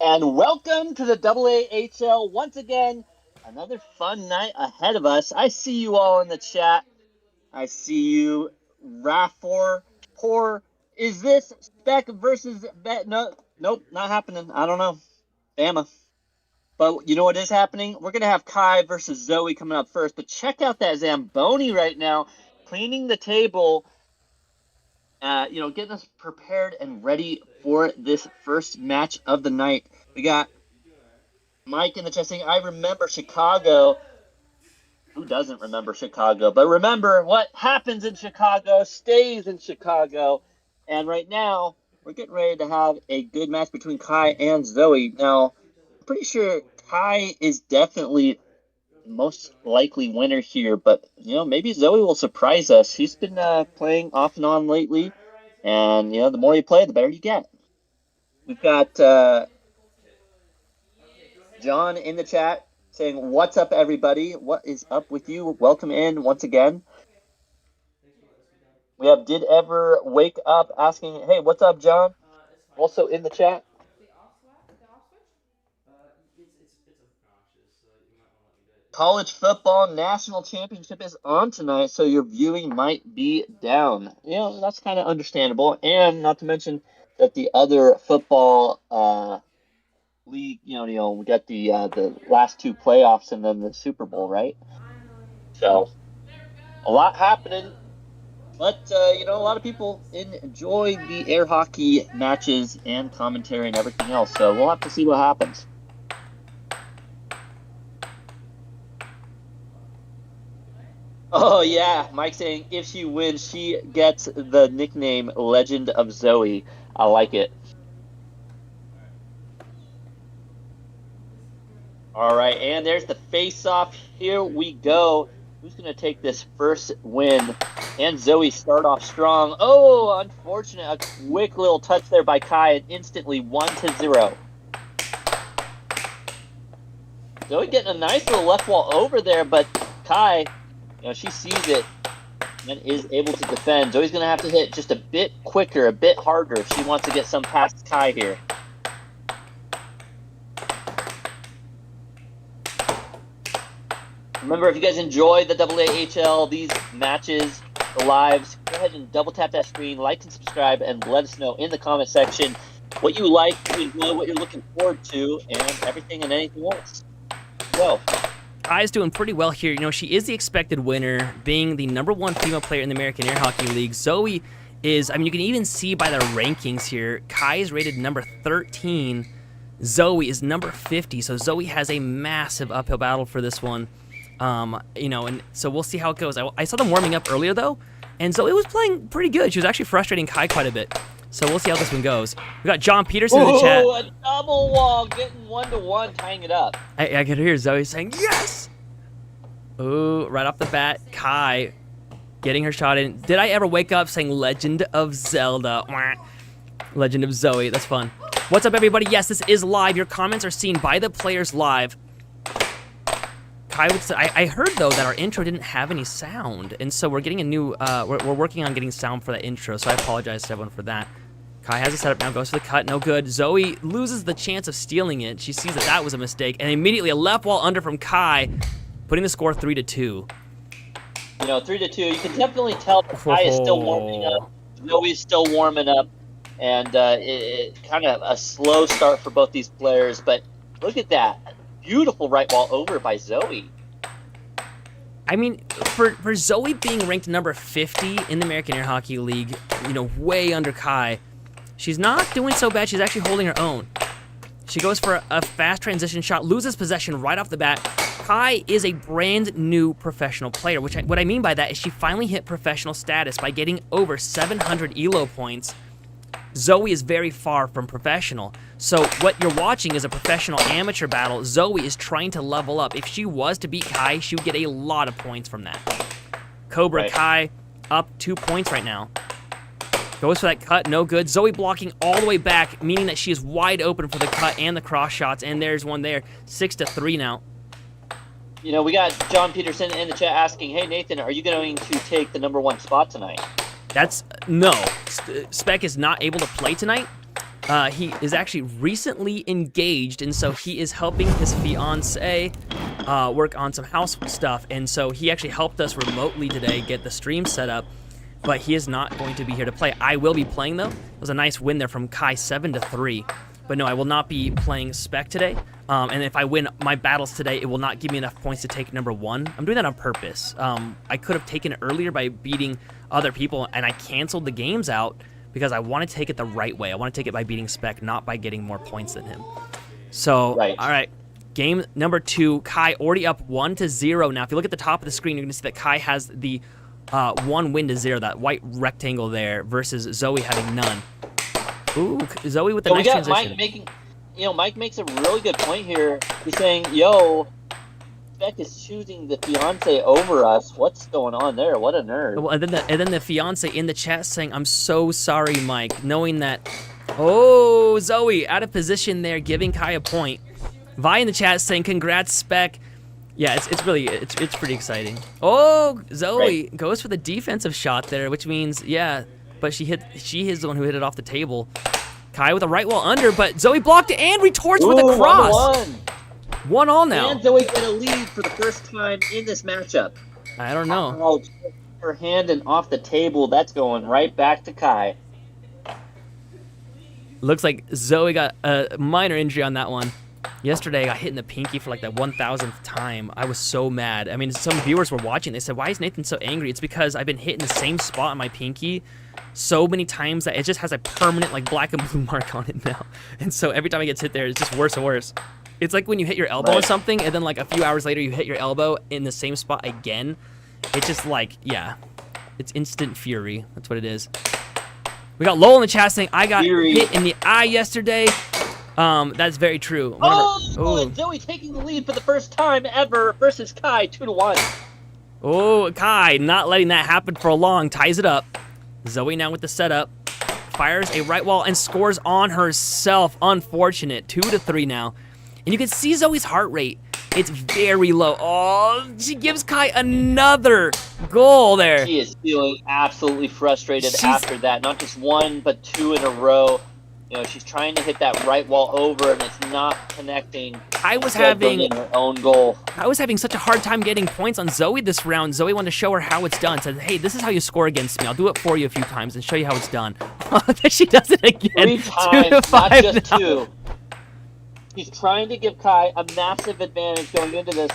And welcome to the AAHL. Once again, another fun night ahead of us. I see you all in the chat. I see you, Rafor. Poor. Is this Spec versus Bet? No, nope, not happening. I don't know. Bama. But you know what is happening? We're going to have Kai versus Zoe coming up first. But check out that Zamboni right now, cleaning the table. Getting us prepared and ready for this first match of the night. We got Mike in the chat saying, I remember Chicago. Who doesn't remember Chicago? But remember, what happens in Chicago stays in Chicago. And right now, we're getting ready to have a good match between Kai and Zoe. Now, I'm pretty sure Kai is definitely the most likely winner here, but maybe Zoe will surprise us. She's been playing off and on lately, and the more you play, the better you get. We've got John in the chat saying, what's up, everybody? What is up with you? Welcome in once again. We have Did Ever Wake Up asking, hey, what's up, John? Also in the chat. College football national championship is on tonight, so your viewing might be down. That's kind of understandable. And not to mention that the other football league, we got the last two playoffs and then the Super Bowl, right? So a lot happening, but a lot of people enjoy the air hockey matches and commentary and everything else. So we'll have to see what happens. Oh yeah, Mike saying if she wins, she gets the nickname Legend of Zoe. I like it. All right, and there's the face-off. Here we go. Who's going to take this first win? And Zoe start off strong. Oh, unfortunate. A quick little touch there by Kai, and instantly 1-0. Zoe getting a nice little left wall over there, but Kai, she sees it and is able to defend. Zoe's going to have to hit just a bit quicker, a bit harder if she wants to get some past Kai here. Remember, if you guys enjoy the AAHL, these matches, the lives, go ahead and double tap that screen, like and subscribe, and let us know in the comment section what you like, what you enjoy, what you're looking forward to, and everything and anything else. So, Kai's doing pretty well here. She is the expected winner, being the #1 female player in the American Air Hockey League. Zoe is, you can even see by the rankings here, Kai is rated number 13. Zoe is number 50, so Zoe has a massive uphill battle for this one. And so we'll see how it goes. I saw them warming up earlier, though, and Zoe was playing pretty good. She was actually frustrating Kai quite a bit. So we'll see how this one goes. We got John Peterson in the chat. A double wall, getting 1-1, tying it up. I could hear Zoe saying, yes! Ooh, right off the bat, Kai getting her shot in. Did I ever wake up saying Legend of Zelda? Legend of Zoe, that's fun. What's up, everybody? Yes, this is live. Your comments are seen by the players live. Kai would say, I heard, though, that our intro didn't have any sound, and so we're getting a new, we're working on getting sound for that intro, so I apologize to everyone for that. Kai has it set up now, goes for the cut, no good. Zoe loses the chance of stealing it. She sees that that was a mistake, and immediately a left wall under from Kai, putting the score 3-2. 3-2, you can definitely tell that Kai is still warming up, Zoe's still warming up, and it kind of a slow start for both these players, but look at that. Beautiful right wall over by Zoe. For Zoe being ranked number 50 in the American Air Hockey League, way under Kai, she's not doing so bad. She's actually holding her own. She goes for a fast transition shot, loses possession right off the bat. Kai is a brand new professional player, what I mean by that is she finally hit professional status by getting over 700 ELO points. Zoe is very far from professional. So what you're watching is a professional amateur battle. Zoe is trying to level up. If she was to beat Kai, she would get a lot of points from that. Cobra right. Kai up 2 points right now. Goes for that cut, no good. Zoe blocking all the way back, meaning that she is wide open for the cut and the cross shots, and there's one there. 6-3 now. We got John Peterson in the chat asking, hey, Nathan, are you going to take the #1 spot tonight? No. Spec is not able to play tonight. He is actually recently engaged, and so he is helping his fiance work on some house stuff. And so he actually helped us remotely today get the stream set up, but he is not going to be here to play. I will be playing, though. It was a nice win there from Kai, 7-3. But no, I will not be playing Spec today. And if I win my battles today, it will not give me enough points to take number 1. I'm doing that on purpose. I could have taken it earlier by beating other people, and I canceled the games out because I want to take it the right way. I want to take it by beating Spec, not by getting more points than him. So, all right. Game number 2, Kai already up 1-0. Now, if you look at the top of the screen, you're going to see that Kai has the 1 win to 0, that white rectangle there, versus Zoe having none. Ooh, Zoe with the nice transition. Mike makes a really good point here. He's saying, yo, Spec is choosing the fiance over us. What's going on there? What a nerd. Well, and then the fiance in the chat saying, I'm so sorry, Mike, knowing that, oh, Zoe out of position there, giving Kai a point. Vi in the chat saying, congrats, Spec. Yeah, it's pretty exciting. Oh, Zoe goes for the defensive shot there, which means, yeah, but she is the one who hit it off the table. Kai with a right wall under, but Zoe blocked it and retorts with a cross. 1-1 now. And Zoe get a lead for the first time in this matchup. I don't know. Oh, her hand and off the table. That's going right back to Kai. Looks like Zoe got a minor injury on that one. Yesterday, I got hit in the pinky for like the 1,000th time. I was so mad. I mean, some viewers were watching. They said, why is Nathan so angry? It's because I've been hit in the same spot on my pinky so many times that it just has a permanent like black and blue mark on it now. And so every time it gets hit there, it's just worse and worse. It's like when you hit your elbow or something, and then like a few hours later, you hit your elbow in the same spot again. It's just like, yeah, it's instant fury. That's what it is. We got Lowell in the chat saying, I got hit in the eye yesterday. That's very true. And Zoe taking the lead for the first time ever versus Kai, 2-1. Oh, Kai not letting that happen for long, ties it up. Zoe now with the setup, fires a right wall and scores on herself. Unfortunate, 2-3 now. And you can see Zoe's heart rate. It's very low. Oh, she gives Kai another goal there. She is feeling absolutely frustrated after that. Not just 1, but 2 in a row. You know, she's trying to hit that right wall over, and it's not connecting. I was having her own goal. I was having such a hard time getting points on Zoe this round. Zoe wanted to show her how it's done. Said, "Hey, this is how you score against me. I'll do it for you a few times and show you how it's done." Then she does it again. 3 times, not just 2. She's trying to give Kai a massive advantage going into this,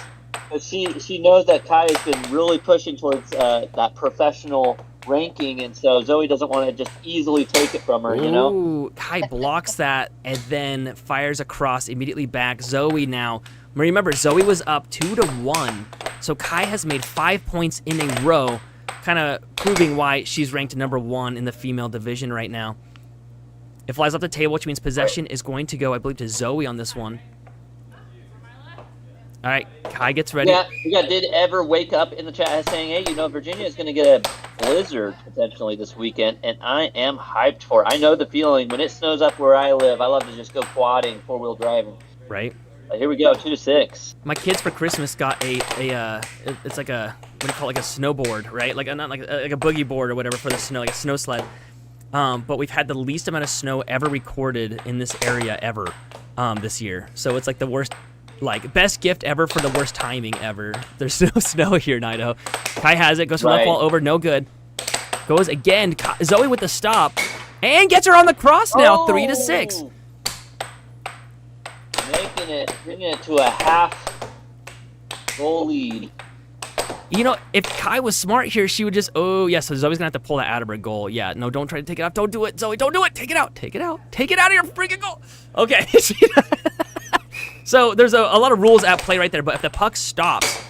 but she knows that Kai has been really pushing towards that professional ranking, and so Zoe doesn't want to just easily take it from her, you know? Ooh, Kai blocks that and then fires across immediately back. Zoe now, remember, Zoe was up 2-1, so Kai has made 5 points in a row, kind of proving why she's ranked number 1 in the female division right now. It flies off the table, which means possession is going to go, I believe, to Zoe on this one. All right, Kai gets ready. Yeah, did Ever wake up in the chat saying, hey, you know, Virginia is going to get a blizzard potentially this weekend, and I am hyped for it. I know the feeling. When it snows up where I live, I love to just go quadding, 4-wheel driving. Right. Here we go, 2-6. My kids for Christmas got it's like a, what do you call it, like a snowboard, right? Like not like a boogie board or whatever for the snow, like a snow sled. But we've had the least amount of snow ever recorded in this area ever this year. So it's like the worst, like best gift ever for the worst timing ever. There's no snow here in Idaho. Kai has it, goes for left wall over, no good. Goes again, Zoe with the stop, and gets her on the cross now, 3-6. Bringing it to a half goal lead. You know, if Kai was smart here, she would just, so Zoe's gonna have to pull that out of her goal. Yeah, no, don't try to take it off. Don't do it, Zoe, don't do it. Take it out, take it out. Take it out of your freaking goal. Okay. So there's a lot of rules at play right there, but if the puck stops,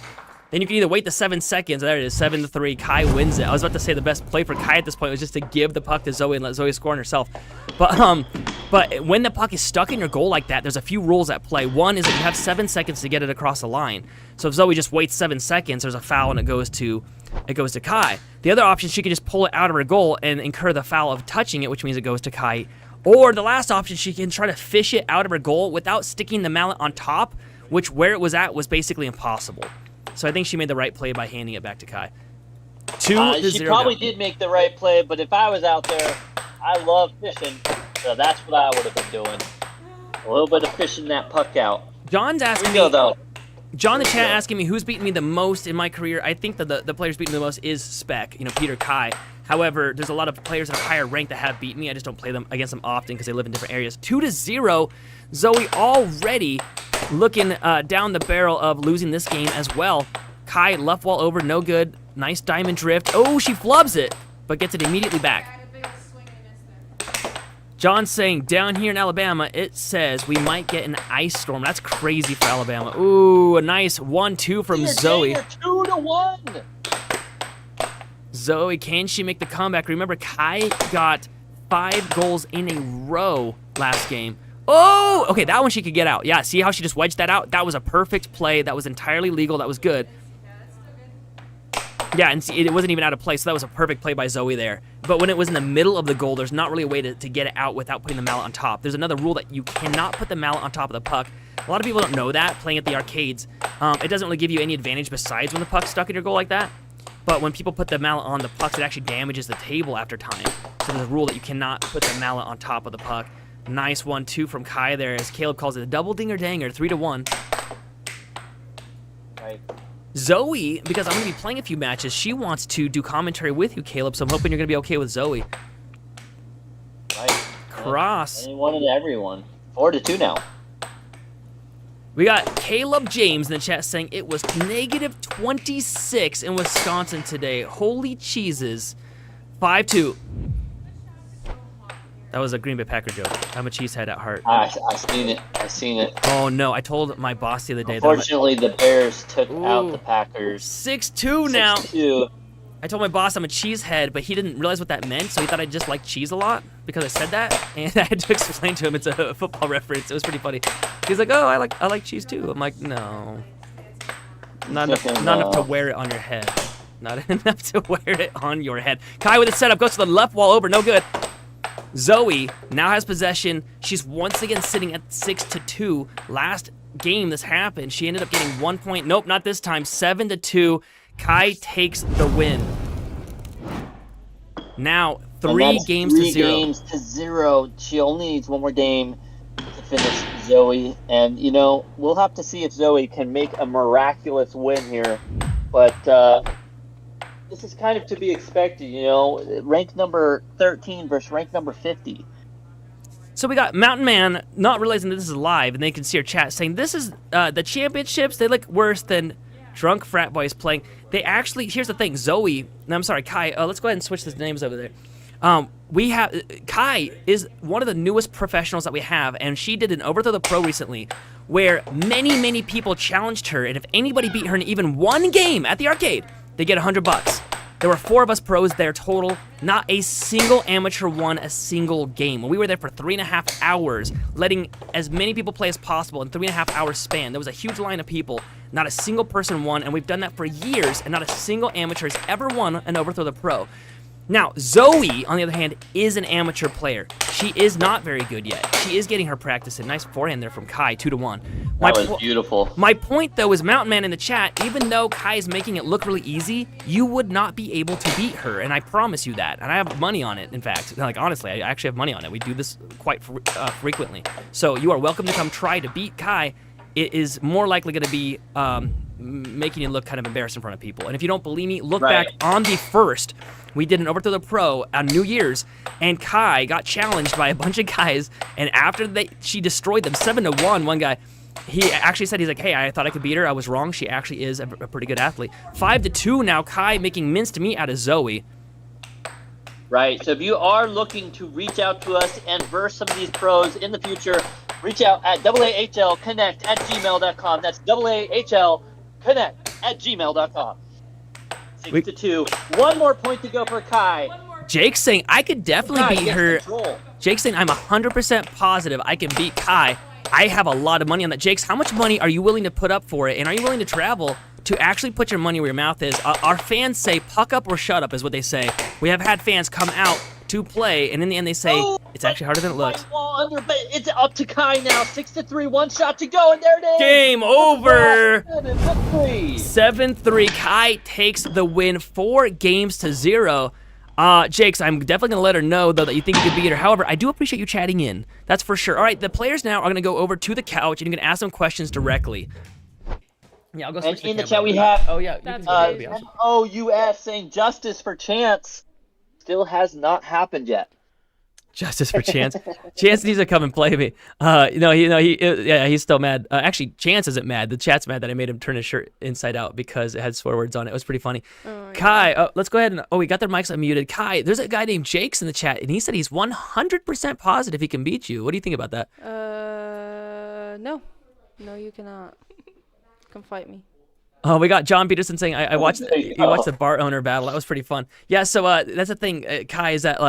then you can either wait the 7 seconds, there it is, 7-3, Kai wins it. I was about to say the best play for Kai at this point was just to give the puck to Zoe and let Zoe score on herself. But when the puck is stuck in your goal like that, there's a few rules at play. One is that you have 7 seconds to get it across the line. So if Zoe just waits 7 seconds, there's a foul and it goes to Kai. The other option, she can just pull it out of her goal and incur the foul of touching it, which means it goes to Kai. Or the last option, she can try to fish it out of her goal without sticking the mallet on top, which where it was at was basically impossible. So I think she made the right play by handing it back to Kai. 2-0. She probably did make the right play, but if I was out there, I love fishing. So that's what I would have been doing. A little bit of fishing that puck out. John's asking Here we me. go, though. John in the chat asking me who's beaten me the most in my career. I think that the players beaten me the most is Spec, Peter Kai. However, there's a lot of players that are higher ranked that have beaten me. I just don't play them against them often because they live in different areas. 2-0. Zoe already looking down the barrel of losing this game as well. Kai left wall over, no good. Nice diamond drift. Oh, she flubs it, but gets it immediately back. John's saying down here in Alabama, it says we might get an ice storm. That's crazy for Alabama. Ooh, a nice 1-2 from Zoe. 2-1. Zoe, can she make the comeback? Remember, Kai got 5 goals in a row last game. Oh, okay, that one she could get out. Yeah, see how she just wedged that out? That was a perfect play. That was entirely legal. That was good. Yeah, and see, it wasn't even out of play, so that was a perfect play by Zoe there. But when it was in the middle of the goal, there's not really a way to get it out without putting the mallet on top. There's another rule that you cannot put the mallet on top of the puck. A lot of people don't know that, playing at the arcades. It doesn't really give you any advantage besides when the puck's stuck in your goal like that. But when people put the mallet on the pucks, it actually damages the table after time. So there's a rule that you cannot put the mallet on top of the puck. Nice 1-2 from Kai there, as Caleb calls it a double dinger-danger, 3-1. Right. Zoe, because I'm going to be playing a few matches, she wants to do commentary with you, Caleb, so I'm hoping you're going to be okay with Zoe. Right. Cross. Anyone and everyone. 4-2 now. We got Caleb James in the chat saying it was negative 26 in Wisconsin today. Holy cheeses. 5-2. That was a Green Bay Packer joke. I'm a cheesehead at heart. I seen it. I seen it. Oh, no. I told my boss the other day Unfortunately, the Bears took out the Packers. 6-2 now. 6-2. I told my boss I'm a cheesehead, but he didn't realize what that meant, so he thought I just liked cheese a lot because I said that, and I had to explain to him it's a football reference. It was pretty funny. He's like, oh, I like cheese too. I'm like, no. Not enough to wear it on your head. Not enough to wear it on your head. Kai with a setup, goes to the left wall over, no good. Zoe now has possession. She's once again sitting at 6-2. Last game this happened, she ended up getting 1 point. Nope, not this time. 7-2. Kai takes the win. Now, 3 games to 0. 3 games to 0. She only needs one more game to finish Zoe. And, we'll have to see if Zoe can make a miraculous win here. But this is kind of to be expected, Rank number 13 versus rank number 50. So we got Mountain Man not realizing that this is live, and they can see our chat saying, this is the championships. They look worse than drunk frat boys playing. They actually, here's the thing, Zoe, no, I'm sorry, Kai, let's go ahead and switch the names over there. We have, Kai is one of the newest professionals that we have, and she did an Overthrow the Pro recently, where many people challenged her, and if anybody beat her in even one game at the arcade, they get $100. There were 4 of us pros there total. Not a single amateur won a single game. We were there for 3.5 hours, letting as many people play as possible in 3.5 hours span. There was a huge line of people. Not a single person won, and we've done that for years, and not a single amateur has ever won an Overthrow the Pro. Now, Zoe, on the other hand, is an amateur player. She is not very good yet. She is getting her practice in. Nice forehand there from Kai, 2-1. That was beautiful. My point, though, is Mountain Man in the chat, even though Kai is making it look really easy, you would not be able to beat her, and I promise you that. And I have money on it, in fact. Honestly, I actually have money on it. We do this quite frequently. So you are welcome to come try to beat Kai. It is more likely going to be making you look kind of embarrassed in front of people. And if you don't believe me, look back on the first. We did an Overthrow the Pro on New Year's, and Kai got challenged by a bunch of guys, and after she destroyed them 7-1, one guy, he actually said, he's like, hey, I thought I could beat her. I was wrong. She actually is a pretty good athlete. 5-2 now, Kai making minced meat out of Zoe. Right, so if you are looking to reach out to us and verse some of these pros in the future, reach out at AAHLconnect@gmail.com. That's AAHLconnect@gmail.com. 6-2. One more point to go for Kai. Jake's saying I could definitely beat her. Control. Jake's saying I'm 100% positive I can beat Kai. I have a lot of money on that. Jakes, how much money are you willing to put up for it? And are you willing to travel to actually put your money where your mouth is? Our fans say puck up or shut up is what they say. We have had fans come out to play, and in the end they say it's actually harder than it looks. Under, but it's up to Kai now. 6-3, 1 shot to go, and there it is. Game over. 7-3. 7-3. Kai takes the win, 4 games to 0. Jakes, I'm definitely going to let her know, though, that you think you could beat her. However, I do appreciate you chatting in. That's for sure. All right, the players now are going to go over to the couch, and you're going to ask them questions directly. Yeah, I'll go switch And in the the camera. chat we have Oh, yeah. That's MOUF saying justice for Chance still has not happened yet. Justice for Chance. Chance needs to come and play me. He's still mad. Actually, Chance isn't mad. The chat's mad that I made him turn his shirt inside out because it had swear words on it. It was pretty funny. Kai, let's go ahead and... Oh, we got their mics unmuted. Kai, there's a guy named Jakes in the chat, and he said he's 100% positive he can beat you. What do you think about that? No. No, you cannot. Come fight me. Oh, we got John Peterson saying, I watched the bar owner battle. That was pretty fun. Yeah, so that's the thing, Kai, is that...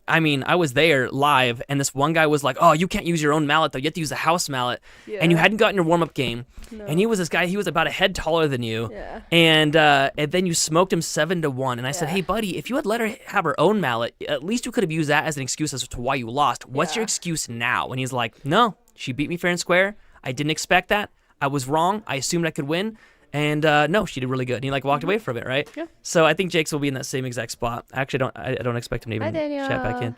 I was there live, and this one guy was like, "Oh, you can't use your own mallet though. You have to use a house mallet." Yeah. And you hadn't gotten your warm-up game. No. And he was this guy. He was about a head taller than you. Yeah. And then you smoked him 7-1. And I said, Yeah. "Hey, buddy, if you had let her have her own mallet, at least you could have used that as an excuse as to why you lost. What's your Yeah. excuse now?" And he's like, "No, she beat me fair and square. I didn't expect that. I was wrong. I assumed I could win." And no, she did really good. And he walked away from it, right? Yeah. So I think Jakes will be in that same exact spot. Actually, I don't expect him to even chat back in.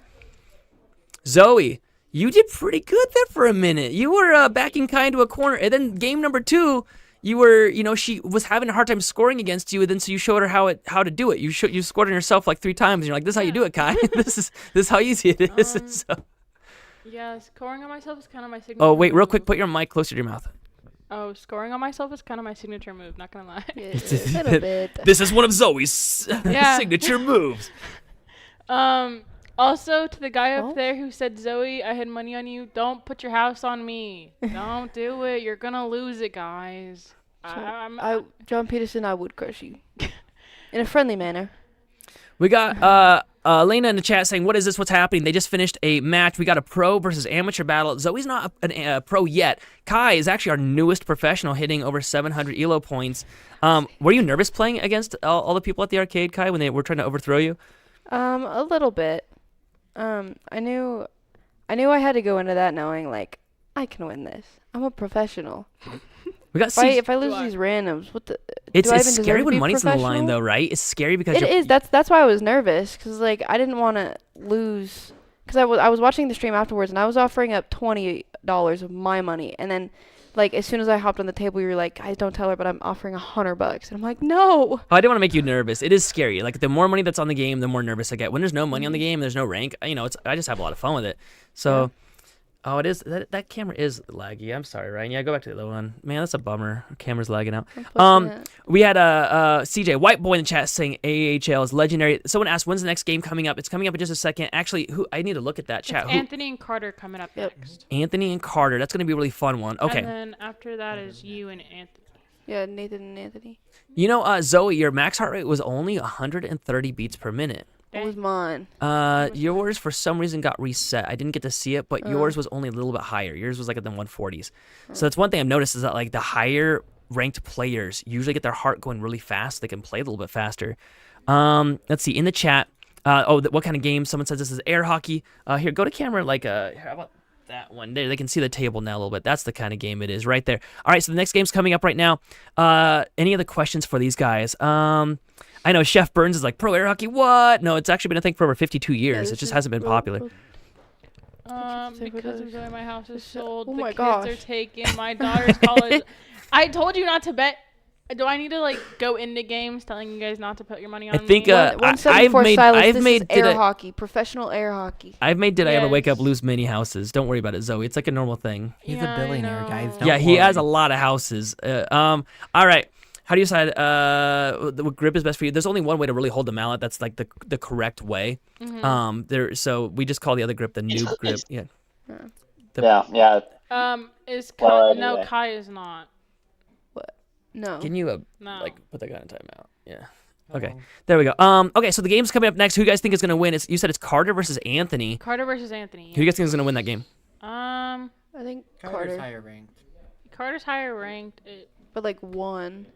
Zoe, you did pretty good there for a minute. You were backing Kai into a corner, and then game number 2, you were, she was having a hard time scoring against you, and then so you showed her how to do it. You scored on yourself like 3 times, and you're like, "This is how you do it, Kai. this is how easy it is." So. Yeah, scoring on myself is kind of my signature. Oh wait, real move. quick, put your mic closer to your mouth. Oh, scoring on myself is kind of my signature move. Not gonna lie. Yeah, a little bit. This is one of Zoe's Yeah. signature moves. Also, to the guy Oh? up there who said, "Zoe, I had money on you. Don't put your house on me. Don't do it. You're gonna lose it, guys." John Peterson, I would crush you. In a friendly manner. We got Elena in the chat saying, "What is this? What's happening?" They just finished a match. We got a pro versus amateur battle. Zoe's not a pro yet. Kai is actually our newest professional, hitting over 700 elo points. Were you nervous playing against all the people at the arcade, Kai, when they were trying to overthrow you? A little bit. I knew I had to go into that knowing like I can win this. I'm a professional. We got If I lose these randoms, what the? It's do I even scary deserve to when be money's on the line, professional? though, right? It's scary because It is. That's why I was nervous, cause like I didn't want to lose, cause I was watching the stream afterwards and I was offering up $20 of my money, and then like as soon as I hopped on the table, you were like, "Guys, don't tell her, but I'm offering $100," and I'm like, "No." I didn't want to make you nervous. It is scary. Like the more money that's on the game, the more nervous I get. When there's no money on the game, there's no rank. I just have a lot of fun with it. So. Oh, it is. That camera is laggy. I'm sorry, Ryan. Yeah, go back to the other one. Man, that's a bummer. Camera's lagging out. We had CJ White Boy in the chat saying AAHL is legendary. Someone asked, "When's the next game coming up?" It's coming up in just a second. Actually, I need to look at that chat. Anthony and Carter coming up next. Anthony and Carter. That's going to be a really fun one. Okay. And then after that is you and Anthony. Yeah, Nathan and Anthony. Zoe, your max heart rate was only 130 beats per minute. What was mine? Yours for some reason got reset. I didn't get to see it, but yours was only a little bit higher. Yours was like in the 140s. So that's one thing I've noticed is that like the higher ranked players usually get their heart going really fast. They can play a little bit faster. Let's see in the chat. What kind of game? Someone says this is air hockey. Here, go to camera. How about that one there? They can see the table now a little bit. That's the kind of game it is right there. All right, so the next game's coming up right now. Any other questions for these guys? I know Chef Burns is like, "Pro air hockey, what?" No, it's actually been a thing for over 52 years. It just hasn't been popular. Because of the way my house is sold, Oh the my kids gosh. are taking my daughter's college. I told you not to bet. Do I need to go into games telling you guys not to put your money on I think me? 174 I've Silas, this made is air hockey, professional air hockey. I've made Did I Ever Wake Up Yes. lose many houses. Don't worry about it, Zoe. It's like a normal thing. He's Yeah, a billionaire, I guys. know. Don't Yeah, he has a worry. lot of houses. All right. How do you decide what grip is best for you? There's only one way to really hold the mallet. That's like the correct way. So we just call the other grip the noob grip. Yeah. Yeah. Is Well, Kai, no, anyway. Kai is not. No. Can you No. put that guy in timeout? Yeah. Okay. There we go. Okay. So the game's coming up next. Who you guys think is gonna win? You said it's Carter versus Anthony. Carter versus Anthony. Who you guys think is gonna win that game? I think Carter's Carter, higher ranked. Carter's higher ranked. but like one.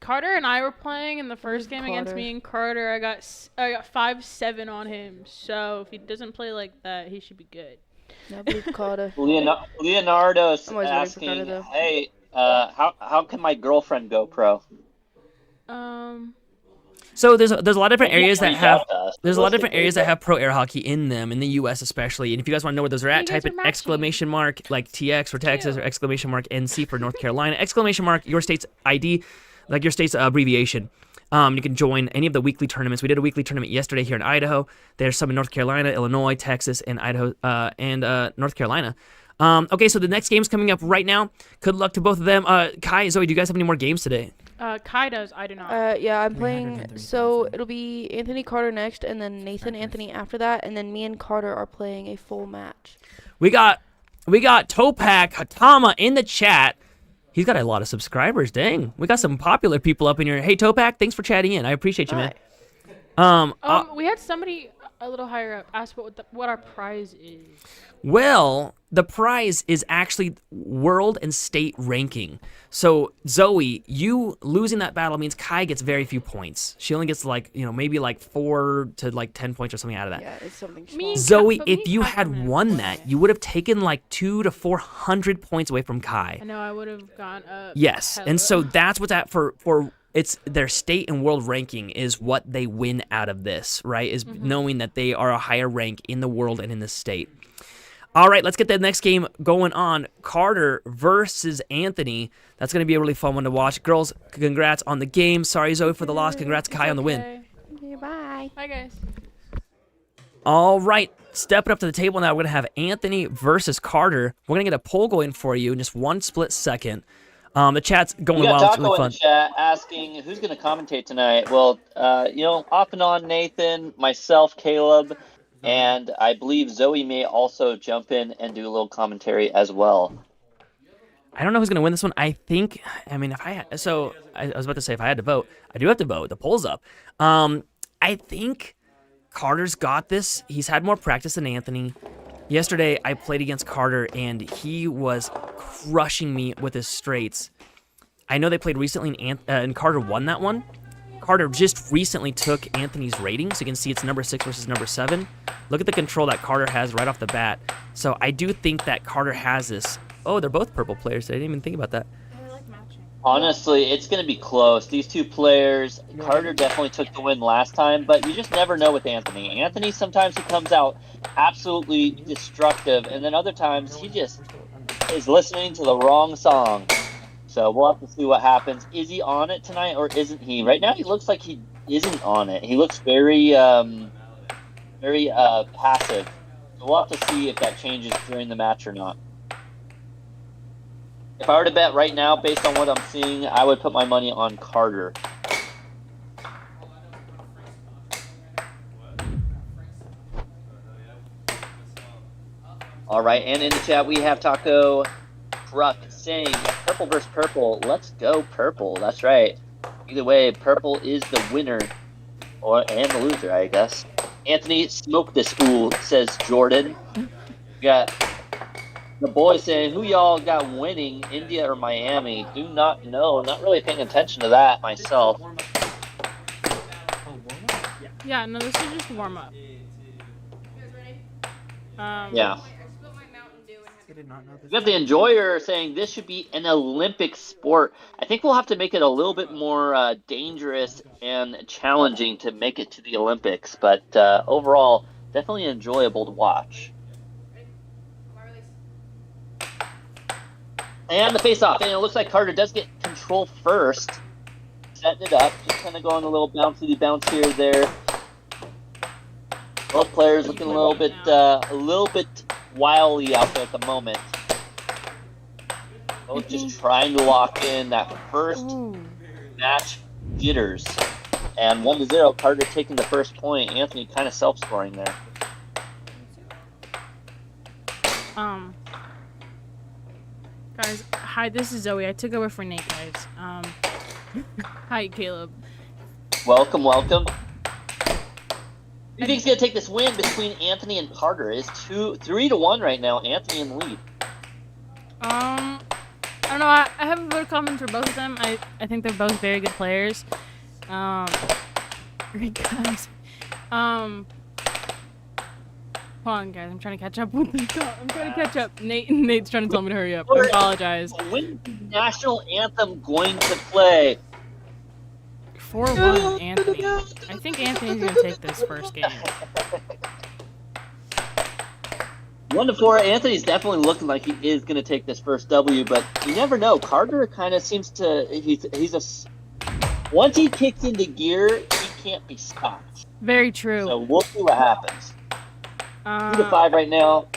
Carter and I were playing in the first game against Carter? me and Carter. I got 5-7 on him. So if he doesn't play like that, he should be good. I believe Carter. Leonardo's I'm always ready for Carter, asking, though. "Hey, how can my girlfriend go pro?" So there's a lot of different areas that Reach have out to us. there's a lot of We'll different take areas that data. have pro air hockey in them, in the U.S. especially. And if you guys want to know where those are at, You guys type are in matching. exclamation mark like TX for Texas or exclamation mark NC for North Carolina, exclamation mark your state's ID, like your state's abbreviation. You can join any of the weekly tournaments. We did a weekly tournament yesterday here in Idaho. There's some in North Carolina, Illinois, Texas, and Idaho, and North Carolina. Okay, so the next game's coming up right now. Good luck to both of them. Kai, Zoe, do you guys have any more games today? Kai does. I do not. Yeah, I'm playing. So it'll be Anthony Carter next, and then Nathan Anthony after that, and then me and Carter are playing a full match. We got Topak Hatama in the chat. He's got a lot of subscribers. Dang, we got some popular people up in here. Hey Topak, thanks for chatting in. I appreciate you, man. We had somebody a little higher up ask what our prize is. Well, the prize is actually world and state ranking. So Zoe, you losing that battle means Kai gets very few points. She only gets maybe 4 to 10 points or something out of that. Yeah, it's something Me- small. Zoe, But me if you and Kai had coming in won close. that, you would have taken 200 to 400 points away from Kai. I know I would have gone up. Yes, hella. and so that's what's at for it's their state and world ranking is what they win out of this, right? Is knowing that they are a higher rank in the world and in the state. All right, let's get the next game going on. Carter versus Anthony. That's going to be a really fun one to watch. Girls, congrats on the game. Sorry, Zoe, for the loss. Congrats, It's Kai, on the win. okay. Okay, bye. Bye, guys. All right, stepping up to the table now, we're going to have Anthony versus Carter. We're going to get a poll going for you in just one split second. The chat's going We got well. It's Taco really in fun. the chat asking who's going to commentate tonight. Well, off and on Nathan, myself, Caleb, and I believe Zoe may also jump in and do a little commentary as well. I don't know who's going to win this one. I was about to say if I had to vote, I do have to vote. The poll's up. I think Carter's got this. He's had more practice than Anthony. Yesterday, I played against Carter, and he was crushing me with his straights. I know they played recently, and Carter won that one. Carter just recently took Anthony's rating, so you can see it's number 6 versus number 7. Look at the control that Carter has right off the bat. So I do think that Carter has this. Oh, they're both purple players. I didn't even think about that. I like matching. Honestly, it's going to be close. These two players, Carter definitely took the win last time, but you just never know with Anthony. Anthony, sometimes he comes out absolutely destructive, and then other times he just is listening to the wrong song. So we'll have to see what happens. Is he on it tonight, or isn't he? Right now, he looks like he isn't on it. He looks very passive. So we'll have to see if that changes during the match or not. If I were to bet right now, based on what I'm seeing, I would put my money on Carter. All right, and in the chat we have Taco Truck saying purple versus purple. Let's go purple. That's right. Either way, purple is the winner, and the loser, I guess. Anthony, smoke this fool, says Jordan. We got the boy saying, who y'all got winning, India or Miami? Do not know. Not really paying attention to that myself. Yeah, no, this is just warm up. Yeah. We got the Enjoyer saying this should be an Olympic sport. I think we'll have to make it a little bit more dangerous and challenging to make it to the Olympics, but overall, definitely enjoyable to watch. And the face-off, and it looks like Carter does get control first. Setting it up, just kind of going a little bouncy bounce here or there. Both players looking a little bit wily out there at the moment. Both just trying to lock in that first match jitters. And 1-0, Carter taking the first point. Anthony kind of self-scoring there. Guys, hi, this is Zoe. I took over for Nate, guys. Hi, Caleb. Welcome, welcome. Who do you think's gonna take this win between Anthony and Carter? It's 3-1 right now. Anthony in the lead. I don't know. I have a vote of comment for both of them. I think they're both very good players. Great guys. Hold on, guys. I'm trying to catch up with the call. I'm trying to catch up. Nate's trying to tell me to hurry up. I apologize. When is the national anthem going to play? 4-1 Anthony. I think Anthony's gonna take this first game. 1-4. Anthony's definitely looking like he is going to take this first W, but you never know. Carter kind of seems to once he kicks into gear, he can't be stopped. Very true. So we'll see what happens. 2-5 right now.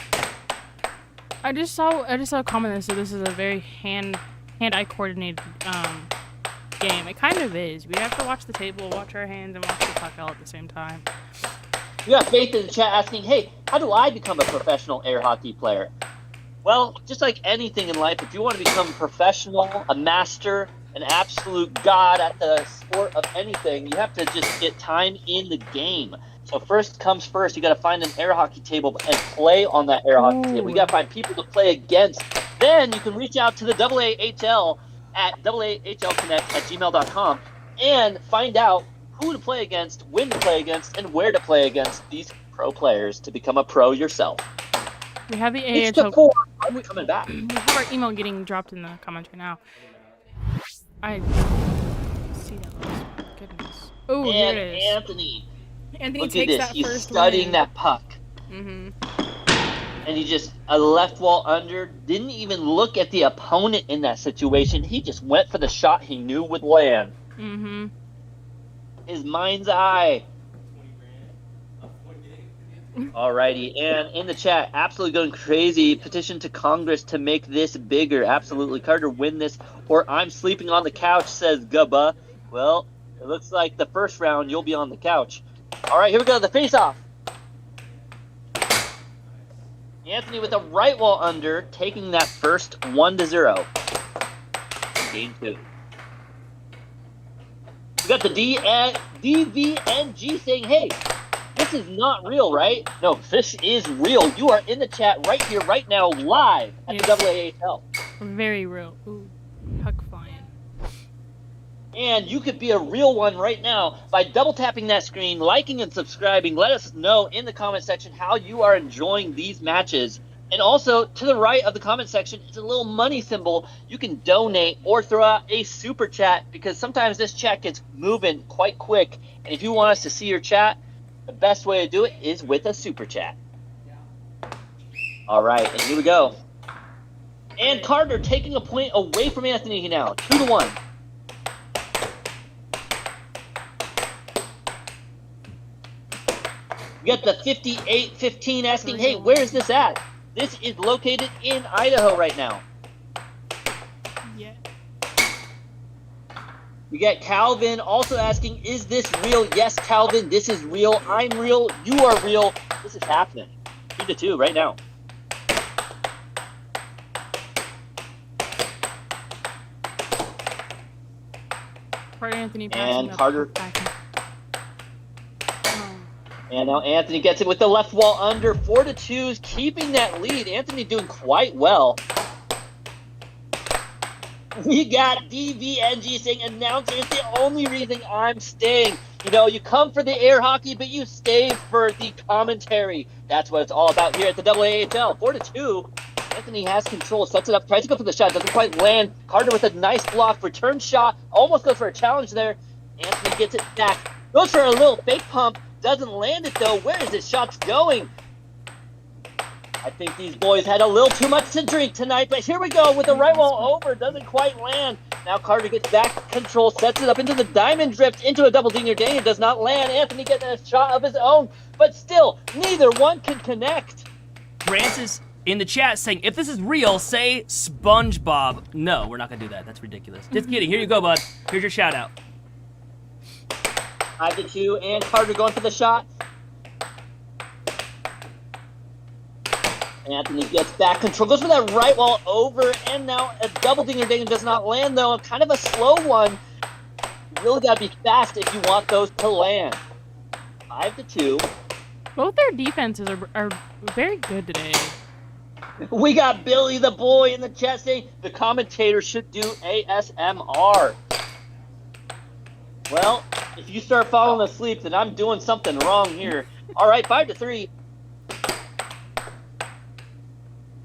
I just saw a comment that said this is a very hand-eye coordinated game. It kind of is. We have to watch the table, watch our hands, and watch the puck all at the same time. We got Faith in the chat asking, hey, how do I become a professional air hockey player? Well, just like anything in life, if you want to become professional, a master, an absolute god at the sport of anything, you have to just get time in the game. So first comes first, you got to find an air hockey table and play on that air hockey table. You got to find people to play against. Then you can reach out to the AAHL at aahlconnect@gmail.com and find out who to play against, when to play against, and where to play against these pro players to become a pro yourself. We have the It's AAHL. 4. Are we coming back? We have our email getting dropped in the comments right now. I see that. Goodness. Oh, here And it is. Anthony. Anthony Look at takes this. that He's first studying win. that puck. Mm-hmm. And he just, a left wall under, didn't even look at the opponent in that situation. He just went for the shot he knew would land. Mm-hmm. His mind's eye. Alrighty, and in the chat, absolutely going crazy. Petition to Congress to make this bigger. Absolutely. Carter, win this, or I'm sleeping on the couch, says Gubba. Well, it looks like the first round you'll be on the couch. Alright, here we go, the face-off. Anthony with a right wall under, taking that first 1-0. Game 2. We got the DVNG saying, hey, this is not real, right? No, this is real. You are in the chat right here, right now, live at the AAHL. Very real. Ooh, puck flying. And you could be a real one right now by double tapping that screen, liking and subscribing. Let us know in the comment section how you are enjoying these matches. And also, to the right of the comment section is a little money symbol. You can donate or throw out a super chat because sometimes this chat gets moving quite quick. And if you want us to see your chat, the best way to do it is with a super chat. All right, and here we go. And Carter taking a point away from Anthony now, 2-1. We got the 58-15 asking, hey, where is this at? This is located in Idaho right now. Yeah. We got Calvin also asking, is this real? Yes, Calvin, this is real. I'm real. You are real. This is happening. 3-2 right now. Carter Anthony And passing Carter. back. And now Anthony gets it with the left wall under. 4-2, keeping that lead. Anthony doing quite well. We got DVNG saying, announcer is the only reason I'm staying. You know, you come for the air hockey, but you stay for the commentary. That's what it's all about here at the AAHL. 4-2. Anthony has control, sets it up, tries to go for the shot, doesn't quite land. Carter with a nice block, return shot, almost goes for a challenge there. Anthony gets it back, goes for a little fake pump, doesn't land it though. Where is his shots going? I think these boys had a little too much to drink tonight, but here we go with the right wall over, doesn't quite land. Now Carter gets back control, sets it up into the diamond drift, into a double dinger dang, it does not land. Anthony gets a shot of his own, but still, neither one can connect. Grant is in the chat saying, if this is real, say SpongeBob. No, we're not gonna do that. That's ridiculous. Just kidding. Here you go, bud. Here's your shout out. 5-2, and Carter going for the shot. Anthony gets back control, goes for that right wall over, and now a double dinger ding does not land though. Kind of a slow one. You really gotta be fast if you want those to land. 5-2. Both their defenses are very good today. We got Billy the boy in the chat saying the commentator should do ASMR. Well, if you start falling asleep, then I'm doing something wrong here. All right, 5-3.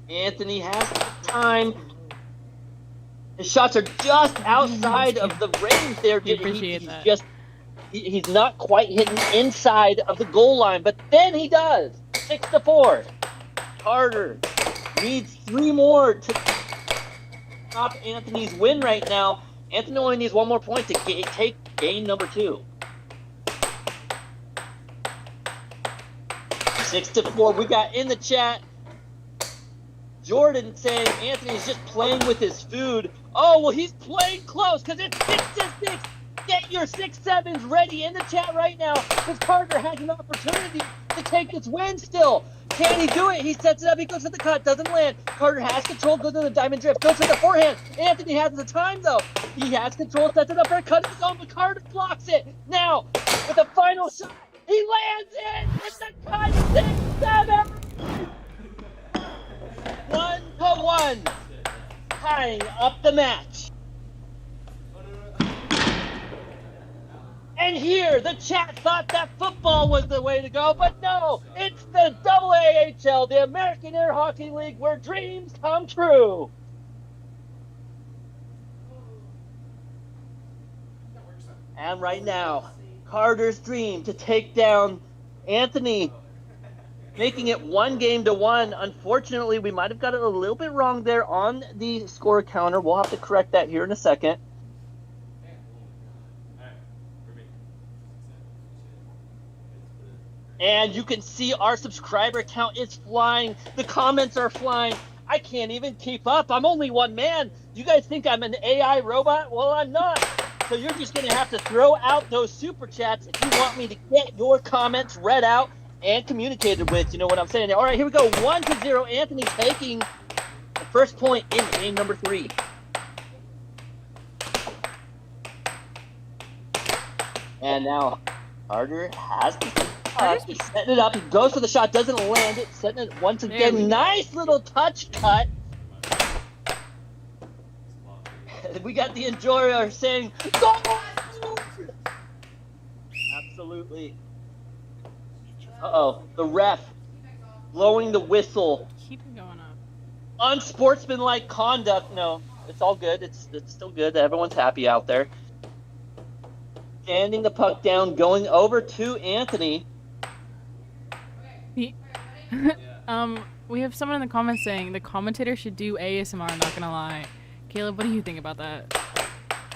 Anthony has time. His shots are just outside of the range there. We appreciate that. Just He's not quite hitting inside of the goal line, but then he does. 6-4. Carter needs 3 more to stop Anthony's win right now. Anthony only needs 1 more point to take game number 2. 6-4. We got in the chat Jordan saying Anthony's just playing with his food. Oh, well, he's playing close because it's 6-6. Get your 6-7s ready in the chat right now because Carter has an opportunity to take this win still. Can he do it? He sets it up. He goes for the cut. Doesn't land. Carter has control. Goes to the diamond drift. Goes for the forehand. Anthony has the time, though. He has control. Sets it up for a cut of his own, but Carter blocks it. Now, with the final shot, he lands it. It's a cut. 6-7. 1-1. Tying up the match. And here, the chat thought that football was the way to go, but no, it's the AAHL, the American Air Hockey League, where dreams come true. And right now, Carter's dream to take down Anthony, making it 1-1. Unfortunately, we might have got it a little bit wrong there on the score counter. We'll have to correct that here in a second. And you can see our subscriber count is flying. The comments are flying. I can't even keep up. I'm only one man. You guys think I'm an AI robot? Well, I'm not. So you're just going to have to throw out those super chats if you want me to get your comments read out and communicated with. You know what I'm saying? All right, here we go. 1-0. Anthony taking the first point in game number 3. And now Carter has the he's setting it up. He goes for the shot, doesn't land it. Setting it once again. Nice little touch cut. We got the enjoyer saying, "Go!" Absolutely. Uh-oh. The ref blowing the whistle. Keep it going up. Unsportsmanlike conduct. No, it's all good. It's still good. Everyone's happy out there. Standing the puck down, going over to Anthony. We have someone in the comments saying the commentator should do ASMR, not gonna lie. Caleb, what do you think about that?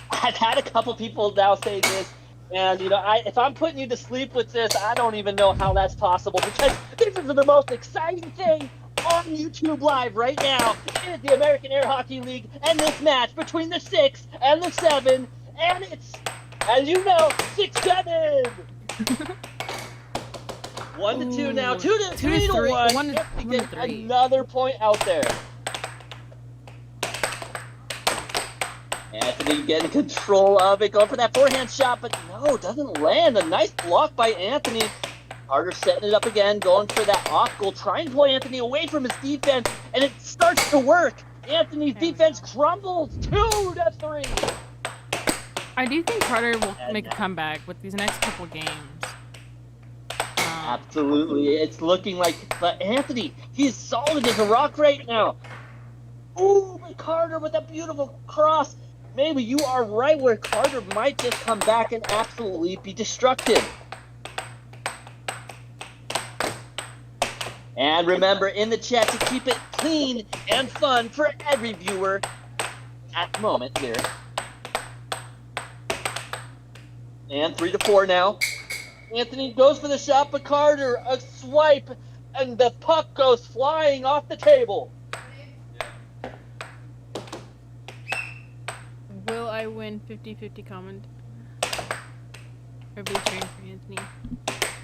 I've had a couple people now say this, and if I'm putting you to sleep with this, I don't even know how that's possible, because this is the most exciting thing on YouTube Live right now. It is the American Air Hockey League, and this match between the 6 and the 7, and it's, as you know, 6-7. 1-2 now, 3-1. 1 to Get 3. another point out there. Anthony getting control of it, going for that forehand shot, but no, doesn't land. A nice block by Anthony. Carter setting it up again, going for that off goal, trying to pull Anthony away from his defense, and it starts to work. Anthony's defense crumbles 2-3. I do think Carter will make a comeback with these next couple games. Absolutely. It's looking like, but Anthony, he's solid as a rock right now. Ooh, but Carter with a beautiful cross. Maybe you are right where Carter might just come back and absolutely be destructive. And remember in the chat to keep it clean and fun for every viewer at the moment here. And 3-4 now. Anthony goes for the shot, but Carter, a swipe, and the puck goes flying off the table. Will I win 50-50 comment? Everybody cheering for Anthony.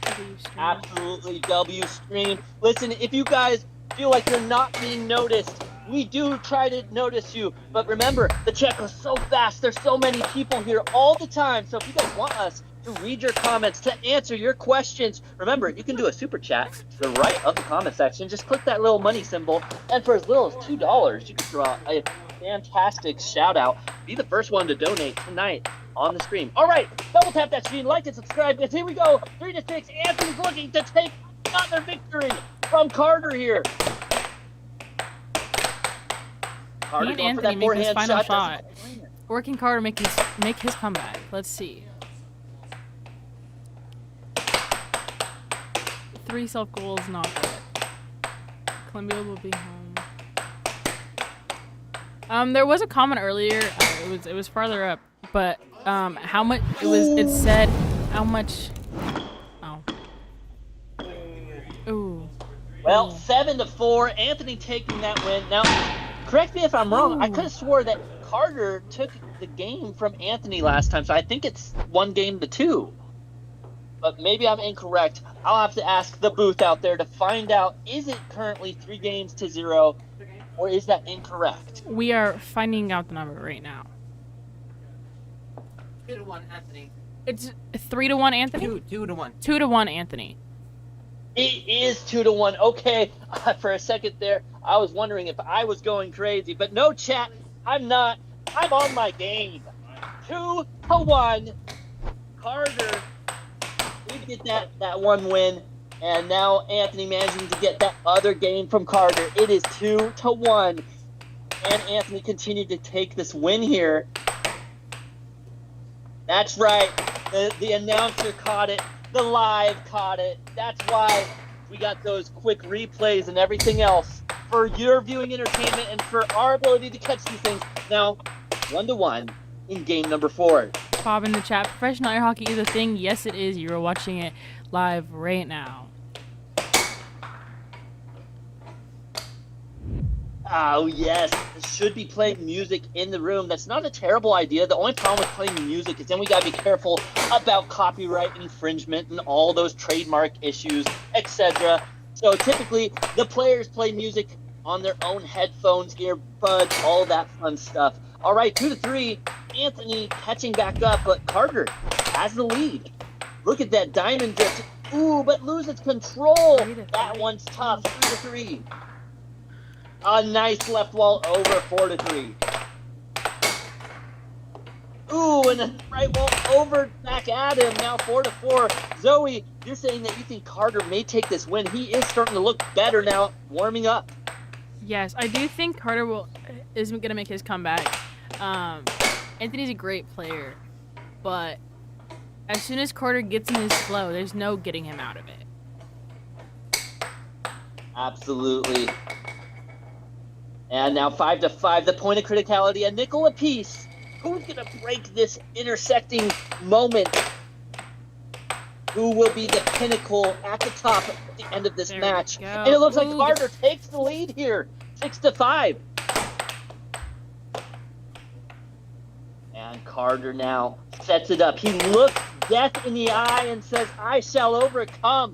W stream. Absolutely, W stream. Listen, if you guys feel like you're not being noticed, we do try to notice you. But remember, the chat goes so fast. There's so many people here all the time. So if you guys want us to read your comments, to answer your questions, remember, you can do a super chat to the right of the comment section. Just click that little money symbol, and for as little as $2, you can throw out a fantastic shout out. Be the first one to donate tonight on the stream. All right, double tap that screen, like and subscribe, because here we go. 3-6. Anthony's looking to take another victory from Carter here. Carter Can Anthony make his final shot? Working Carter make his comeback. Let's see. 3 self-goals, not good. Columbia will be home. There was a comment earlier. It was farther up, but how much it said how much. Oh. Ooh. Well, 7-4. Anthony taking that win. Now, correct me if I'm wrong. I could have swore that Carter took the game from Anthony last time, so I think it's 1-2. But maybe I'm incorrect. I'll have to ask the booth out there to find out, is it currently 3-0, or is that incorrect? We are finding out the number right now. 2-1 Anthony. It's 3-1 Anthony? 2-1. 2-1 Anthony. It is 2-1. Okay, for a second there, I was wondering if I was going crazy. But no, chat, I'm not. I'm on my game. 2-1. Carter did get that one win, and now Anthony managing to get that other game from Carter. It is 2-1, and Anthony continued to take this win here. That's right. The announcer caught it. The live caught it. That's why we got those quick replays and everything else for your viewing entertainment and for our ability to catch these things. Now, 1-1 in game number 4. Bob in the chat. Professional air hockey is a thing. Yes, it is. You're watching it live right now. Oh, yes. Should be playing music in the room. That's not a terrible idea. The only problem with playing music is then we got to be careful about copyright infringement and all those trademark issues, etc. So typically, the players play music on their own headphones, earbuds, all that fun stuff. All right, 2-3. Anthony catching back up, but Carter has the lead. Look at that diamond drift. Ooh, but loses control. That one's tough. 3-3. A nice left wall over. 4-3. Ooh, and a right wall over back at him. Now 4-4. Zoe, you're saying that you think Carter may take this win. He is starting to look better now, warming up. Yes, I do think Carter isn't going to make his comeback. Anthony's a great player, but as soon as Carter gets in his flow, there's no getting him out of it. Absolutely. And now 5-5, the point of criticality, a nickel apiece. Who's going to break this intersecting moment? Who will be the pinnacle at the top at the end of this match? And it looks like Carter takes the lead here, 6-5. And Carter now sets it up. He looks death in the eye and says, I shall overcome.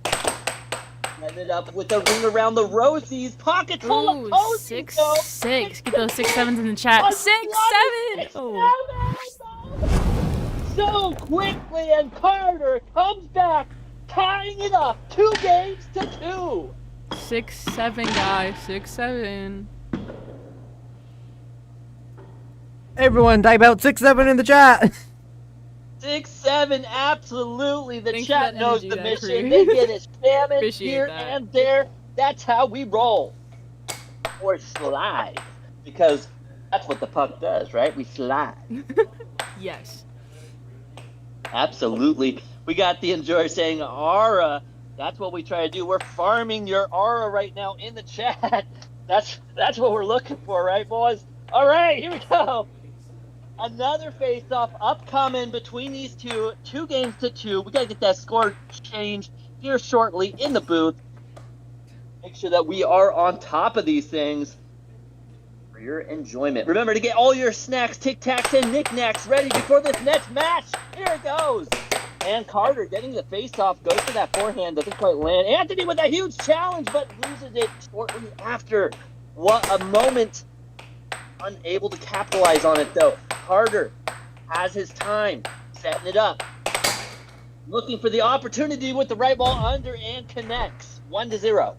Set it up with a ring around the rosies. Pocket full of posies. 6-6. Get those 6-7s in the chat. 6-7. Oh. So quickly, and Carter comes back, tying it up 2-2. 6-7, guys. 6-7. Everyone, type out 6-7 in the chat. 6-7, absolutely. The Thanks chat for that knows energy, the that mission. crew. They get it spamming Appreciate here that. and there. That's how we roll. Or slide. Because that's what the puck does, right? We slide. Yes. Absolutely. We got the enjoyer saying aura. That's what we try to do. We're farming your aura right now in the chat. That's what we're looking for, right, boys? All right, here we go. Another face-off upcoming between these two. 2-2. We got to get that score changed here shortly in the booth. Make sure that we are on top of these things for your enjoyment. Remember to get all your snacks, Tic Tacs, and knickknacks ready before this next match. Here it goes. And Carter getting the face-off, goes for that forehand, doesn't quite land. Anthony with a huge challenge, but loses it shortly after. What a moment. Unable to capitalize on it, though. Carter has his time, setting it up. Looking for the opportunity with the right ball under and connects. 1-0.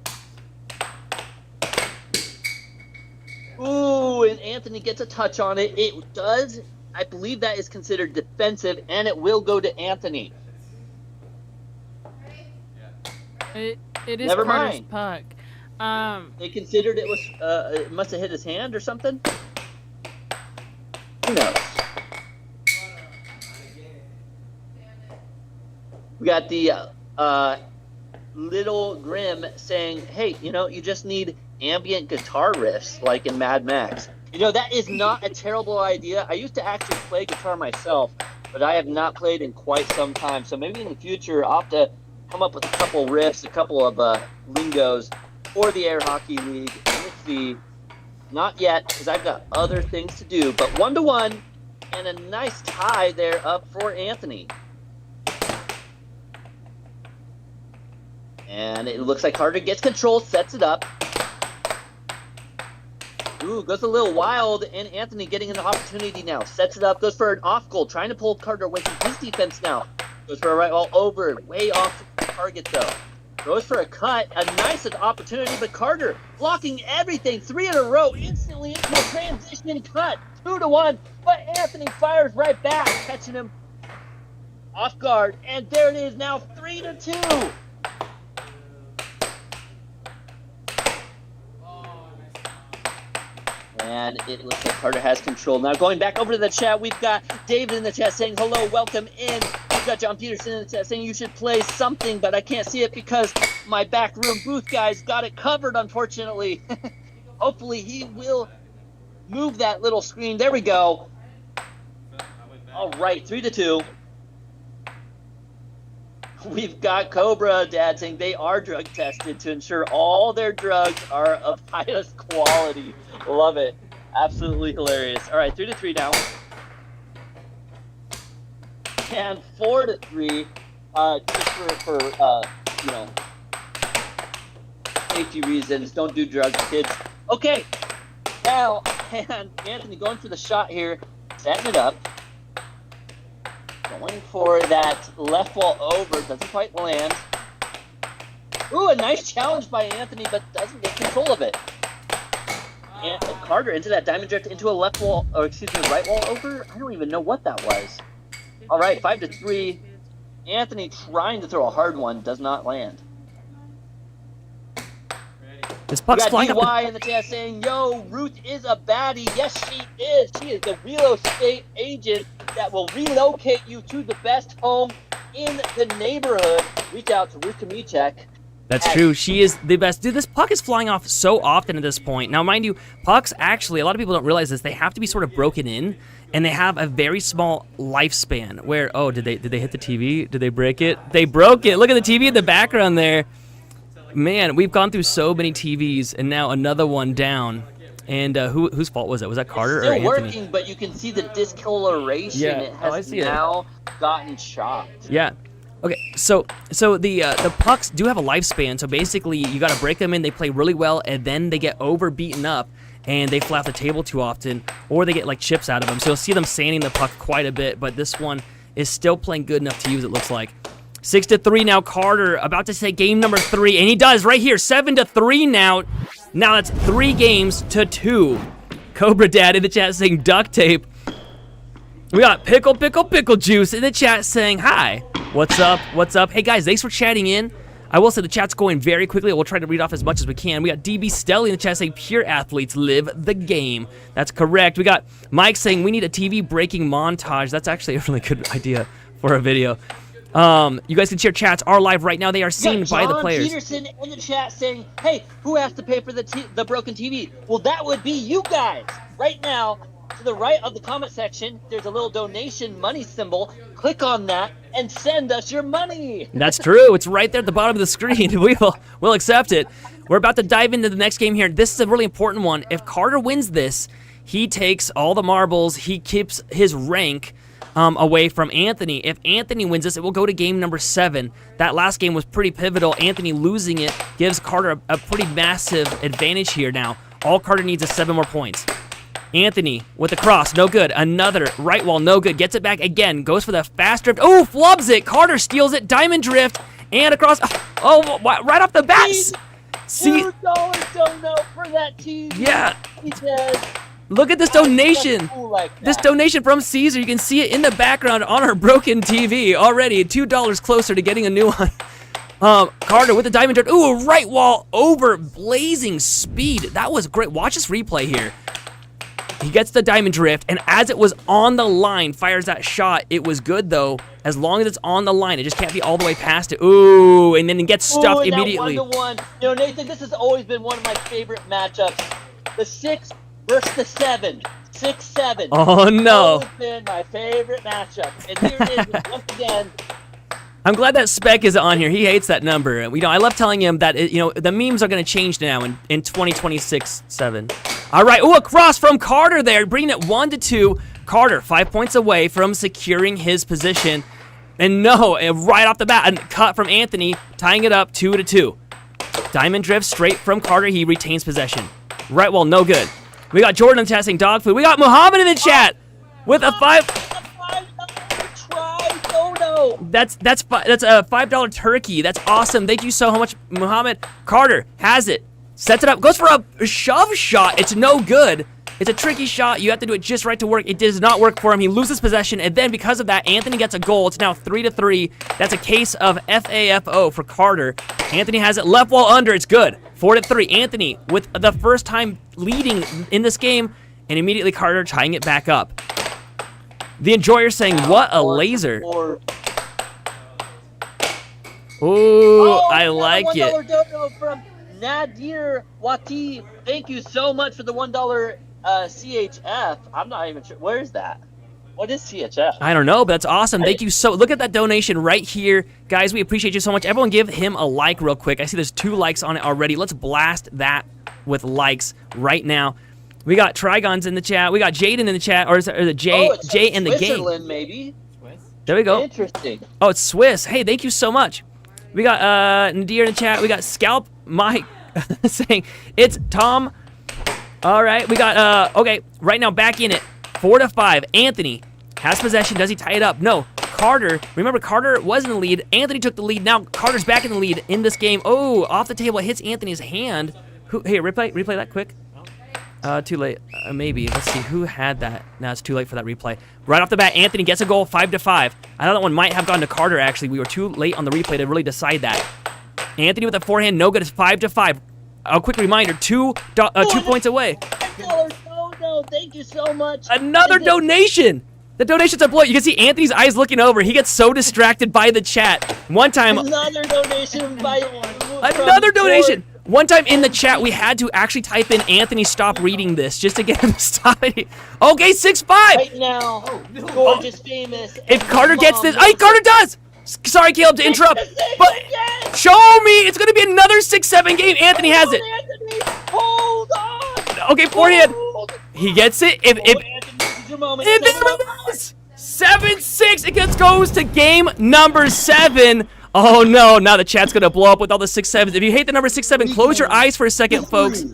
Ooh, and Anthony gets a touch on it. It does. I believe that is considered defensive, and it will go to Anthony. It is Never Carter's mind. puck. They considered it was, it must have hit his hand or something. Who knows? We got the Little Grim saying, hey, you just need ambient guitar riffs like in Mad Max. That is not a terrible idea. I used to actually play guitar myself, but I have not played in quite some time. So maybe in the future I'll have to come up with a couple riffs, a couple of lingos for the Air Hockey League. Let's see. Not yet, because I've got other things to do. But 1-1, and a nice tie there up for Anthony. And it looks like Carter gets control, sets it up. Ooh, goes a little wild, and Anthony getting an opportunity now. Sets it up, goes for an off goal, trying to pull Carter away from his defense now. Goes for a right wall over, way off the target though. Goes for a cut, a nice opportunity, but Carter blocking everything. 3 in a row, instantly into a transition cut. 2-1, but Anthony fires right back, catching him off guard. And there it is now, 3-2. And it looks like Carter has control. Now going back over to the chat, we've got David in the chat saying, hello, welcome in. We've got John Peterson in the chat saying you should play something, but I can't see it because my backroom booth guys got it covered, unfortunately. Hopefully he will move that little screen. There we go. All right, 3-2. We've got Cobra Dad saying they are drug tested to ensure all their drugs are of highest quality. Love it. Absolutely hilarious. All right, 3-3 now. And 4-3, just for safety reasons. Don't do drugs, kids. Okay, now, and Anthony going for the shot here, setting it up. Going for that left wall over, doesn't quite land. Ooh, a nice challenge by Anthony, but doesn't get control of it. And Carter into that diamond drift, into a left wall, or excuse me, right wall over? I don't even know what that was. All right, 5-3. Anthony trying to throw a hard one, does not land. This puck's flying up. DY in the chat saying, yo, Ruth is a baddie. Yes, she is. She is the real estate agent that will relocate you to the best home in the neighborhood. Reach out to Ruth Kamichek. That's true. She is the best. Dude, this puck is flying off so often at this point. Now, mind you, pucks actually, a lot of people don't realize this, they have to be sort of broken in, and they have a very small lifespan where, oh, did they hit the TV? Did they break it? They broke it. Look at the TV in the background there. Man, we've gone through so many TVs, and now another one down. And whose fault was that? Was that Carter or Anthony? It's still working, but you can see the discoloration. Yeah. It has now gotten shocked. Yeah. Okay, so the pucks do have a lifespan, so basically you got to break them in, they play really well, and then they get beaten up, and they fly off the table too often, or they get like chips out of them. So you'll see them sanding the puck quite a bit, but this one is still playing good enough to use, it looks like. 6-3 now, Carter about to say game number 3, and he does right here, 7-3 now. Now that's 3 games to 2. Cobra Dad in the chat saying duct tape. We got Pickle Juice in the chat saying hi. What's up? What's up? Hey guys, thanks for chatting in. I will say the chat's going very quickly. We'll try to read off as much as we can. We got DB Stelly in the chat saying pure athletes live the game. That's correct. We got Mike saying we need a TV breaking montage. That's actually a really good idea for a video. You guys can share chats are live right now. They are seen by the players. John Peterson in the chat saying, hey, who has to pay for the broken TV? Well, that would be you guys. Right now, to the right of the comment section, there's a little donation money symbol. Click on that and send us your money. That's true. It's right there at the bottom of the screen. We'll accept it. We're about to dive into the next game here. This is a really important one. If Carter wins this, he takes all the marbles. He keeps his rank away from Anthony. If Anthony wins this, it will go to game number 7. That last game was pretty pivotal. Anthony losing it gives Carter a pretty massive advantage here now. All Carter needs is 7 more points. Anthony with the cross, no good. Another right wall, no good. Gets it back again. Goes for the fast drift. Oh, flubs it. Carter steals it. Diamond drift and across. Oh, right off the bat. See, $2 dono for that TV. Yeah. He says. Look at this donation. Like this donation from Caesar. You can see it in the background on our broken TV already. $2 closer to getting a new one. Carter with the diamond drift. Ooh, right wall over. Blazing speed. That was great. Watch this replay here. He gets the diamond drift, and as it was on the line, fires that shot. It was good, though. as long as it's on the line. It just can't be all the way past it. Ooh, and then it gets stuffed and immediately. That 1-1. You know, Nathan, this has always been one of my favorite matchups. The 6 versus the 7. 6-7. Oh, no. Always been my favorite matchup. And here it is once again. I'm glad that Spec is on here. He hates that number. I love telling him that the memes are going to change now in 2026-7. All right. Ooh, a cross from Carter there, bringing it 1-2. Carter 5 points away from securing his position. And no, right off the bat, a cut from Anthony, tying it up 2-2. Diamond drift straight from Carter. He retains possession. Right, well, no good. We got Jordan testing dog food. We got Muhammad in the chat with a That's a $5 turkey. That's awesome. Thank you so much, Muhammad. Carter has it. Sets it up. Goes for a shove shot. It's no good. It's a tricky shot. You have to do it just right to work. It does not work for him. He loses possession, and then because of that, Anthony gets a goal. It's now 3-3. That's a case of FAFO for Carter. Anthony has it left wall under. It's good. 4-3. Anthony with the first time leading in this game, and immediately Carter tying it back up. The Enjoyer saying, what a laser. Ooh, I like it. $1 dono from Nadir Wati. Thank you so much for the $1 CHF. I'm not even sure. Where is that? What is CHF? I don't know, but that's awesome. Thank you so. Look at that donation right here. Guys, we appreciate you so much. Everyone give him a like real quick. I see there's 2 likes on it already. Let's blast that with likes right now. We got Trigons in the chat. We got Jaden in the chat. Or is it Jay in the game? Switzerland, maybe. There we go. Interesting. Oh, it's Swiss. Hey, thank you so much. We got Nadir in the chat. We got Scalp Mike saying, it's Tom. All right, we got, okay, right now back in it. 4-5. Anthony has possession. Does he tie it up? No. Carter, remember Carter was in the lead. Anthony took the lead. Now Carter's back in the lead in this game. Oh, off the table. It hits Anthony's hand. Hey, replay that quick. Too late. Maybe. Let's see. Who had that? Now it's too late for that replay. Right off the bat, Anthony gets a goal, 5-5. I thought that one might have gone to Carter, actually. We were too late on the replay to really decide that. Anthony with a forehand, no good. It's 5-5. A quick reminder, 2 points away. No, thank you so much. Another donation. The donations are blowing. You can see Anthony's eyes looking over. He gets so distracted by the chat. One time. Another donation by. Another donation. One time in the chat, we had to actually type in Anthony, stop reading this, just to get him to stop it. Okay, 6-5. Right now, gorgeous, famous. If Carter gets this, hey, Carter does. Sorry, Caleb, to interrupt, but show me. It's going to be another 6-7 game. Anthony has it. Anthony, hold on. Okay, forehand. He gets it. If moment. there it is. 7-6. It goes to game number 7. Oh no, now the chat's gonna blow up with all the 6-7s. If you hate the number 6-7, close your eyes for a second, folks.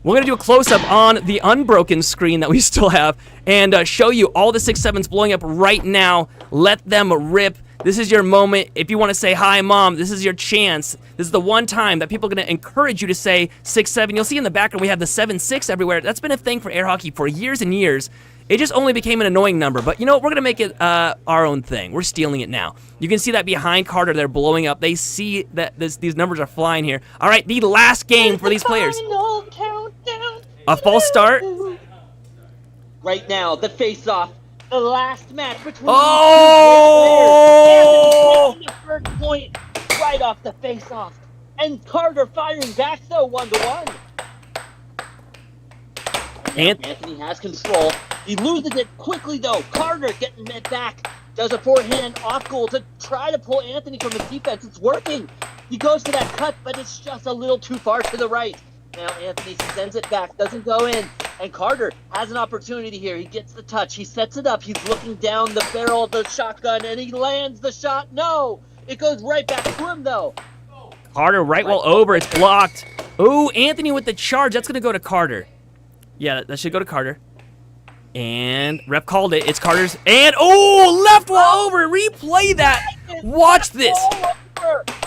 We're gonna do a close-up on the unbroken screen that we still have and show you all the 6-7s blowing up right now. Let them rip. This is your moment. If you want to say, hi, Mom, this is your chance. This is the one time that people are going to encourage you to say 6-7. You'll see in the background we have the 7-6 everywhere. That's been a thing for air hockey for years and years. It just only became an annoying number. But you know what? We're going to make it our own thing. We're stealing it now. You can see that behind Carter. They're blowing up. They see that these numbers are flying here. All right, the last game for these players. A false start. Right now, the face-off. The last match between oh! the first point right off the face-off. And Carter firing back, though, 1-1. Anthony has control. He loses it quickly, though. Carter getting it back. Does a forehand off goal to try to pull Anthony from the defense. It's working. He goes to that cut, but it's just a little too far to the right. Now Anthony sends it back, doesn't go in. And Carter has an opportunity here. He gets the touch. He sets it up. He's looking down the barrel of the shotgun, and he lands the shot. No! It goes right back to him, though. Carter right well over. It's blocked. Ooh, Anthony with the charge. That's going to go to Carter. Yeah, that should go to Carter. And rep called it. It's Carter's. And, oh, left wall over. Replay that. Watch this.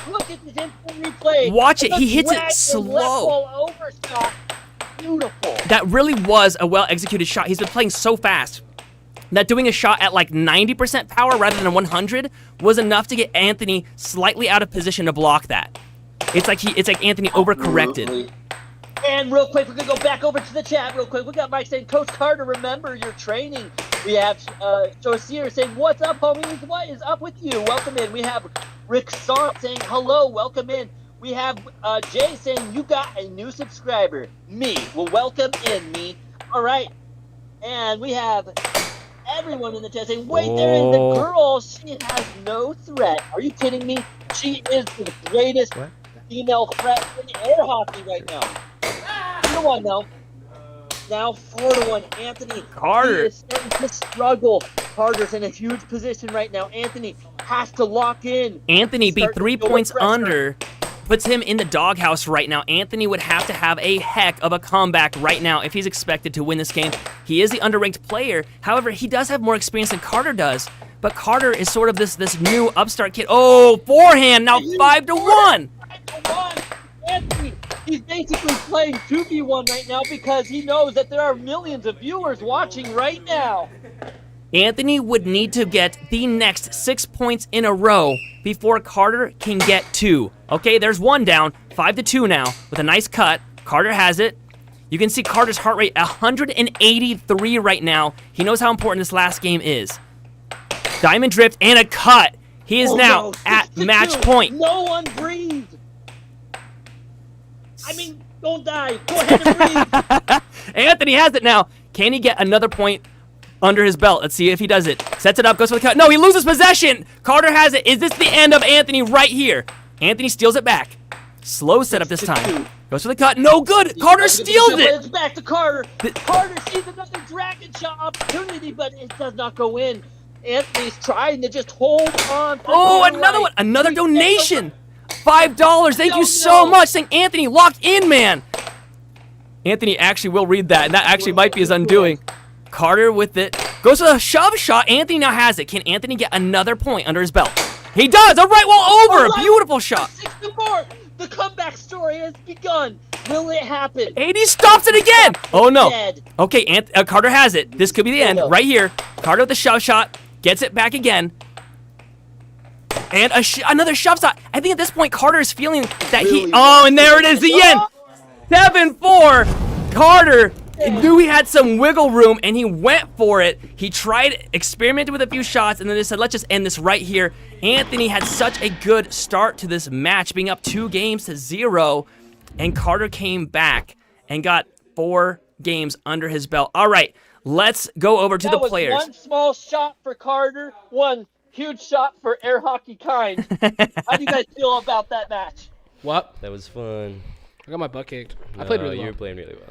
Look at this instant replay. Watch it. He hits it slow. Left wall over shot. Beautiful. That really was a well-executed shot. He's been playing so fast that doing a shot at like 90% power rather than 100 was enough to get Anthony slightly out of position to block that. It's like Anthony overcorrected. And real quick, we're going to go back over to the chat real quick. We got Mike saying, Coach Carter, remember your training. We have Josier saying, what's up, homies? What is up with you? Welcome in. We have Rick Sarp saying, hello, welcome in. We have Jay saying, you got a new subscriber. Me. Well, welcome in, me. All right. And we have everyone in the chat saying, wait, there is the girl. She has no threat. Are you kidding me? She is the greatest female threat in air hockey right now. 4-1 now. Now 4-1. Anthony Carter is starting to struggle. Carter's in a huge position right now. Anthony has to lock in. Anthony beat Start to 3 feel the points pressure. under. Puts him in the doghouse right now. Anthony would have to have a heck of a comeback right now if he's expected to win this game. He is the underranked player. However, he does have more experience than Carter does. But Carter is sort of this new upstart kid. Oh, forehand, now 5-1. 5-1. Anthony, he's basically playing 2v1 right now because he knows that there are millions of viewers watching right now. Anthony would need to get the next 6 points in a row before Carter can get 2. Okay, there's 1 down, 5-2 now, with a nice cut. Carter has it. You can see Carter's heart rate 183 right now. He knows how important this last game is. Diamond drift and a cut. He is now at match point. No one breathed. I mean, don't die. Go ahead and breathe. Anthony has it now. Can he get another point under his belt? Let's see if he does it. Sets it up, goes for the cut. No, he loses possession. Carter has it. Is this the end of Anthony right here? Anthony steals it back. Slow setup this time. Goes for the cut. No good. Carter steals it. It's back to Carter. Carter sees another dragon shot opportunity, but it does not go in. Anthony's trying to just hold on. Oh, another one. Another donation. $5. Thank you so much. Saying Anthony, locked in, man. Anthony actually will read that, and that actually might be his undoing. Carter with it. Goes for the shove shot. Anthony now has it. Can Anthony get another point under his belt? He does. All right, well, over. Beautiful shot. 6-4. The comeback story has begun. Will it happen? 80 stops it again. Oh, no. Dead. Okay, Carter has it. This could be the end. Right here. Carter with the shove shot. Gets it back again. And another shove shot. I think at this point, Carter is feeling that he... Oh, and there it is, the end. 7-4. Carter knew he had some wiggle room, and he went for it. He tried, experimented with a few shots, and then they said, let's just end this right here. Anthony had such a good start to this match, being up 2-0, and Carter came back and got 4 games under his belt. All right, let's go over to the players. That was one small shot for Carter, one huge shot for air hockey kind. How do you guys feel about that match? What? That was fun. I got my butt kicked. I played really well. You were playing really well.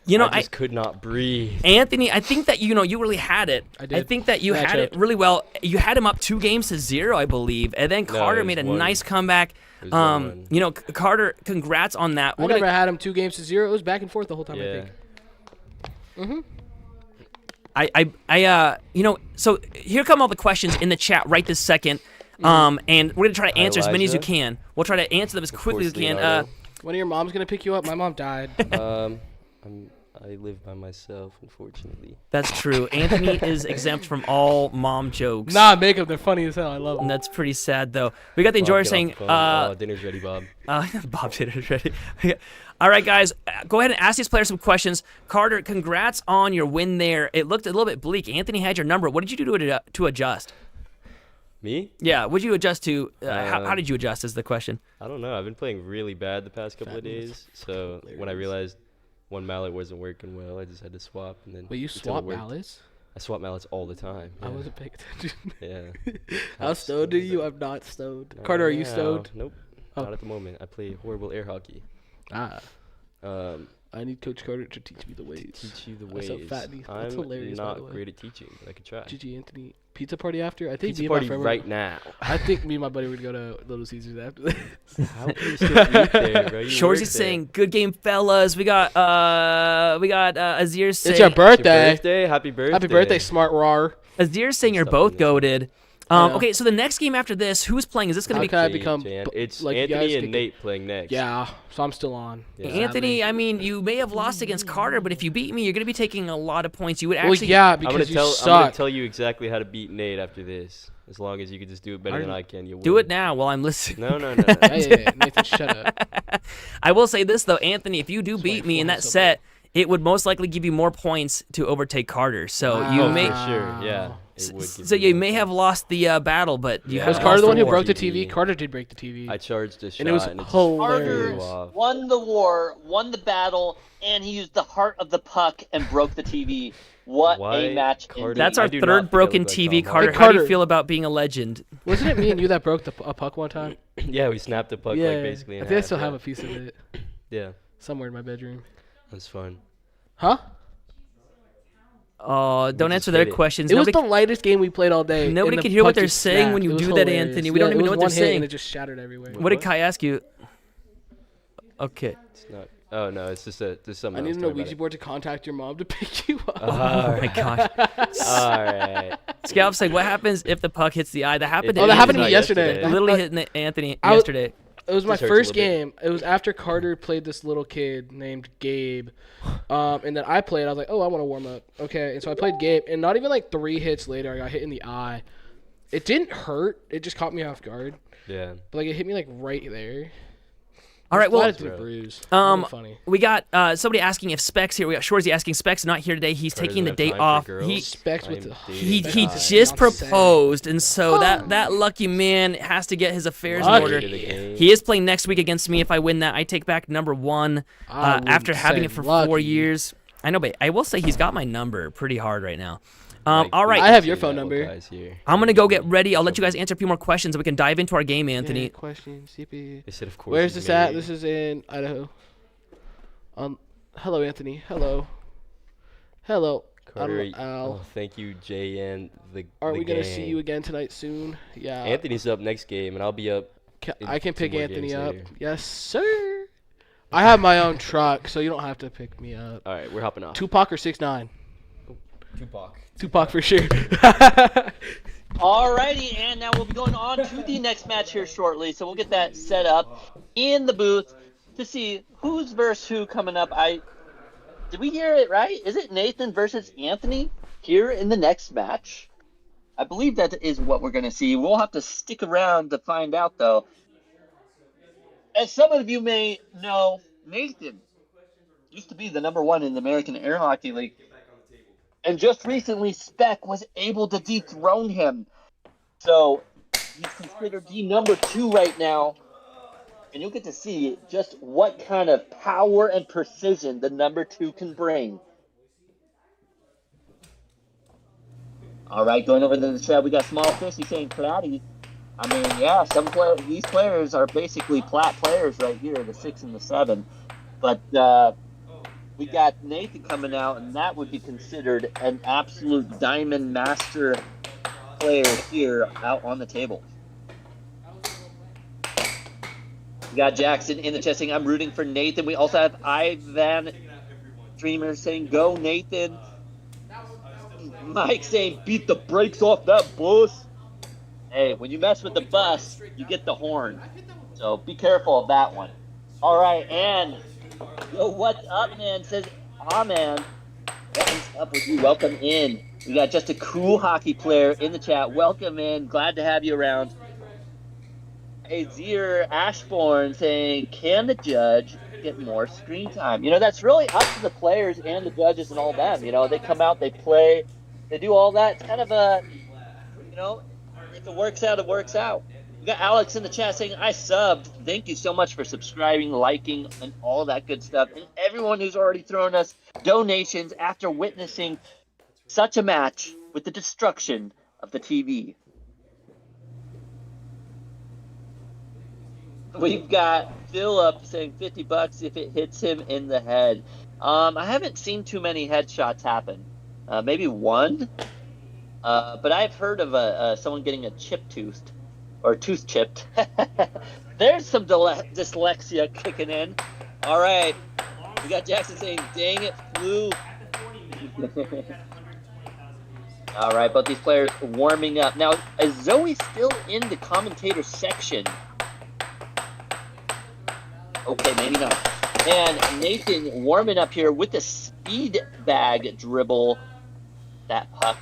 You know, I just could not breathe. Anthony, I think that, you really had it. I did. I think that you had it really well. You had him up 2-0, I believe. And then Carter made a nice comeback. Carter, congrats on that. I never had him 2-0. It was back and forth the whole time, I think. So here come all the questions in the chat right this second. And we're going to try to answer as many as you can. We'll try to answer them as quickly as we can. When your mom's going to pick you up? My mom died. I live by myself, unfortunately. That's true. Anthony is exempt from all mom jokes. Nah, make them. They're funny as hell. I love them. And that's pretty sad, though. We got the enjoyer saying... dinner's ready, Bob. Bob, dinner's ready. All right, guys, go ahead and ask these players some questions. Carter, congrats on your win there. It looked a little bit bleak. Anthony had your number. What did you do to adjust? Me? Yeah, what did you adjust to? How did you adjust is the question. I don't know. I've been playing really bad the past couple of days. So when I realized one mallet wasn't working well, I just had to swap. And then Wait, you swap mallets? I swap mallets all the time. I wasn't paying attention. Yeah. How stoned are you? I'm not stoned. Carter, are you stoned? Nope. Not at the moment. I play horrible air hockey. I need Coach Carter to teach me the ways. Teach you the ways. That's hilarious, I'm by the not way. great at teaching, but I could try. GG, Anthony. Pizza party after? I think Pizza party right now. I think me and my buddy would go to Little Caesars after this. How can you still eat there, bro? Shoresy's saying, good game, fellas. We got Azir saying... It's your birthday. Happy birthday. Happy birthday, smart rar. Azir saying you're both goated. Okay, so the next game after this, who's playing? Is this going to be How can I become? It's like, you Anthony guys and pick Nate playing next. Yeah, so I'm still on. Yeah. Anthony? Sadly. I mean, you may have lost against Carter, but if you beat me, you're going to be taking a lot of points. You would Well, actually. yeah, I'm gonna because you tell suck. you exactly how to beat Nate after this. As long as you can just do it better than I can, you'll win. Do it now while I'm listening. No. Yeah, Nathan, shut up. I will say this though, Anthony, if you do That's beat why me in that so set, it would most likely give you more points to overtake Carter. So Wow. you Oh, may, for sure. Yeah. It would give so you more may have points. lost the battle, but you Yeah. have Was Carter lost the one who war. broke the TV. TV? Carter did break the TV. I charged a shot and it was and it just hilarious. flew off. Won the war, won the battle, and he used the heart of the puck and broke the TV. What Why a match! Carter- indeed. That's I our do not third think I broken look like TV, Tom Carter. Hey, How do you Carter. feel about being a legend? Wasn't it me and you that broke a puck one time? Yeah, we snapped the puck Yeah, like basically in I think I half, still yeah. have a piece of it Yeah, somewhere in my bedroom. that's fun. Huh? Oh, don't just answer their hit it. questions. It was Nobody, the lightest game we played all day. Nobody and the can hear what puck they're just saying when snapped. you It was do that, hilarious. Anthony. We don't even it know was what they're one hit saying. and it just shattered everywhere. what did Kai ask you? Okay. It's not. Oh no, it's just something. I else. need Don't a worry Ouija board to contact your mom to pick you up. Oh my gosh. All right. Scalp's like, what happens if the puck hits the eye? That happened to Oh, that happened to Anthony. me yesterday. It literally hit Anthony I was- yesterday. It was my Just hurts a first little bit. game. It was after Carter played this little kid named Gabe. And then I played. I was like, oh, I want to warm up. Okay. And so I played Gabe. And not even like 3 hits later, I got hit in the eye. It didn't hurt. It just caught me off guard. Yeah. But like it hit me like right there. All right, well, Glad it's a bruise. Wasn't funny. we got somebody asking if Specs here. We got Shorzy asking Specs not here today. He's Carter taking the doesn't day have time off. for He girls. Specs I with am the he dating he God. just Not sad. proposed, and so that lucky man has to get his affairs in Lucky. order. Into the game. He is playing next week against me. If I win that, I take back number 1 I wouldn't after having say it for lucky. 4 years. I know, but I will say he's got my number pretty hard right now. Like, All right, I have your see phone that number. guys here. I'm gonna go get ready. I'll let you guys answer a few more questions, and we can dive into our game, Anthony. Yeah, question, CP. They said, of course. Where's it's this at? me. This is in Idaho. Hello, Anthony. Hello. Hello. Carter, I'm Al. oh, thank you, JN. Are the we gonna see gang. you again tonight soon? Yeah. Anthony's up next game, and I'll be up. I can two pick more Anthony games up. later. Yes, sir. I have my own truck, so you don't have to pick me up. All right, we're hopping off. Tupac or 6ix9ine? Tupac. Tupac for sure. Alrighty, and now we'll be going on to the next match here shortly. So we'll get that set up in the booth to see who's versus who coming up. Did we hear it right? Is it Nathan versus Anthony here in the next match? I believe that is what we're going to see. We'll have to stick around to find out, though. As some of you may know, Nathan used to be the number 1 in the American Air Hockey League. And just recently, Spec was able to dethrone him. So he's considered the number 2 right now. And you'll get to see just what kind of power and precision the number 2 can bring. All right, going over to the chat, we got Small Fish. He's saying Platty. I mean, yeah, these players are basically plat players right here, the 6 and the 7. But we got Nathan coming out, and that would be considered an absolute diamond master player here out on the table. We got Jackson in the chat saying, I'm rooting for Nathan. We also have Ivan Dreamer saying, go Nathan. Mike saying, beat the brakes off that bus. Hey, when you mess with the bus, you get the horn. So be careful of that one. All right, and yo, what's up, man? Says, man. What is up with you? Welcome in. We got just a cool hockey player in the chat. Welcome in. Glad to have you around. Hey, Zier Ashbourne saying, can the judge get more screen time? You know, that's really up to the players and the judges and all them. You know, they come out, they play, they do all that. It's kind of a, you know, if it works out, it works out. We got Alex in the chat saying, I subbed. Thank you so much for subscribing, liking, and all that good stuff. And everyone who's already thrown us donations after witnessing such a match with the destruction of the TV. We've got Philip saying $50 if it hits him in the head. I haven't seen too many headshots happen. Maybe one. But I've heard of someone getting a chip toothed. Or tooth chipped. There's some dyslexia kicking in. All right. We got Jackson saying, dang it, flew. All right, both these players warming up. Now, is Zoe still in the commentator section? Okay, maybe not. And Nathan warming up here with the speed bag dribble. That puck.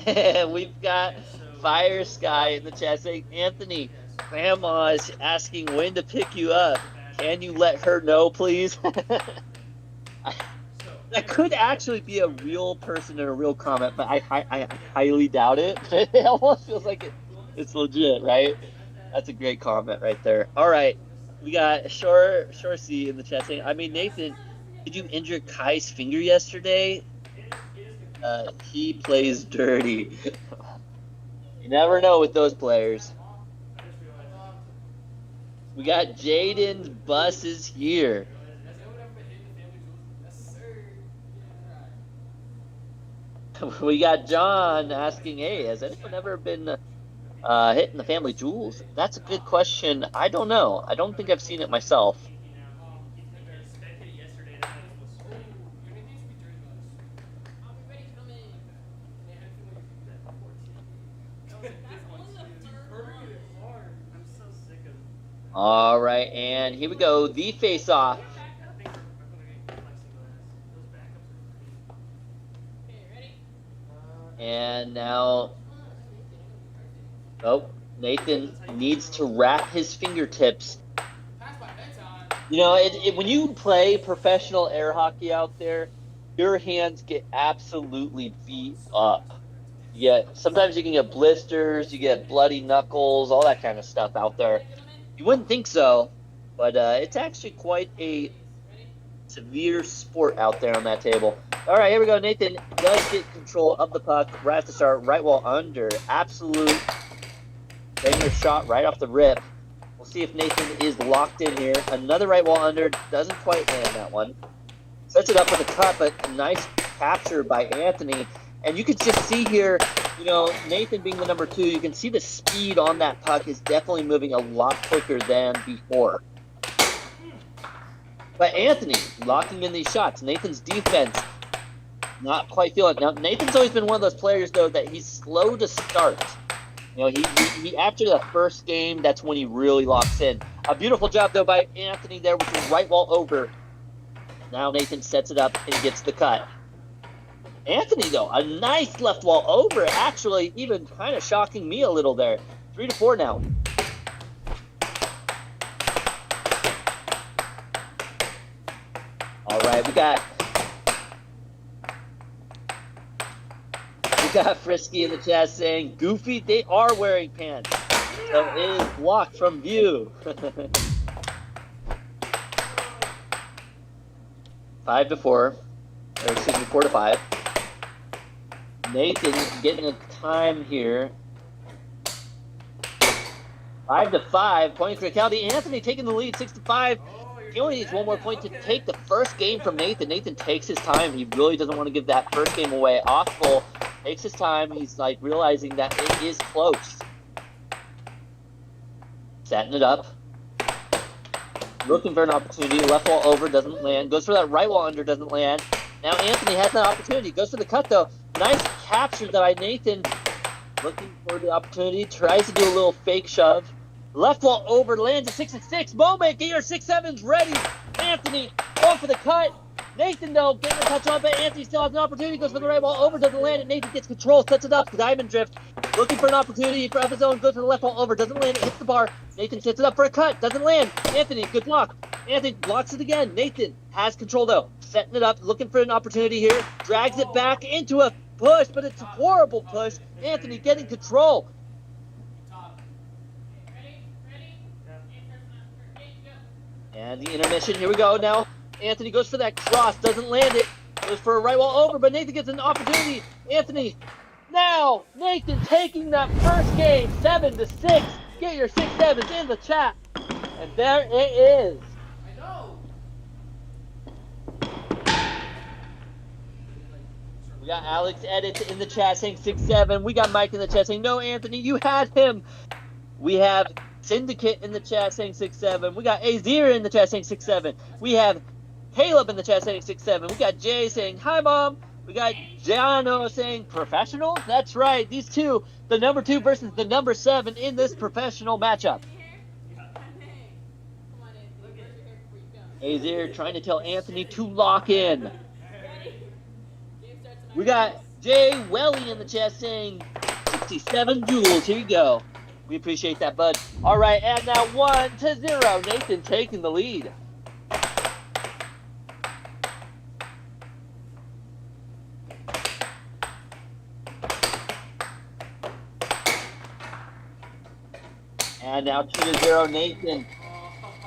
We've got Fire Sky in the chat saying, Anthony, Grandma is asking when to pick you up. Can you let her know, please? That could actually be a real person and a real comment, but I highly doubt it. It almost feels like it's legit, right? That's a great comment right there. All right, we got Shore C in the chat saying, I mean, Nathan, did you injure Kai's finger yesterday? He plays dirty. You never know with those players. We got Jaden's buses here. We got John asking, hey, has anyone ever been hitting the family jewels? That's a good question. I don't know. I don't think I've seen it myself. All right, and here we go. The face-off. And now, oh, Nathan needs to wrap his fingertips. You know, when you play professional air hockey out there, your hands get absolutely beat up. Sometimes you can get blisters, you get bloody knuckles, all that kind of stuff out there. You wouldn't think so, but it's actually quite a severe sport out there on that table. All right, here we go. Nathan does get control of the puck right at the start, right wall under. Absolute banger shot right off the rip. We'll see if Nathan is locked in here. Another right wall under. Doesn't quite land that one. Sets it up with a cut, but a nice capture by Anthony. And you can just see here, you know, Nathan being the number 2, you can see the speed on that puck is definitely moving a lot quicker than before. But Anthony locking in these shots. Nathan's defense not quite feeling it. Now, Nathan's always been one of those players, though, that he's slow to start. You know, he after the first game, that's when he really locks in. A beautiful job, though, by Anthony there with the right wall over. Now Nathan sets it up and gets the cut. Anthony, though, a nice left wall over, actually even kind of shocking me a little there. 3-4 now. All right, we got Frisky in the chat saying, Goofy, they are wearing pants. So it is blocked from view. 5-4, or excuse me, 4-5. Nathan getting a time here. 5-5, points for Caldy. Anthony taking the lead, 6-5. He only needs one more point to take the first game from Nathan. Nathan takes his time. He really doesn't want to give that first game away. Off full, takes his time. He's like realizing that it is close. Setting it up. Looking for an opportunity. Left wall over, doesn't land. Goes for that right wall under, doesn't land. Now Anthony has that opportunity. Goes for the cut though. Nice capture by Nathan. Looking for the opportunity. Tries to do a little fake shove. Left wall over, lands a 6-6 moment. Get your 6-7s ready. Anthony going for the cut. Nathan, though, getting a touch on, but Anthony still has an opportunity. Goes for the right wall over, doesn't land it. Nathan gets control, sets it up. Diamond drift. Looking for an opportunity for his own. Goes for the left wall over, doesn't land it. Hits the bar. Nathan sets it up for a cut. Doesn't land. Anthony, good block. Anthony blocks it again. Nathan has control, though. Setting it up, looking for an opportunity here. Drags it back into a push, but it's a horrible push. Anthony getting control. And the intermission, here we go now. Anthony goes for that cross, doesn't land it. Goes for a right wall over, but Nathan gets an opportunity. Anthony, now, Nathan taking that first game, 7-6. Get your 6-7s in the chat. And there it is. We got Alex Edits in the chat saying 6-7. We got Mike in the chat saying, no, Anthony, you had him. We have Syndicate in the chat saying 6-7. We got Azir in the chat saying 6-7. We have Caleb in the chat saying 6-7. We got Jay saying, hi, Mom. We got Giano saying, professionals? That's right. These two, the number 2 versus the number 7 in this professional matchup. Azir trying to tell Anthony to lock in. We got Jay Welly in the chat saying 67 joules. Here you go. We appreciate that, bud. All right, and now 1-0. Nathan taking the lead. And now 2-0, Nathan.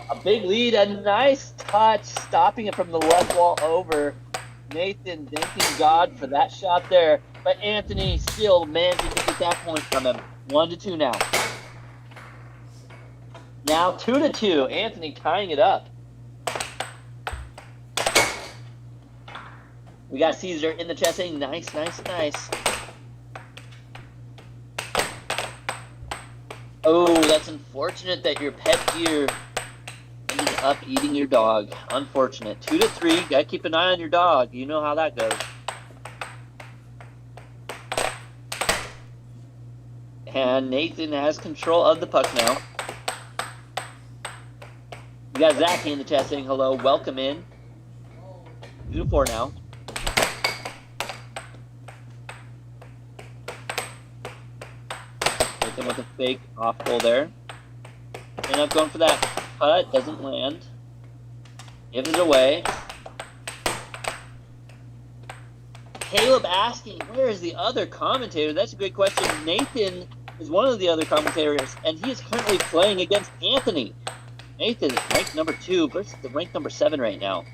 A big lead, a nice touch, stopping it from the left wall over. Nathan thanking God for that shot there, but Anthony still managing to get that point from him. 1-2 now. Now 2-2, Anthony tying it up. We got Caesar in the chat saying nice, nice, nice. Oh, that's unfortunate that your pet deer ended up eating your dog. Unfortunate. 2-3. Gotta keep an eye on your dog. You know how that goes. And Nathan has control of the puck now. We got Zachy in the chat saying hello. Welcome in. 2-4 now. Nathan with a fake off goal there. Ended up going for that cut. Doesn't land. Gives it away. Caleb asking, where is the other commentator? That's a great question. Nathan is one of the other commentators, and he is currently playing against Anthony. Nathan is ranked number 2 versus the ranked number 7 right now.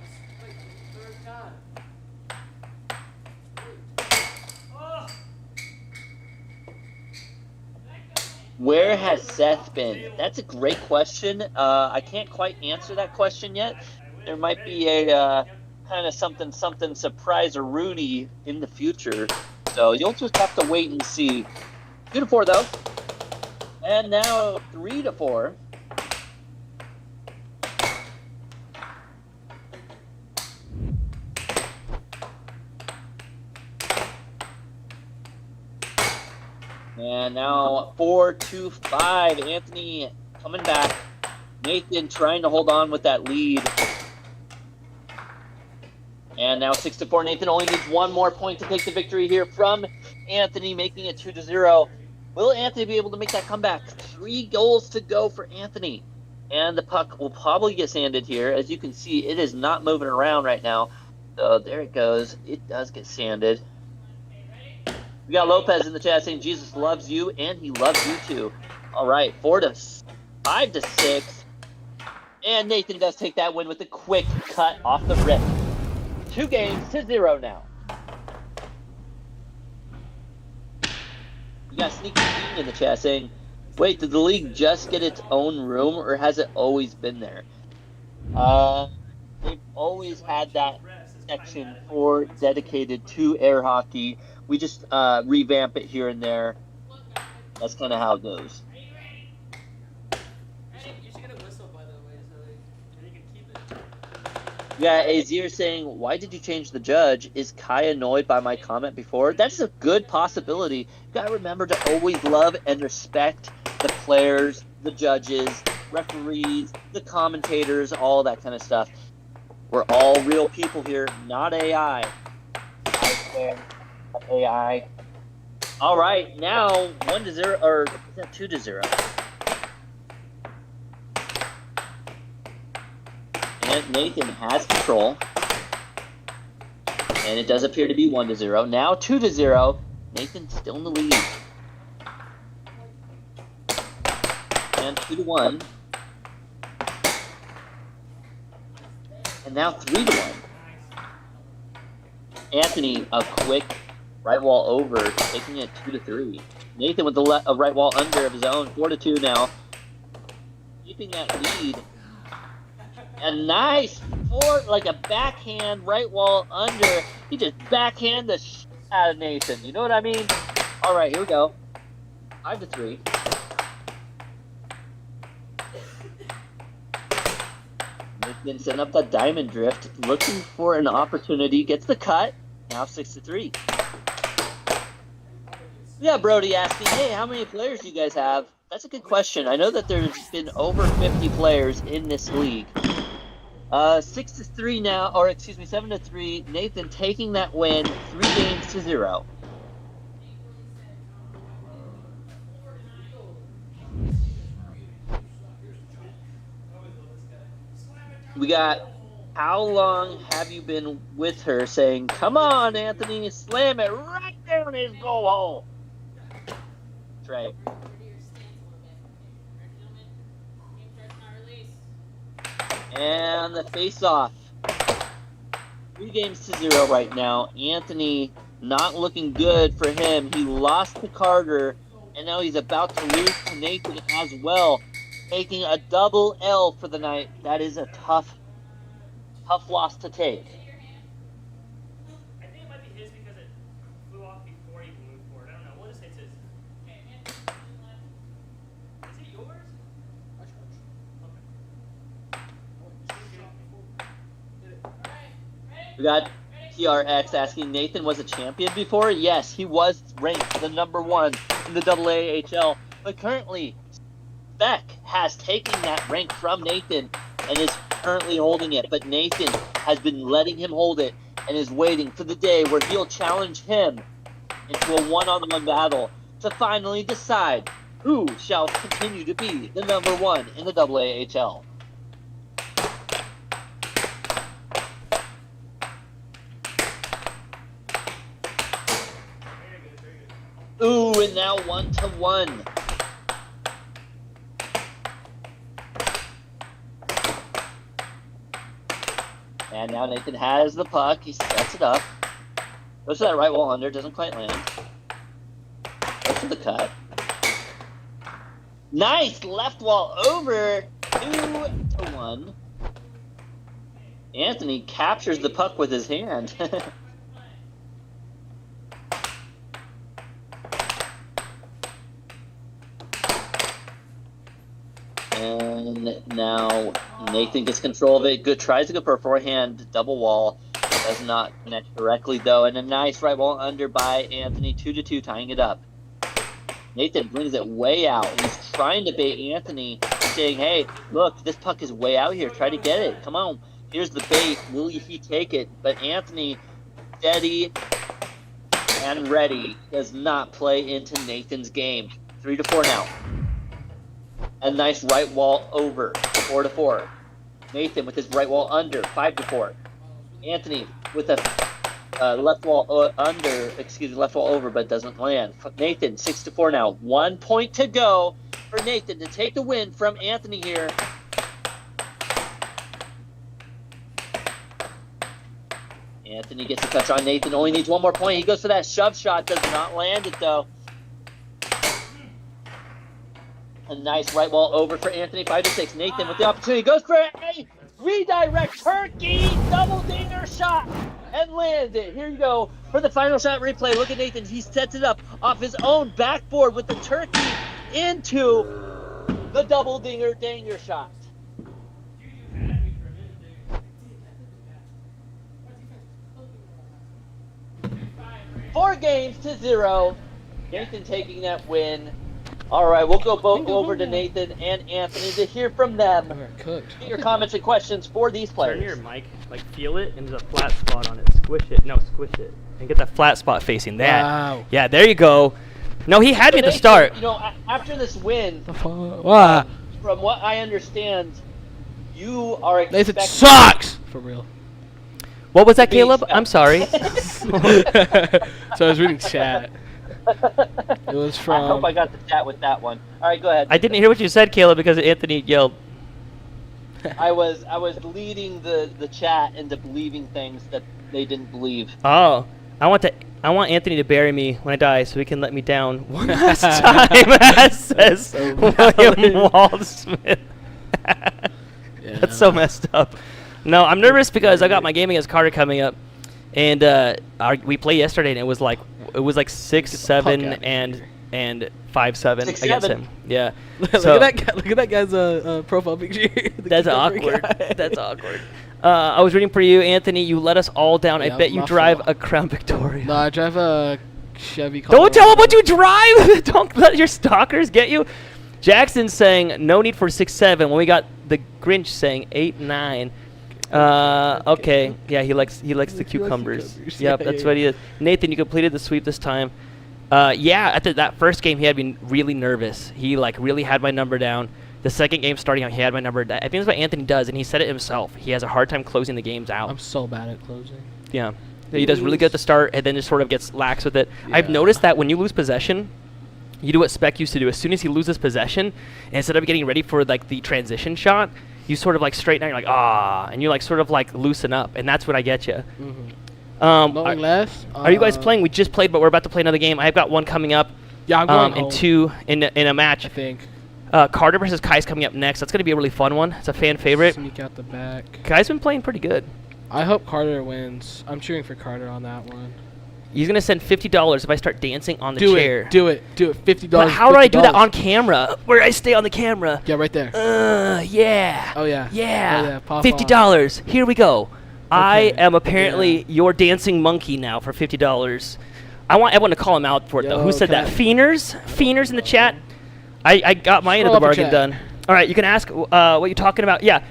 Where has Seth been? That's a great question. I can't quite answer that question yet. There might be a kind of something surprise or Rudy in the future. So you'll just have to wait and see. 2-4 though. And now 3-4. And now 4-5. Anthony coming back. Nathan trying to hold on with that lead. And now 6-4. Nathan only needs one more point to take the victory here from Anthony, making it 2-0. Will Anthony be able to make that comeback? 3 goals to go for Anthony. And the puck will probably get sanded here. As you can see, it is not moving around right now. So there it goes. It does get sanded. We got Lopez in the chat saying Jesus loves you and he loves you too. All right, 5-6. And Nathan does take that win with a quick cut off the rip. 2-0 now. We got Sneaky Dean in the chat saying, wait, did the league just get its own room or has it always been there? They've always had that section dedicated to air hockey. We just revamp it here and there. That's kind of how it goes. You should get a whistle, by the way, so you can keep it. Yeah, Azir saying, why did you change the judge? Is Kai annoyed by my comment before? That's a good possibility. You gotta remember to always love and respect the players, the judges, referees, the commentators, all that kind of stuff. We're all real people here, not AI. I swear. AI. All right, now 1-0 or 2-0. And Nathan has control, and it does appear to be 1-0. Now 2-0. Nathan still in the lead. And 2-1. And now 3-1. Anthony, a quick right wall over, taking it 2-3. Nathan with the right wall under of his own, 4-2 now. Keeping that lead. A nice like a backhand right wall under. He just backhand the shit out of Nathan. You know what I mean? All right, here we go. 5-3. Nathan setting up that diamond drift, looking for an opportunity, gets the cut. Now 6-3. Yeah, Brody asking, hey, how many players do you guys have? That's a good question. I know that there's been over 50 players in this league. 6-3 now, or excuse me, 7-3. Nathan taking that win, 3-0. We got, how long have you been with her? Saying, come on, Anthony, slam it right down his goal hole. Trey. And the face-off. 3-0 right now. Anthony not looking good for him. He lost to Carter, and now he's about to lose to Nathan as well. Taking a double L for the night. That is a tough loss to take. I think it might be his because it flew off before he moved forward. I don't know. We'll just say it's his. Is it yours? We got TRX asking, Nathan was a champion before? Yes, he was ranked the #1 in the AAHL. But currently, Beck has taken that rank from Nathan and is currently holding it. But Nathan has been letting him hold it and is waiting for the day where he'll challenge him into a one-on-one battle to finally decide who shall continue to be the #1 in the AAHL. Ooh, and now 1-1. And now Nathan has the puck. He sets it up. Goes to that right wall under. Doesn't quite land. Goes to the cut. Nice left wall over. 2-1. Anthony captures the puck with his hand. And now Nathan gets control of it. Good, tries to go for a forehand double wall. Does not connect directly though. And a nice right wall under by Anthony. 2-2, tying it up. Nathan brings it way out. He's trying to bait Anthony, saying, hey, look, this puck is way out here. Try to get it. Come on. Here's the bait. Will he take it? But Anthony, steady and ready, does not play into Nathan's game. 3-4 now. A nice right wall over, 4-4. Nathan with his right wall under, 5-4. Anthony with a left wall left wall over, but doesn't land. Nathan, 6-4 now. 1 point to go for Nathan to take the win from Anthony here. Anthony gets a touch on Nathan, only needs 1 more point. He goes for that shove shot, does not land it though. A nice right wall over for Anthony, 5-6. Nathan with the opportunity, goes for a redirect turkey, double dinger shot, and lands it. Here you go for the final shot replay. Look at Nathan, he sets it up off his own backboard with the turkey into the double dinger shot. 4-0. Nathan taking that win. All right, we'll go over to Nathan and Anthony to hear from them. Get your comments and questions for these players. Turn your mic, like feel it, and there's a flat spot on it. Squish it. No, squish it. And get that flat spot facing that. Wow. Yeah, there you go. No, he had me at the Nathan, start. you know, after this win, from what I understand, you are expecting... Nathan sucks! For real. What was that, Caleb? I'm sorry. So I was reading chat. It was from... I hope I got the chat with that one. All right, go ahead. I didn't hear what you said, Caleb, because Anthony yelled. I was leading the chat into believing things that they didn't believe. Oh, I want Anthony to bury me when I die, so he can let me down one last time. Says William Waldsmith. That's so messed up. No, I'm nervous because I got my game against Carter coming up, and we played yesterday, and it was like 6-7, and and 5'7" 6'7". against him. Yeah. Look So- at that guy. Look at that guy's profile picture. The That's cucumber awkward. guy. That's awkward. I was rooting for you, Anthony. You let us all down. I Yeah, bet you my drive fault. a Crown Victoria. No, I drive a Chevy. Don't tell them Colorado. what you drive. Don't let your stalkers get you. Jackson's saying no need for 6'7" when we got the Grinch saying 8'9". Okay. Yeah, he likes the cucumbers. cucumbers. Yep, Yeah, that's yeah, what he is. Nathan, you completed the sweep this time. Yeah, at that first game, he had me really nervous. He like really had my number down. The second game starting out, he had my number. I think that's what Anthony does, and he said it himself. He has a hard time closing the games out. I'm so bad at closing. Yeah. He does really good at the start, and then just sort of gets lax with it. I've Yeah. noticed that when you lose possession, you do what Spec used to do. As soon as he loses possession, instead of getting ready for like the transition shot, you sort of like straighten out. You're like, ah, and you like sort of like loosen up, and that's when I get you. Going less. Are you guys playing? We just played, but we're about to play another game. I've got one coming up. Yeah, I'm going in home, two in a match. I think. Carter versus Kai's coming up next. That's going to be a really fun one. It's a fan favorite. Sneak out the back. Kai's been playing pretty good. I hope Carter wins. I'm cheering for Carter on that one. He's going to send $50 if I start dancing on the Do chair. it. Do it. Do it. $50. But how do I do that $50. on camera? Where I stay on the camera? Yeah, right there. Yeah. Oh yeah. Yeah. Oh, yeah. Pop $50. Here we go. I Okay. am apparently your dancing monkey now for $50. I want everyone to call him out for it, though. Yo, Who said that? okay. Fieners in the chat. I got my end of Scroll the up the bargain chat. done. All right, you can ask what you're talking about. Yeah,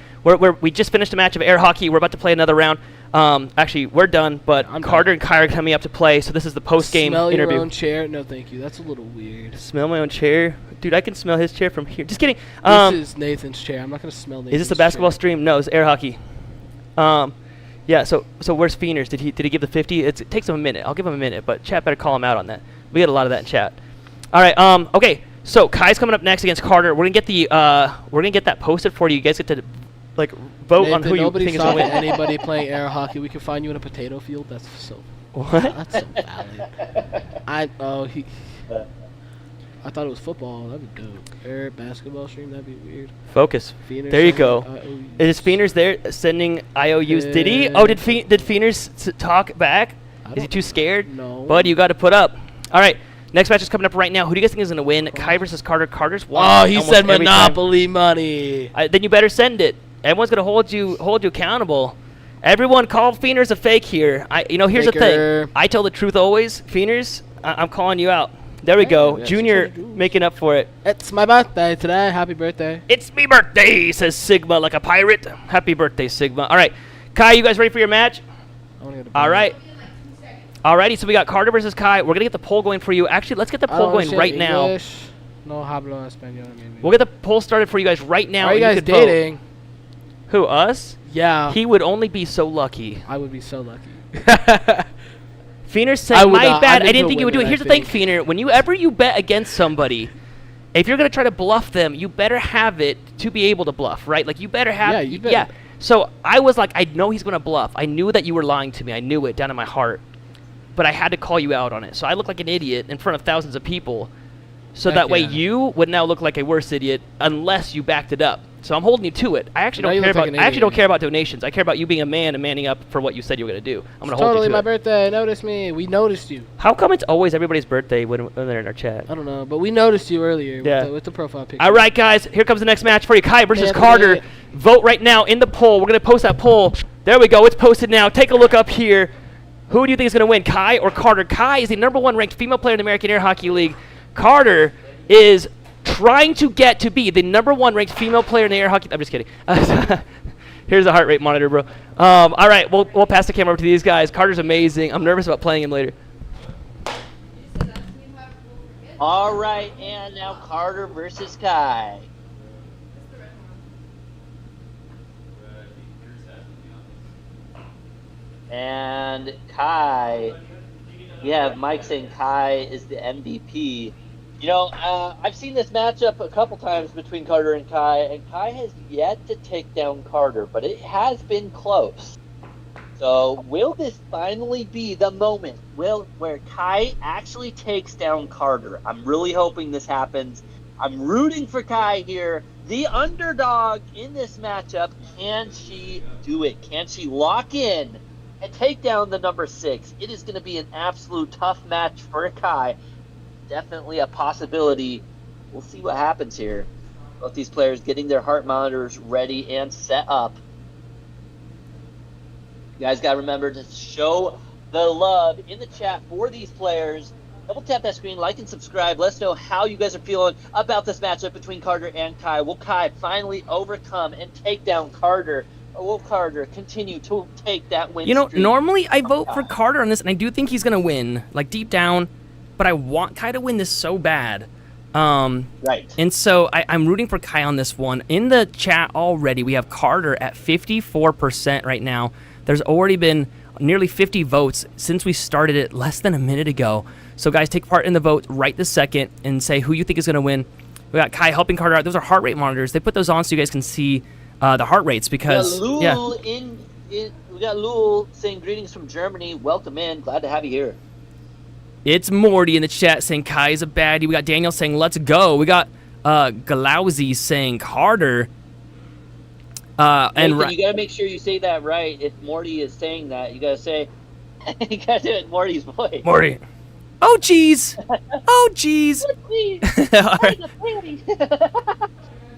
we just finished a match of air hockey. We're about to play another round. Actually, we're done, but I'm Carter done. and Kai are coming up to play, so this is the post-game Smell interview. your own chair? No, thank you. That's a little weird. Smell my own chair? Dude, I can smell his chair from here. Just kidding. This is Nathan's chair. I'm not gonna smell Nathan's Is this a basketball chair. stream? No, it's air hockey. Yeah. So where's Fieners? Did he give the 50? It takes him a minute. I'll give him a minute, but chat better call him out on that. We get a lot of that in chat. All right. Okay. So Kai's coming up next against Carter. We're gonna get that posted for you. You guys get to like vote on Nathan, who you nobody think is gonna stopping win. anybody playing air hockey. We can find you in a potato field. That's so. What? That's so valid. I thought it was football. That'd be dope. Air basketball stream. That'd be weird. Focus. Fieners There you sending go. IOUs. Is Fieners there sending IOUs? Did he? Oh, did Fieners talk back? I Is he don't- too scared? No. Bud, you got to put up. All right. Next match is coming up right now. Who do you guys think is going to win? Kai versus Carter. Carter's won. Oh, he almost said every time. Monopoly money. Then you better send it. Everyone's gonna hold you accountable. Everyone, call Fieners a fake here. Here's the Faker. thing. I tell the truth always. Fieners, I'm calling you out. There we go. that's Junior what I do. making up for it. It's my birthday today. Happy birthday. It's me birthday, says Sigma like a pirate. Happy birthday, Sigma. All right, Kai, you guys ready for your match? I wanna go to All bed. right. Alrighty, so we got Carter versus Kai. We're gonna get the poll going for you. Actually, let's get the I poll don't going understand right now. English. No hablo español. We'll get the poll started for you guys right now. Are you and guys can vote. dating? Who, us? Yeah. He would only be so lucky. I would be so lucky. Feener I said, would, my I'm bad, I into didn't think you would do it. women, Here's I the thing, think. Feener. Whenever you bet against somebody, if you're going to try to bluff them, you better have it to be able to bluff, right? Like, you better have... Yeah, you better. Yeah. So I was like, I know he's going to bluff. I knew that you were lying to me. I knew it down in my heart. But I had to call you out on it. So I look like an idiot in front of thousands of people. So Heck that way yeah. you would now look like a worse idiot unless you backed it up. So I'm holding you to it. I actually Now don't you care look like about. an I actually don't idiot. care about donations. I care about you being a man and manning up for what you said you were gonna do. I'm gonna It's hold totally you my to it. birthday. Notice me. We noticed you. How come it's always everybody's birthday when they're in our chat? I don't know, but we noticed you earlier Yeah. with the profile picture. All right, guys. Here comes the next match for you. Kai versus Anthony. Carter. Vote right now in the poll. We're gonna post that poll. There we go. It's posted now. Take a look up here. Who do you think is gonna win, Kai or Carter? Kai is the #1 ranked female player in the American Air Hockey League. Carter is trying to get to be the #1 ranked female player in the air hockey. I'm just kidding. Here's a heart rate monitor, bro. All right, we'll pass the camera over to these guys. Carter's amazing. I'm nervous about playing him later. All right, and now Carter versus Kai. And Kai, we have Mike saying Kai is the MVP. You know, I've seen this matchup a couple times between Carter and Kai has yet to take down Carter, but it has been close. So, will this finally be the moment where Kai actually takes down Carter? I'm really hoping this happens. I'm rooting for Kai here, the underdog in this matchup. Can she do it? Can she lock in and take down the #6? It is going to be an absolute tough match for Kai. definitely a possibility. We'll see what happens here. Both these players getting their heart monitors ready and set up. You guys got to remember to show the love in the chat for these players. Double tap that screen, like and subscribe. Let us know how you guys are feeling about this matchup between Carter and Kai. Will Kai finally overcome and take down Carter? Or will Carter continue to take that win streak? Normally I vote for Carter on this, and I do think he's going to win, like deep down, but I want Kai to win this so bad. Right. And so I'm rooting for Kai on this one. In the chat already, we have Carter at 54% right now. There's already been nearly 50 votes since we started it less than a minute ago. So guys, take part in the vote right this second and say who you think is going to win. We got Kai helping Carter out. Those are heart rate monitors. They put those on so you guys can see the heart rates because we got Lul saying greetings from Germany. Welcome in. Glad to have you here. It's Morty in the chat saying Kai is a baddie. We got Daniel saying let's go. We got Galauzi saying Carter. And you gotta make sure you say that right. If Morty is saying that, you gotta say, you gotta do it in Morty's voice. Morty. Oh jeez. Oh jeez.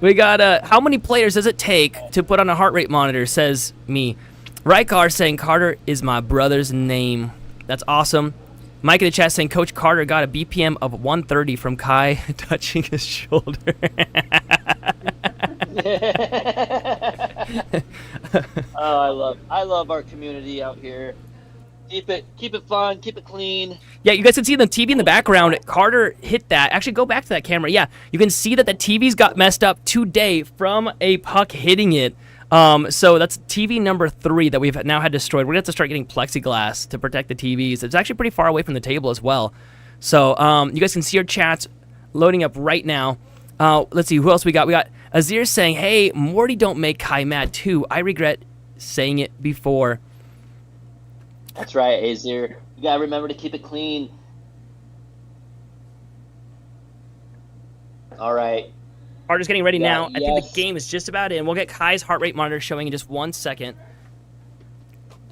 We got how many players does it take to put on a heart rate monitor? Says me. Rykar saying Carter is my brother's name. That's awesome. Mike in the chat saying Coach Carter got a BPM of 130 from Kai touching his shoulder. Oh, I love our community out here. Keep it fun, keep it clean. Yeah, you guys can see the TV in the background. Carter hit that. Actually, go back to that camera. Yeah, you can see that the TV's got messed up today from a puck hitting it. So that's TV number 3 that we've now had destroyed. We're gonna have to start getting plexiglass to protect the TVs. It's actually pretty far away from the table as well. So you guys can see our chats loading up right now. Let's see who else we got. We got Azir saying, "Hey, Morty, don't make Kai mad too. I regret saying it before." That's right, Azir. You gotta remember to keep it clean. All right. Carter's getting ready now. Yes. I think the game is just about in. We'll get Kai's heart rate monitor showing in just 1 second.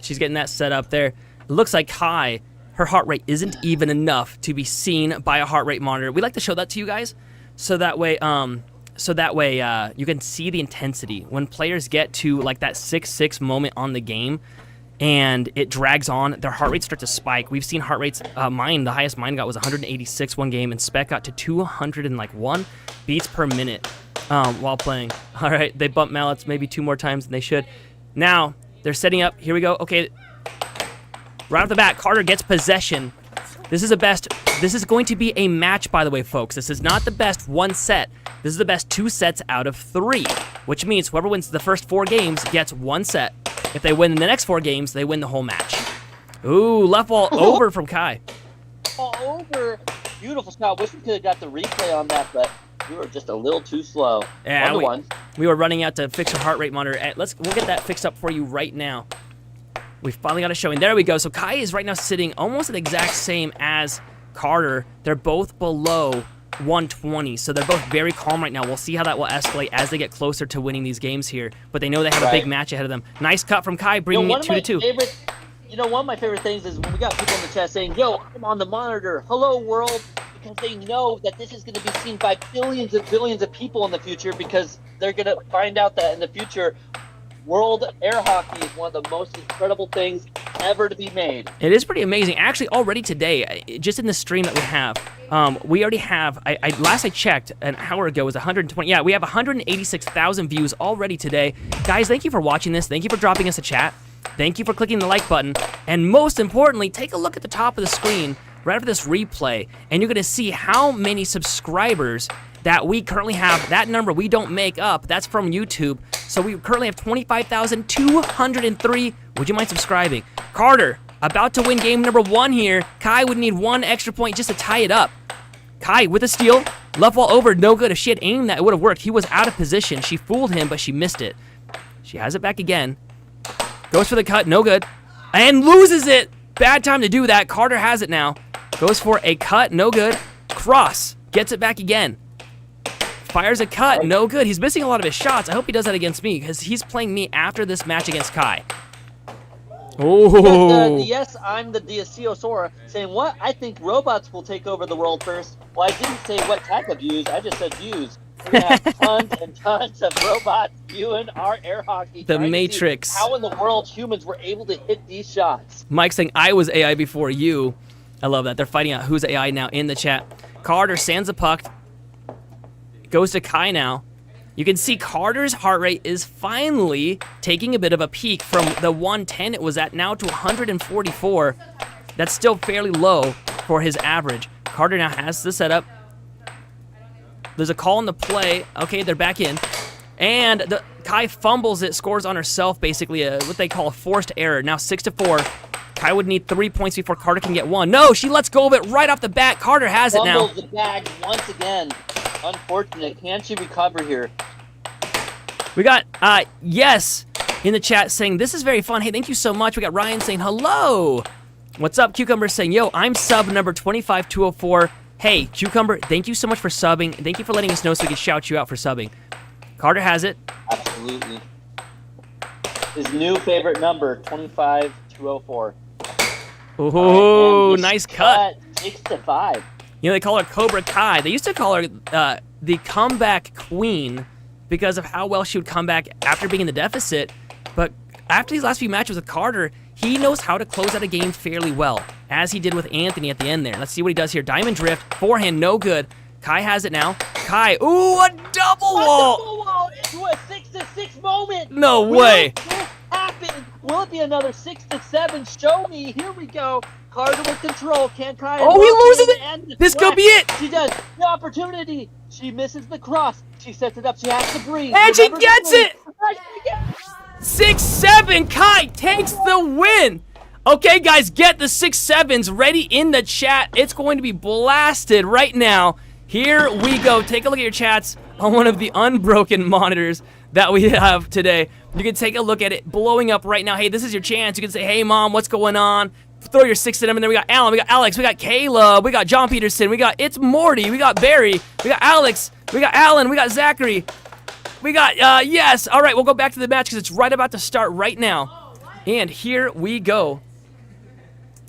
She's getting that set up there. It looks like Kai, her heart rate isn't even enough to be seen by a heart rate monitor. We like to show that to you guys, so that way you can see the intensity when players get to like that 6-6 moment on the game. And it drags on, their heart rates start to spike. We've seen heart rates, the highest mine got was 186 one game, and Spec got to 201 beats per minute while playing. All right, they bumped mallets maybe 2 more times than they should. Now, they're setting up. Here we go. Okay, right off the bat, Carter gets possession. This is going to be a match, by the way, folks. This is not the best 1 set. This is the best 2 sets out of 3, which means whoever wins the first 4 games gets 1 set. If they win the next 4 games, they win the whole match. Ooh, left wall over from Kai. Over. Beautiful shot. Wish we could have got the replay on that, but we were just a little too slow. Yeah, 1-1. We were running out to fix your heart rate monitor. We'll get that fixed up for you right now. We finally got it showing. There we go. So Kai is right now sitting almost the exact same as Carter. They're both below 120, so they're both very calm right now. We'll see how that will escalate as they get closer to winning these games here, but they know they have a big match ahead of them. Nice cut from Kai, bringing it 2-2. One of my favorite things is when we got people in the chat saying, "Yo, I'm on the monitor. Hello, world," because they know that this is going to be seen by billions and billions of people in the future, because they're going to find out that in the future, World Air Hockey is one of the most incredible things ever to be made. It is pretty amazing. Actually, already today, just in the stream that we already have, last I checked an hour ago, was 120. Yeah, we have 186,000 views already today. Guys, thank you for watching this. Thank you for dropping us a chat. Thank you for clicking the like button. And most importantly, take a look at the top of the screen right after this replay, and you're going to see how many subscribers that we currently have. That number we don't make up. That's from YouTube. So we currently have 25,203. Would you mind subscribing? Carter, about to win game number 1 here. Kai would need 1 extra point just to tie it up. Kai with a steal. Left wall over, no good. If she had aimed that, it would have worked. He was out of position. She fooled him, but she missed it. She has it back again. Goes for the cut, no good. And loses it. Bad time to do that. Carter has it now. Goes for a cut, no good. Cross, gets it back again. Fires a cut, no good. He's missing a lot of his shots. I hope he does that against me, because he's playing me after this match against Kai. Oh. Yes, I'm the Deosaur saying, what? I think robots will take over the world first. Well, I didn't say what type of views. I just said views. We're going to have tons and tons of robots viewing our air hockey. The trying to see Matrix. how in the world humans were able to hit these shots. Mike saying, I was AI before you. I love that. They're fighting out who's AI now in the chat. Carter sands the puck. Goes to Kai now. You can see Carter's heart rate is finally taking a bit of a peak from the 110 it was at now to 144. That's still fairly low for his average. Carter now has the setup. There's a call on the play. Okay, they're back in. And Kai fumbles it, scores on herself, basically what they call a forced error. Now 6-4. Kai would need 3 points before Carter can get one. No, she lets go of it right off the bat. Carter has it now. Fumbles the bag once again. Unfortunate. Can she recover here? We got Yes in the chat saying, this is very fun. Hey, thank you so much. We got Ryan saying, hello. What's up? Cucumber saying, yo, I'm sub number 25204. Hey, Cucumber, thank you so much for subbing. Thank you for letting us know so we can shout you out for subbing. Carter has it. Absolutely. His new favorite number, 25204. Oh, nice cut. 6-5. You know, they call her Cobra Kai. They used to call her the comeback queen because of how well she would come back after being in the deficit. But after these last few matches with Carter, he knows how to close out a game fairly well, as he did with Anthony at the end there. Let's see what he does here. Diamond drift, forehand, no good. Kai has it now. Kai, ooh, a double wall. Double wall into a 6-6 moment. No way. Will this happen? Will it be another 6-7? Show me. Here we go. Carter with control. Can Kai? Oh, he loses it. This could be it. She does. The opportunity. She misses the cross. She sets it up. She has to breathe. And she gets it. 6-7. 6-7. Kai takes the win. Okay, guys, get the 6-7s ready in the chat. It's going to be blasted right now. Here we go. Take a look at your chats on one of the unbroken monitors that we have today. You can take a look at it blowing up right now. Hey, this is your chance. You can say, hey, Mom, what's going on? Throw your 6 at him, and then we got Alan, we got Alex, we got Caleb, we got John Peterson, we got It's Morty, we got Barry, we got Alex, we got Alan, we got Zachary, we got, yes. All right, we'll go back to the match because it's right about to start right now. And here we go.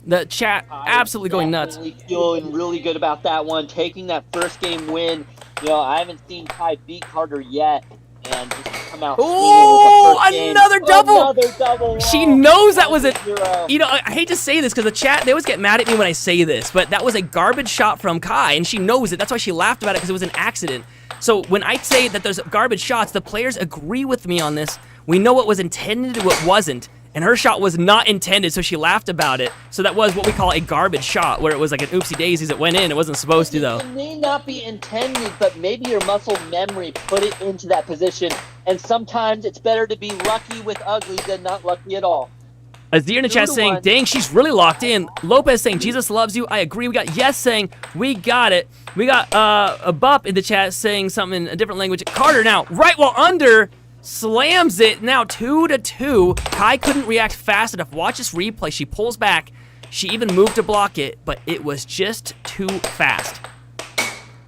The chat absolutely going nuts. Feeling really good about that one, taking that first game win. You know, I haven't seen Kai beat Carter yet, and just come out. Oh, another double! Another double. She knows that was a. 0. You know, I hate to say this because the chat, they always get mad at me when I say this, but that was a garbage shot from Kai, and she knows it. That's why she laughed about it, because it was an accident. So when I say that there's garbage shots, the players agree with me on this. We know what was intended and what wasn't. And her shot was not intended, so she laughed about it. So that was what we call a garbage shot, where it was like an oopsie daisies. It went in. It wasn't supposed to, though. It may not be intended, but maybe your muscle memory put it into that position. And sometimes it's better to be lucky with ugly than not lucky at all. Azir in the chat saying, dang, she's really locked in. Lopez saying, Jesus loves you. I agree. We got Yes saying, we got it. We got a Bup in the chat saying something in a different language. Carter now, right while under, slams it. Now 2-2. Kai couldn't react fast enough. Watch this replay. She pulls back. She even moved to block it, but it was just too fast.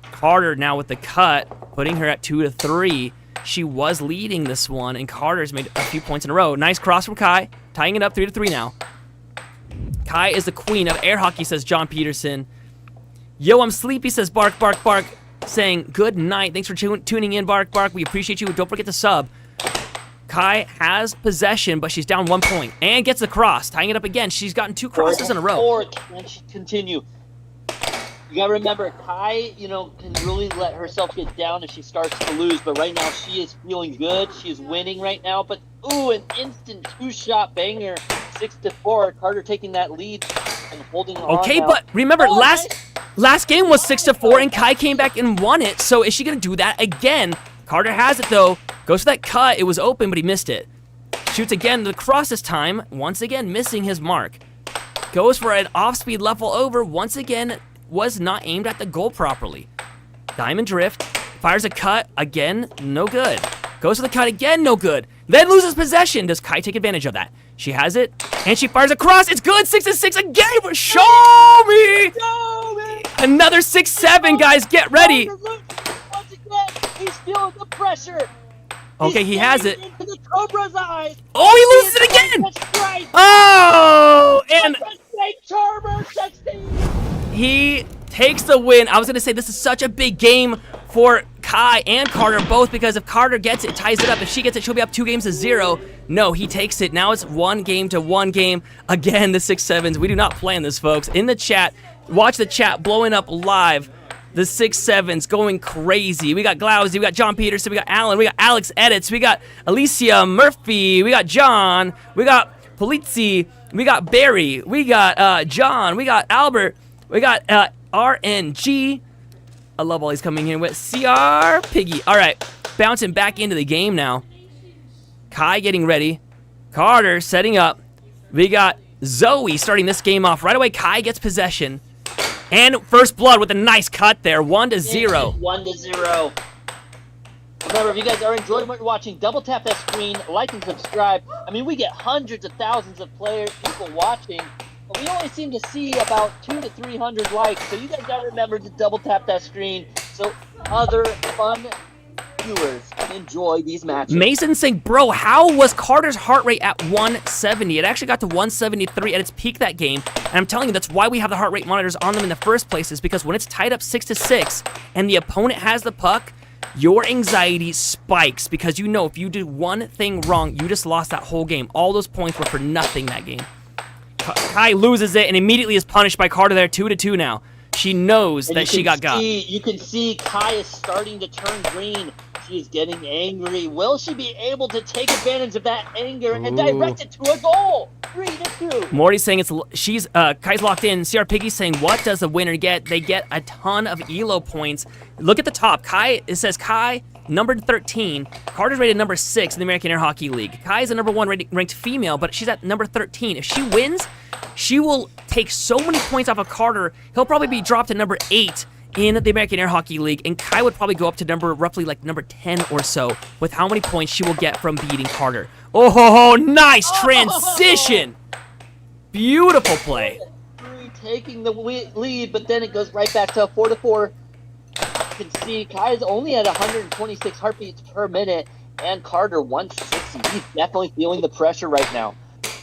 Carter now with the cut, putting her at 2-3. She was leading this one, and Carter's made a few points in a row. Nice cross from Kai, tying it up 3-3 now. Kai is the queen of air hockey, says John Peterson. Yo, I'm sleepy, says Bark, Bark, Bark, saying good night. Thanks for tuning in, Bark, Bark. We appreciate you. Don't forget to sub. Kai has possession, but she's down 1 point, and gets the cross, tying it up again. She's gotten 2 crosses in a row. Or can she continue? You gotta remember, Kai, you know, can really let herself get down if she starts to lose. But right now, she is feeling good. She is winning right now. But ooh, an instant 2-shot banger, 6-4. Carter taking that lead and holding on. Okay, now. but remember, Oh, last game was 6-4, and Kai came back and won it. So is she gonna do that again? Carter has it though. Goes for that cut. It was open, but he missed it. Shoots again. The cross this time. Once again, missing his mark. Goes for an off-speed level over. Once again, was not aimed at the goal properly. Diamond drift. Fires a cut. Again, no good. Goes for the cut again, no good. Then loses possession. Does Kai take advantage of that? She has it, and she fires across. It's good. 6-6 again. Show me. Another 6-7, guys. Get ready. Once again, he's feeling the pressure. Okay, he has it. Into the Cobra's eyes. Oh, he loses it again! That's right. Oh, and Charmer 16. he takes the win. I was going to say this is such a big game for Kai and Carter both, because if Carter gets it, ties it up. If she gets it, she'll be up 2-0. No, he takes it. Now it's 1-1 game. Again, the 6-7s. We do not plan this, folks. In the chat, watch the chat blowing up live. The 6-7s going crazy. We got Glowsy, we got John Peterson, we got Alan, we got Alex Edits, we got Alicia Murphy, we got John, we got Polizzi, we got Barry, we got John, we got Albert, we got RNG. I love all these coming in with CR Piggy. All right, bouncing back into the game now. Kai getting ready. Carter setting up. We got Zoe starting this game off. Right away, Kai gets possession. And first blood with a nice cut there. 1-0. 1-0. Remember, if you guys are enjoying what you're watching, double tap that screen, like and subscribe. I mean, we get hundreds of thousands of people watching, but we only seem to see about 200 to 300 likes. So you guys gotta remember to double tap that screen so other fun viewers can enjoy these matches. Mason saying, bro, how was Carter's heart rate at 170? It actually got to 173 at its peak that game. And I'm telling you, that's why we have the heart rate monitors on them in the first place, is because when it's tied up 6-6 and the opponent has the puck, your anxiety spikes, because you know if you do one thing wrong, you just lost that whole game. All those points were for nothing that game. Kai loses it and immediately is punished by Carter there, 2-2 now. She knows that she got. You can see Kai is starting to turn green. She's getting angry. Will she be able to take advantage of that anger and direct it to a goal? 3-2. Morty's saying Kai's locked in. CR Piggy's saying, what does the winner get? They get a ton of ELO points. Look at the top. It says Kai, numbered 13. Carter's rated number 6 in the American Air Hockey League. Kai is the number 1 ranked female, but she's at number 13. If she wins, she will take so many points off of Carter. He'll probably be dropped to number 8 in the American Air Hockey League, and Kai would probably go up to roughly number 10 or so with how many points she will get from beating Carter. Oh, nice transition! Beautiful play. Taking the lead, but then it goes right back to a 4-4. You can see Kai's only at 126 heartbeats per minute, and Carter 160. He's definitely feeling the pressure right now.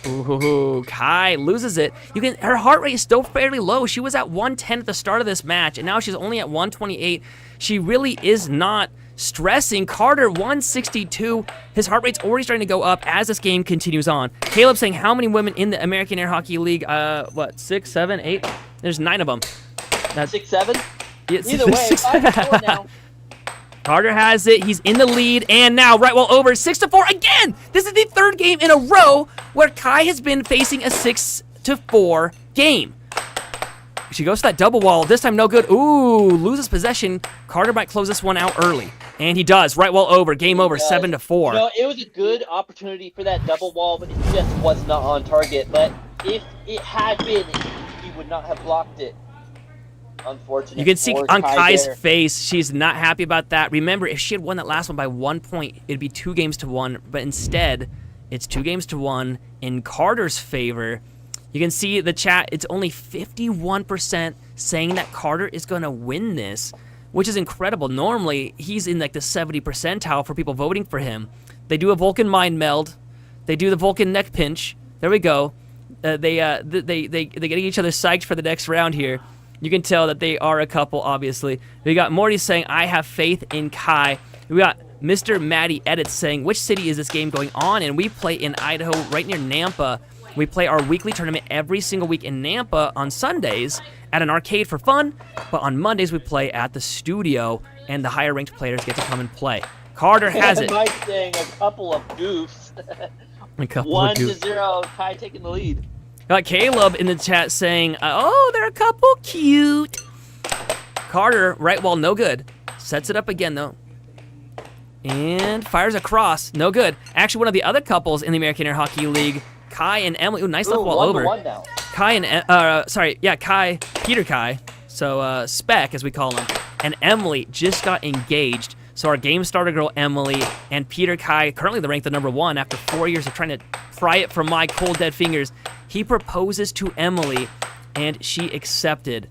Ooh, Kai loses it. Her heart rate is still fairly low. She was at 110 at the start of this match, and now she's only at 128. She really is not stressing. Carter, 162. His heart rate's already starting to go up as this game continues on. Caleb saying, how many women in the American Air Hockey League? 6, 7, 8? There's 9 of them. That's 6, 7? Yeah, Either way, 5-4 now. Carter has it. He's in the lead, and now right well over 6-4 again. This is the 3rd game in a row where Kai has been facing a 6-4 game. She goes to that double wall. This time no good. Ooh, loses possession. Carter might close this one out early, and he does. Right well over. Game over. 7-4. You know, it was a good opportunity for that double wall, but it just was not on target. But if it had been, he would not have blocked it. Unfortunate. You can see on Kai's there. face, she's not happy about that. Remember, if she had won that last one by 1 point, it'd be 2-1, but instead, it's 2-1 in Carter's favor. You can see the chat, it's only 51% saying that Carter is going to win this, which is incredible. Normally, he's in the 70 percentile for people voting for him. They do a Vulcan mind meld. They do the Vulcan neck pinch. There we go. They get each other psyched for the next round here. You can tell that they are a couple, obviously. We got Morty saying, I have faith in Kai. We got Mr. Matty Edits saying, which city is this game going on in? We play in Idaho, right near Nampa. We play our weekly tournament every single week in Nampa on Sundays at an arcade for fun, but on Mondays we play at the studio, and the higher-ranked players get to come and play. Carter has it. Mike saying a couple of goofs. A couple of goofs. 1-0, Kai taking the lead. Got Caleb in the chat saying, oh, they're a couple cute. Carter, right wall, no good. Sets it up again, though. And fires across, no good. Actually, one of the other couples in the American Air Hockey League, Kai and Emily. Ooh, nice left wall over. 1-1 now. Kai and, Peter Kai, so Spec, as we call him, and Emily just got engaged. So our game starter girl, Emily, and Peter Kai, currently they're ranked the number 1 after 4 years of trying to pry it from my cold, dead fingers. He proposes to Emily, and she accepted.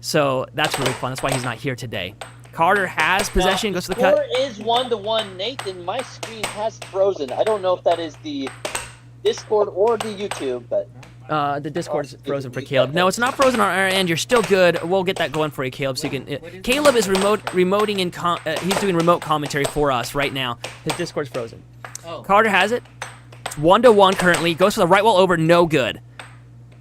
So that's really fun. That's why he's not here today. Carter has possession, goes for the Score cut. is 1-1. Nathan, my screen has frozen. I don't know if that is the Discord or the YouTube, but The Discord is frozen for Caleb. No, it's not frozen on our end. You're still good. We'll get that going for you, Caleb. So you can. Caleb is remoting in. He's doing remote commentary for us right now. His Discord's frozen. Carter has it. It's 1-1 currently. Goes for the right wall over. No good.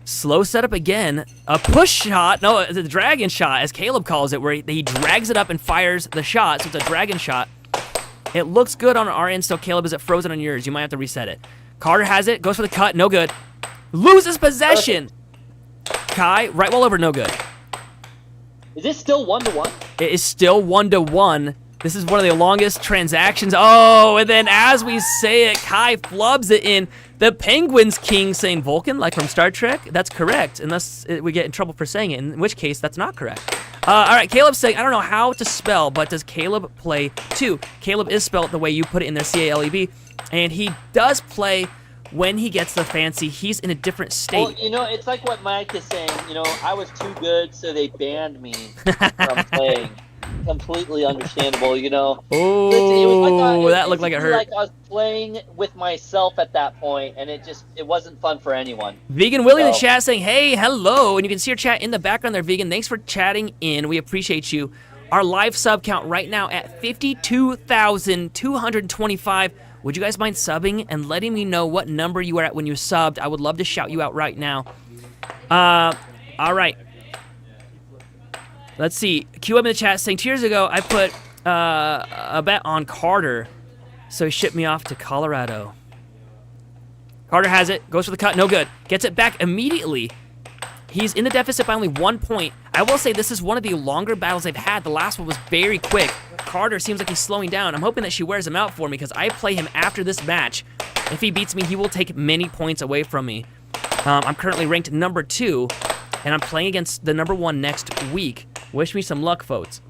Slow setup again. A push shot. No, it's a dragon shot, as Caleb calls it, where he drags it up and fires the shot. So it's a dragon shot. It looks good on our end still. Caleb, is it frozen on yours? You might have to reset it. Carter has it. Goes for the cut. No good. Loses possession. Kai, right wall over. No good. is this still 1-1? It is still 1-1. This is one of the longest transactions. Oh, and then as we say it, Kai flubs it in. The Penguins King saying Vulcan, like from Star Trek? That's correct, unless we get in trouble for saying it, in which case that's not correct. All right, Caleb's saying, I don't know how to spell, but does Caleb play 2? Caleb is spelled the way you put it in there, C-A-L-E-B, and he does play when he gets the fancy. He's in a different state. Well, it's like what Mike is saying. I was too good, so they banned me from playing. Completely understandable, Oh, that looked like it hurt. Like I was playing with myself at that point, and it wasn't fun for anyone. Vegan Willie in the chat saying, hey, hello, and you can see your chat in the background there, Vegan. Thanks for chatting in. We appreciate you. Our live sub count right now at 52,225. Would you guys mind subbing and letting me know what number you were at when you subbed? I would love to shout you out right now. All right. Let's see. QM in the chat saying, 2 years ago, I put a bet on Carter, so he shipped me off to Colorado. Carter has it. Goes for the cut. No good. Gets it back immediately. He's in the deficit by only 1 point. I will say this is one of the longer battles they've had. The last one was very quick. Carter seems like he's slowing down. I'm hoping that she wears him out for me because I play him after this match. If he beats me, he will take many points away from me. I'm currently ranked number 2, and I'm playing against the number 1 next week. Wish me some luck, folks.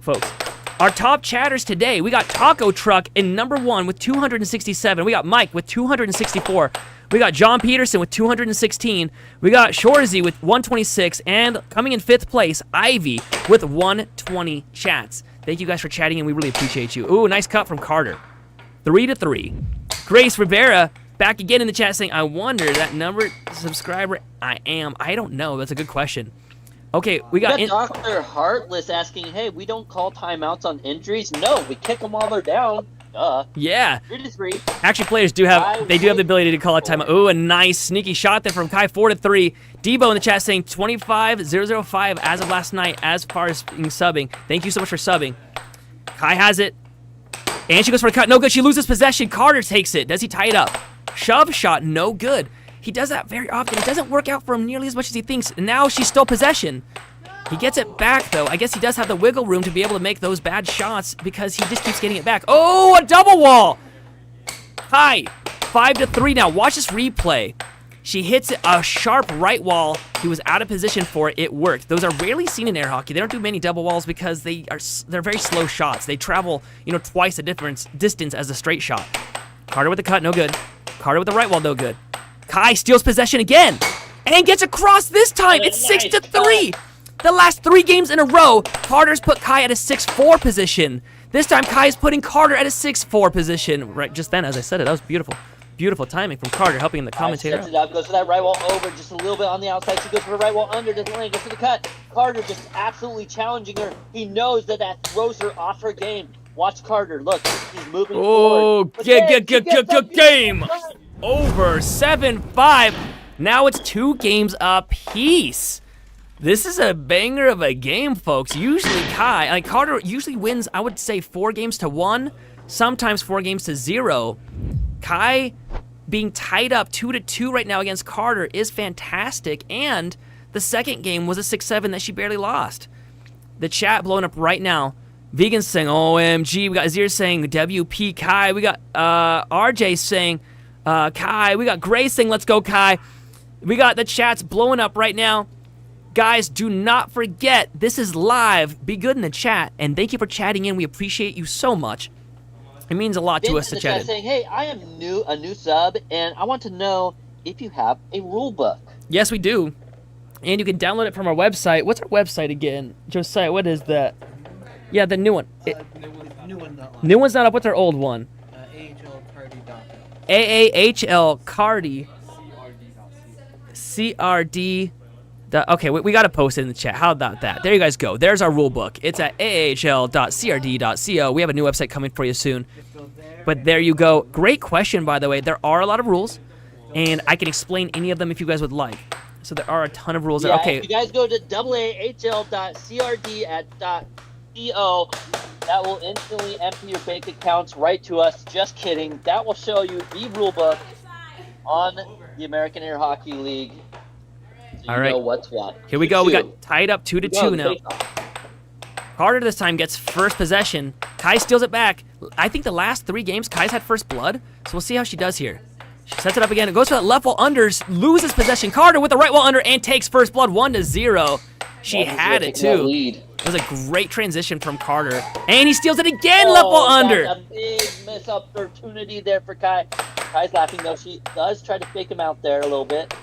Our top chatters today, we got Taco Truck in number 1 with 267. We got Mike with 264. We got John Peterson with 216. We got Shorzy with 126. And coming in 5th place, Ivy with 120 chats. Thank you guys for chatting, and we really appreciate you. Ooh, nice cut from Carter. 3-3. Grace Rivera back again in the chat saying, I wonder that number subscriber I am. I don't know. That's a good question. Okay, we got Dr. Heartless asking, hey, we don't call timeouts on injuries? No, we kick them while they're down. Duh. Yeah. 3-3. Actually, players do have the ability to call a timeout. Ooh, a nice sneaky shot there from Kai. 4-3. Debo in the chat saying 25,005 as of last night as far as being subbing. Thank you so much for subbing. Kai has it. And she goes for a cut. No good. She loses possession. Carter takes it. Does he tie it up? Shove shot. No good. He does that very often. It doesn't work out for him nearly as much as he thinks. And now she's still possession. He gets it back, though. I guess he does have the wiggle room to be able to make those bad shots because he just keeps getting it back. Oh, a double wall! Hi. 5-3 now. Watch this replay. She hits a sharp right wall. He was out of position for it. It worked. Those are rarely seen in air hockey. They don't do many double walls because they're very slow shots. They travel, twice the distance as a straight shot. Carter with the cut, no good. Carter with the right wall, no good. Kai steals possession again and gets across this time. It's 6-3. The last 3 games in a row, Carter's put Kai at a 6-4 position. This time, Kai is putting Carter at a 6-4 position. Right just then, as I said it, that was beautiful. Beautiful timing from Carter, helping the commentator. Sets it up, goes for that right wall over, just a little bit on the outside. She goes for the right wall under, doesn't land, goes for the cut. Carter just absolutely challenging her. He knows that throws her off her game. Watch Carter, look, he's moving forward. Oh, game over. 7-5. Now it's 2 games apiece. This is a banger of a game, folks. Usually Carter usually wins, I would say 4 games to 1, sometimes 4 games to 0. Kai being tied up 2-2 right now against Carter is fantastic, and the second game was a 6-7 that she barely lost. The chat blowing up right now. Vegan saying OMG. We got Azir saying WP Kai. We got RJ saying Kai. We got Gray saying let's go Kai. We got the chats blowing up right now. Guys, do not forget, this is live. Be good in the chat, and thank you for chatting in. We appreciate you so much. It means a lot to us to chat in. Saying, hey, I am a new sub, and I want to know if you have a rule book. Yes, we do. And you can download it from our website. What's our website again? Josiah, what is that? Yeah, the new one. New New one's not up. What's our old one? AAHL Cardi. CRD. Okay, we got to post it in the chat. How about that? There you guys go. There's our rule book. It's at aahl.crd.co. We have a new website coming for you soon. But there you go. Great question, by the way. There are a lot of rules, and I can explain any of them if you guys would like. So there are a ton of rules. Yeah, Okay. if you guys go to aahl.crd.co, that will instantly empty your bank accounts right to us. Just kidding. That will show you the rule book on the American Air Hockey League. So All right. know what's what. Here we go. We 2-2. got tied up 2-2 now. Carter this time gets first possession. Kai steals it back. I think the last 3 games, Kai's had first blood, so we'll see how she does here. She sets it up again. It goes for that left wall under, loses possession. Carter with the right wall under and takes first blood 1-0. She had it too. It was a great transition from Carter. And he steals it again, left wall under. That's a big miss opportunity there for Kai. Kai's laughing though. She does try to fake him out there a little bit.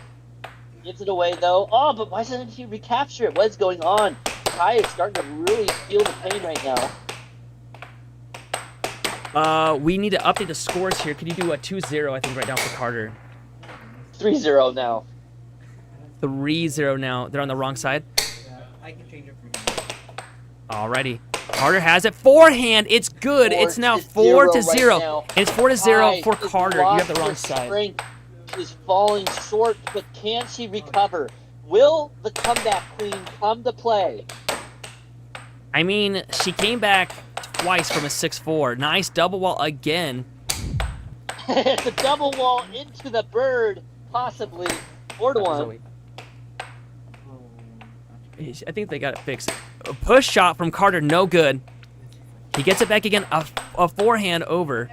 Gives it away though. Oh, but why doesn't he recapture it? What is going on? Kai is starting to really feel the pain right now. We need to update the scores here. Could you do a 2-0, I think, right now for Carter? 3-0 now. 3-0 now. They're on the wrong side. I can change it for you. Alrighty. Carter has it. Forehand. It's good. It's now 4-0. Right now. It's 4-0 for Kai Carter. has You have the lost wrong her side. strength. She's falling short, but can she recover? Will the comeback queen come to play? I mean, she came back twice from a 6-4. Nice double wall again. It's a double wall into the bird, possibly. 4-1. I think they got it fixed. A push shot from Carter, no good. He gets it back again, a forehand over.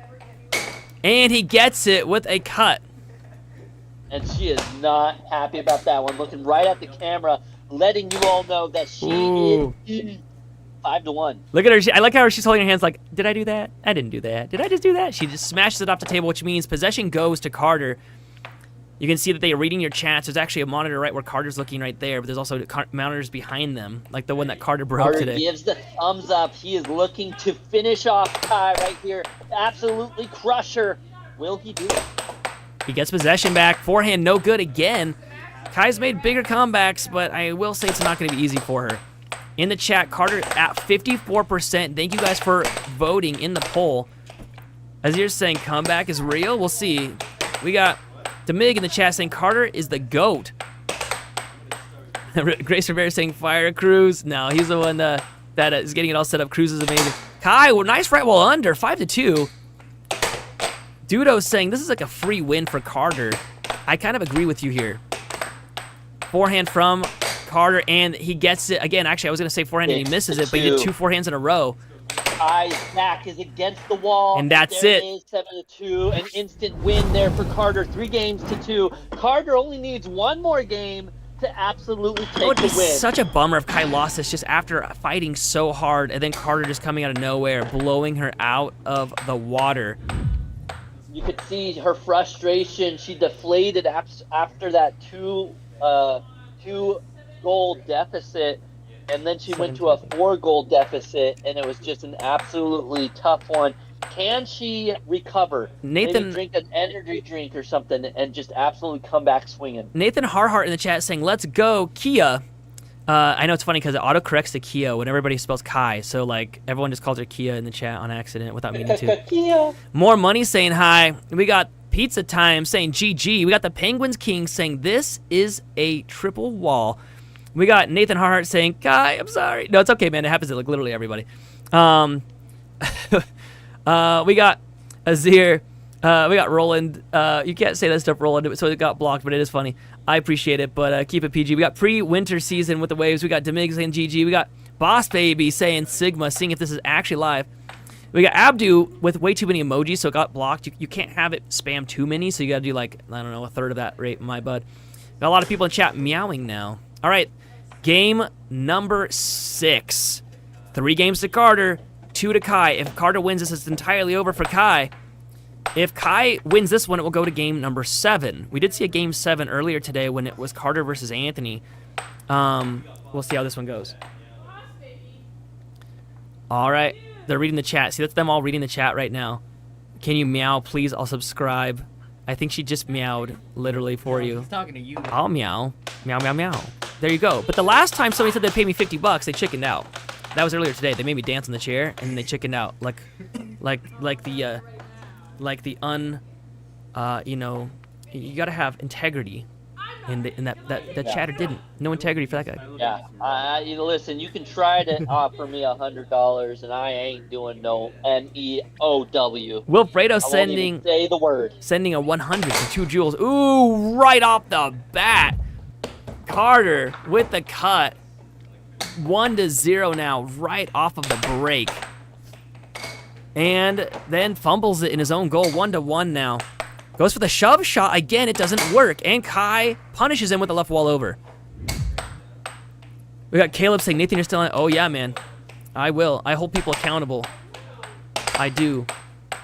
And he gets it with a cut. And she is not happy about that one. Looking right at the camera, letting you all know that she Ooh. is 5-1. Look at her. I like how she's holding her hands like, did I do that? I didn't do that. Did I just do that? She just smashes it off the table, which means possession goes to Carter. You can see that they are reading your chats. There's actually a monitor right where Carter's looking right there, but there's also monitors behind them, like the one that Carter broke Carter today. gives the thumbs up. He is looking to finish off Kai right here. Absolutely crush her. Will he do it? He gets possession back. Forehand, no good again. Kai's made bigger comebacks, but I will say it's not going to be easy for her. In the chat, Carter at 54%. Thank you guys for voting in the poll. As you're saying, comeback is real. We'll see. We got Demig in the chat saying Carter is the GOAT. Grace Rivera saying fire Cruz. No, he's the one that is getting it all set up. Cruz is amazing. Kai, well, nice right wall under, 5-2. Dudo's saying this is like a free win for Carter. I kind of agree with you here. Forehand from Carter, and he gets it again. Actually, I was going to say forehand and he misses it, but he did 2 forehands in a row. Kai's back is against the wall. And that's there it. Is 7-2, an instant win there for Carter. 3 games to 2. Carter only needs 1 more game to absolutely take It would the be win. such a bummer if Kai lost this just after fighting so hard, and then Carter just coming out of nowhere, blowing her out of the water. You could see her frustration. She deflated after that 2 goal deficit, and then she went to a 4 goal deficit, and it was just an absolutely tough one. Can she recover? Nathan, maybe drink an energy drink or something and just absolutely come back swinging. Nathan Harhart in the chat saying, let's go, Kia. I know it's funny because it autocorrects to Kia when everybody spells Kai, so like everyone just calls her Kia in the chat on accident without meaning to. Kia. More Money saying hi. We got Pizza Time saying GG. We got the Penguins King saying this is a triple wall. We got Nathan Harhart saying, Kai, I'm sorry. No, it's okay, man. It happens to like literally everybody. We got Azir. We got Roland. You can't say that stuff, Roland, so it got blocked, but it is funny. I appreciate it, but keep it PG. We got pre-winter season with the waves. We got Demig saying GG. We got Boss Baby saying Sigma, seeing if this is actually live. We got Abdu with way too many emojis, so it got blocked. You can't have it spam too many, so you got to do like, I don't know, a third of that rate, my bud. Got a lot of people in chat meowing now. All right, game number 6. 3 games to Carter, 2 to Kai. If Carter wins this, it's entirely over for Kai. If Kai wins this one, it will go to game number 7. We did see a game 7 earlier today when it was Carter versus Anthony. We'll see how this one goes. All right. They're reading the chat. See, that's them all reading the chat right now. Can you meow, please? I'll subscribe. I think she just meowed literally for you. He's talking to you. I'll meow. Meow, meow, meow. There you go. But the last time somebody said they'd pay me $50, they chickened out. That was earlier today. They made me dance in the chair, and then they chickened out. You know, you gotta have integrity. And that chatter didn't. No integrity for that guy. Yeah. Listen, you can try to offer me $100, and I ain't doing no MEOW. Wilfredo I won't even say the word. sending a 100 for 2 jewels. Ooh, right off the bat. Carter with the cut. 1-0 now, right off of the break. And then fumbles it in his own goal. 1-1 now. Goes for the shove shot. Again, it doesn't work. And Kai punishes him with the left wall over. We got Caleb saying, Nathan, you're still on. Oh, yeah, man. I will. I hold people accountable. I do.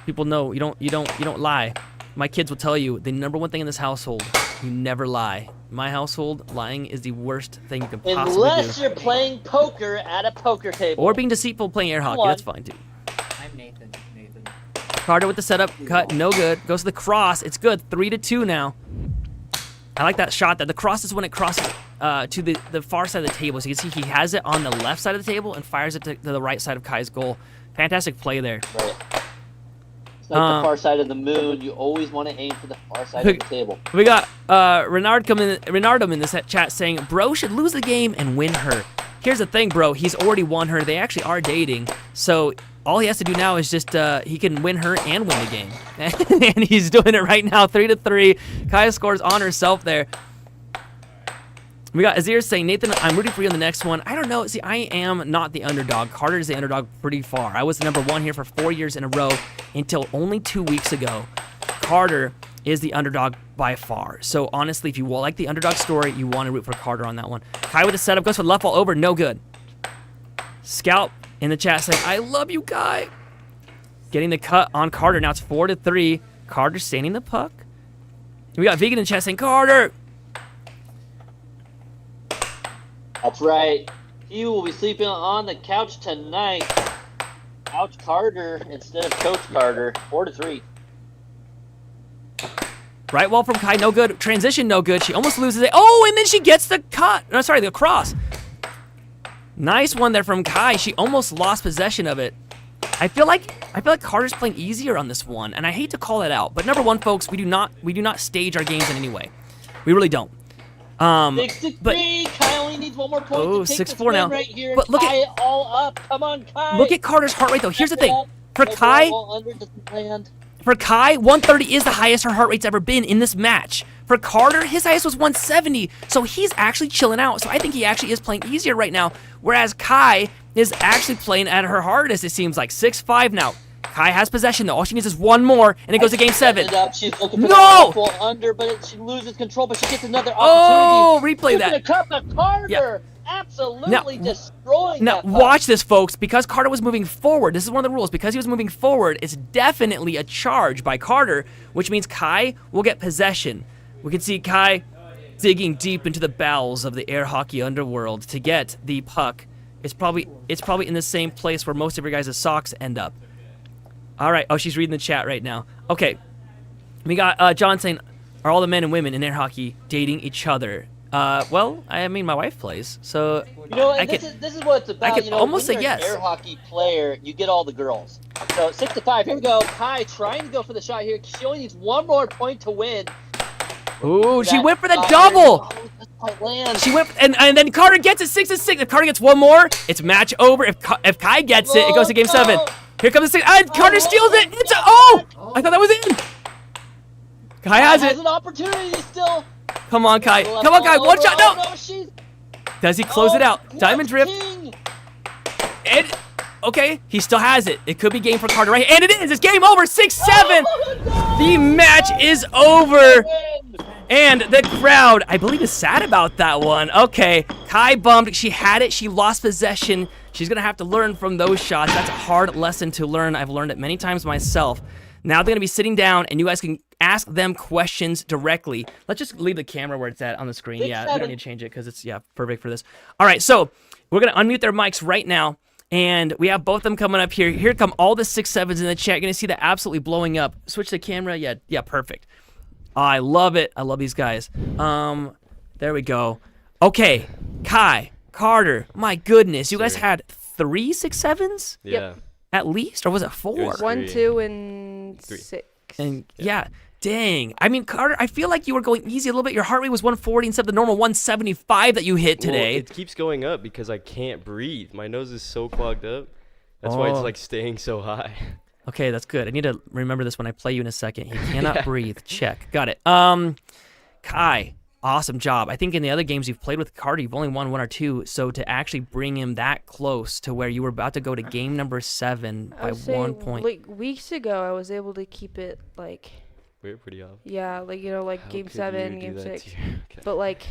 People know you don't lie. My kids will tell you the number one thing in this household, you never lie. My household, lying is the worst thing you can possibly do. Unless you're playing poker at a poker table. Or being deceitful playing air hockey. That's fine, too. I'm Nathan. Carter with the setup, cut, no good. Goes to the cross, it's good, 3-2 now. I like that shot, that the cross is when it crosses to the far side of the table. So you can see he has it on the left side of the table and fires it to the right side of Kai's goal. Fantastic play there. Right. It's like the far side of the moon. You always want to aim for the far side of the table. We got Renardum in this chat saying, bro should lose the game and win her. Here's the thing, bro, he's already won her. They actually are dating, so all he has to do now is just, he can win her and win the game. And he's doing it right now, 3-3. Kaya scores on herself there. We got Azir saying, Nathan, I'm rooting for you on the next one. I don't know. See, I am not the underdog. Carter's the underdog pretty far. I was the number 1 here for 4 years in a row until only 2 weeks ago. Carter is the underdog by far. So, honestly, if you like the underdog story, you want to root for Carter on that one. Kai with the setup, goes for the left wall over. No good. Scout in the chat saying, I love you, Kai. Getting the cut on Carter. Now it's 4-3. Carter standing the puck. We got Vegan in the chat saying, Carter. That's right. He will be sleeping on the couch tonight. Couch Carter instead of Coach Carter. 4-3. Right wall from Kai, no good. Transition, no good. She almost loses it. Oh, and then she gets the cut. No, sorry, the cross. Nice one there from Kai. She almost lost possession of it. I feel like Carter's playing easier on this one, and I hate to call it out, but number one, folks, we do not stage our games in any way. We really don't. 6-3. Kai only needs one more point to take this win now. right here. But look tie it all up. Come on, Kai. Look at Carter's heart rate though. Here's the thing. For Kai, For Kai, 130 is the highest her heart rate's ever been in this match. For Carter, his highest was 170, so he's actually chilling out. So I think he actually is playing easier right now, whereas Kai is actually playing at her hardest, it seems like. 6-5 now. Kai has possession, though. All she needs is one more, and it goes to Game 7. She's looking for No! the under, but she loses control, but she gets another Oh, opportunity. replay that. The cup of Carter. Yeah. Absolutely destroying Now, that puck. watch this, folks. Because Carter was moving forward, this is one of the rules. Because he was moving forward, it's definitely a charge by Carter, which means Kai will get possession. We can see Kai digging deep into the bowels of the air hockey underworld to get the puck. It's probably in the same place where most of your guys' socks end up. All right. Oh, she's reading the chat right now. Okay. We got John saying, are all the men and women in air hockey dating each other? Well, I mean, my wife plays, so you know, this is what it's about. I can almost when say you're yes. An air hockey player, you get all the girls. So 6-5. Here we go. Kai trying to go for the shot here. She only needs one more point to win. Ooh, she went for the double. She went, and then Carter gets it 6-6. If Carter gets one more, it's match over. If Kai gets it, it goes to Game 7. Here comes the 6. Carter steals it. It's I thought that was in. Kai has it. An opportunity still. Come on, Kai. Come on, Kai. One shot. No. Does he close it out? Diamond Drift. And okay, he still has it. It could be game for Carter, right? And it is. It's game over. 6-7. The match is over. And the crowd, I believe, is sad about that one. Okay, Kai bummed. She had it. She lost possession. She's going to have to learn from those shots. That's a hard lesson to learn. I've learned it many times myself. Now they're going to be sitting down, and you guys can ask them questions directly. Let's just leave the camera where it's at on the screen. Yeah, we don't need to change it because it's, perfect for this. All right, so we're going to unmute their mics right now, And we have both of them coming up here. Here come all the 6-7s in the chat. You're going to see that absolutely blowing up. Switch the camera. Yeah, perfect. I love it. I love these guys. There we go. Okay, Kai, Carter, my goodness. You guys had 3 6-7s? Yeah. At least? Or was it 4? It was 1, 3. 2, and 3. 6. And yeah, dang. I mean, Carter, I feel like you were going easy a little bit. Your heart rate was 140 instead of the normal 175 that you hit today. Well, it keeps going up because I can't breathe. My nose is so clogged up. That's why it's like staying so high. Okay, that's good. I need to remember this when I play you in a second. He cannot breathe. Check. Got it. Kai, awesome job. I think in the other games you've played with Carter, you've only won 1 or 2. So to actually bring him that close to where you were about to go to game number 7 by 1 point. Like weeks ago, I was able to keep it like. We're pretty off. Yeah, like like How game could 7, you game do that 6, to you? Okay. but like.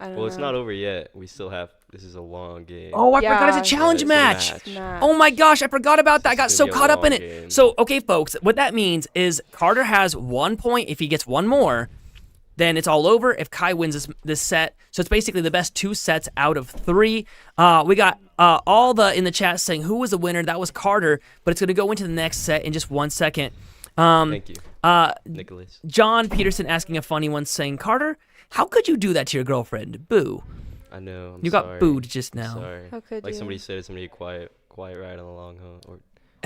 I don't know. Well, it's not over yet. We still have. This is a long game. Oh, I forgot Yeah. it's a challenge Yeah, match. it's a Nah. Oh my gosh, I forgot about that. I got It's so gonna be a caught up in long it. game. So, okay, folks, what that means is Carter has 1 point. If he gets 1 more, then it's all over if Kai wins this set. So it's basically the best 2 sets out of 3. We got all in the chat saying who was the winner. That was Carter, but it's going to go into the next set in just 1 second. Thank you, Nicholas. John Peterson asking a funny one saying, Carter, how could you do that to your girlfriend? Boo. I know. I'm You sorry. got booed just now. Sorry. How could Like you? somebody said, somebody quiet ride on the long home, or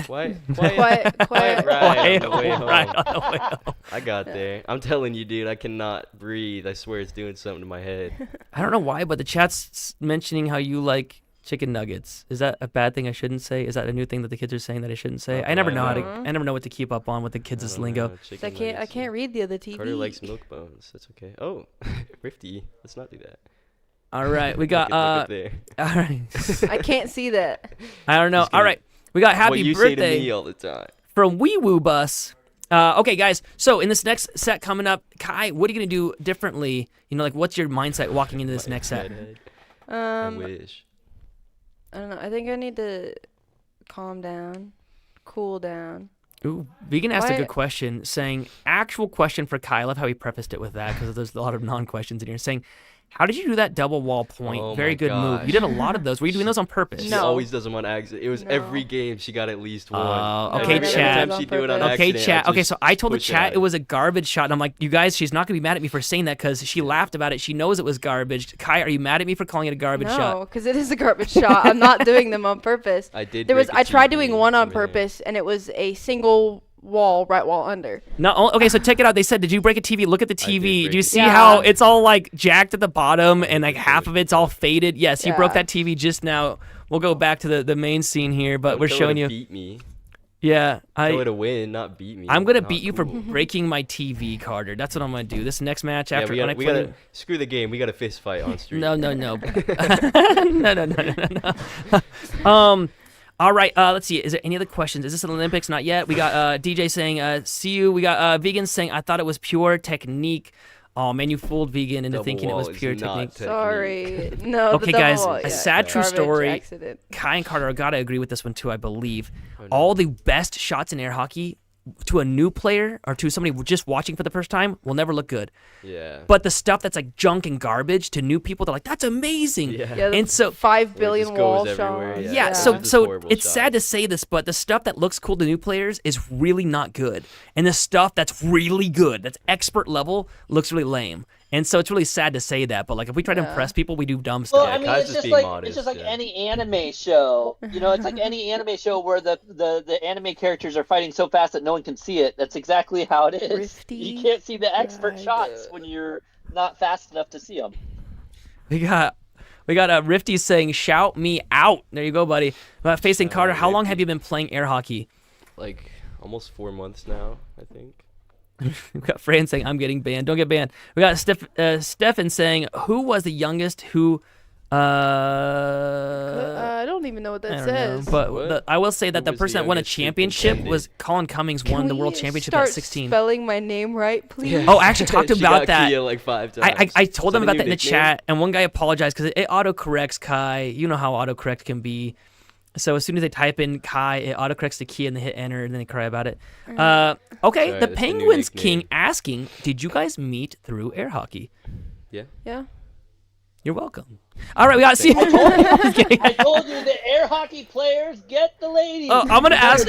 Quiet. quiet ride on the way home. Right on the way home. I got there. I'm telling you, dude, I cannot breathe. I swear it's doing something to my head. I don't know why, but the chat's mentioning how you like chicken nuggets. Is that a bad thing I shouldn't say? Is that a new thing that the kids are saying that I shouldn't say? I never know how to. I never know what to keep up on with the kids' lingo. I can't read the other TV. Carter likes milk bones. That's okay. Oh, Rifty. Let's not do that. All right, we got. Look up there. All right. I can't see that. I don't know. Just kidding. All right, we got What happy you say to birthday me all the time. from Wee Woo Bus. Okay, guys. So in this next set coming up, Kai, what are you gonna do differently? You know, like what's your mindset walking into this next set? Redhead. I I wish. don't know. I think I need to calm down, cool down. Ooh, Vegan asked a Why- good question, saying, actual question for Kai. I love how he prefaced it with that because there's a lot of non-questions in here. Saying, how did you do that double wall point? Oh Very my good move. You gosh. did a lot of those. Were you doing those on purpose? She No. always does them on accident. It was No. every game she got at least one. Okay, every chat. time she do it on Okay, Okay, accident, chat. I Okay, just so I told the push chat at it was a garbage shot, and I'm like, you guys, she's not gonna be mad at me for saying that because she laughed about it. She knows it was garbage. Kai, are you mad at me for calling it a garbage No, shot? because it is a garbage shot. I'm not doing them on purpose. I did. There was. break a I tried TV doing one on in the hand. purpose, and it was a single wall, right wall under. No. Okay, so check it out. They said, did you break a TV? Look at the did TV. break Do you it. see Yeah. how it's all like jacked at the bottom and like half of it's all faded? Yes, you broke Yeah. that TV just now. We'll go back to the main scene here, but Don't we're tell her showing to you. Beat me. Yeah, Tell her to win, not beat me. I'm gonna Not beat you for cool. breaking my TV, Carter. That's what I'm gonna do. This next match Yeah, after we when I gotta, we play. gotta screw the game. We got a fist fight on street. No. No. All right. Let's see. Is there any other questions? Is this an Olympics? Not yet. We got DJ saying, "See you." We got Vegan saying, "I thought it was pure technique." Oh man, you fooled Vegan into Double thinking it wall was is pure not technique. technique. Sorry. No. Okay, the double guys, wall, a yeah, sad true garbage story. Accident. Kai and Carter gotta agree with this one too, I believe. no. All the best shots in air hockey to a new player or to somebody just watching for the first time will never look good. Yeah. But the stuff that's like junk and garbage to new people, they're like, "That's amazing." Yeah. Yeah, the And so 5 Where it billion just wall goes everywhere, shots. Yeah, Yeah. so Just so horrible it's shots. sad to say this, but the stuff that looks cool to new players is really not good, and the stuff that's really good, that's expert level, looks really lame. And so it's really sad to say that, but like if we try to impress people, we do dumb stuff. Well, Yeah, I mean, Kai's it's just just being like modest, it's just like yeah. any anime show. You know, it's like any anime show where the anime characters are fighting so fast that no one can see it. That's exactly how it is. Rifty. You can't see the expert God. shots when you're not fast enough to see them. We got Rifty saying, "Shout me out." There you go, buddy. Facing Carter, how long have Rifty. you been playing air hockey? Like almost 4 months now, I think. We got Fran saying, "I'm getting banned." Don't get banned. We got Stefan saying, "Who was the youngest who?" I don't even know what I that don't know, says. but What? I will say that Who the was the person that won a youngest who championship contended? was Colin Cummings. Can won the we world championship start at 16. spelling my name right, please? Oh, I actually talked She about got that. Kia like 5 times. I told Is them a about new that in the nickname? chat, and one guy apologized because it autocorrects Kai. You know how autocorrect can be. So as soon as they type in Kai, it autocorrects the key and they hit enter, and then they cry about it. Okay, Sorry, the that's the new Penguins nickname. King asking, did you guys meet through air hockey? Yeah. Yeah. You're welcome. All right, we got to see. I told you the air hockey players get the ladies. Oh, I'm gonna ask.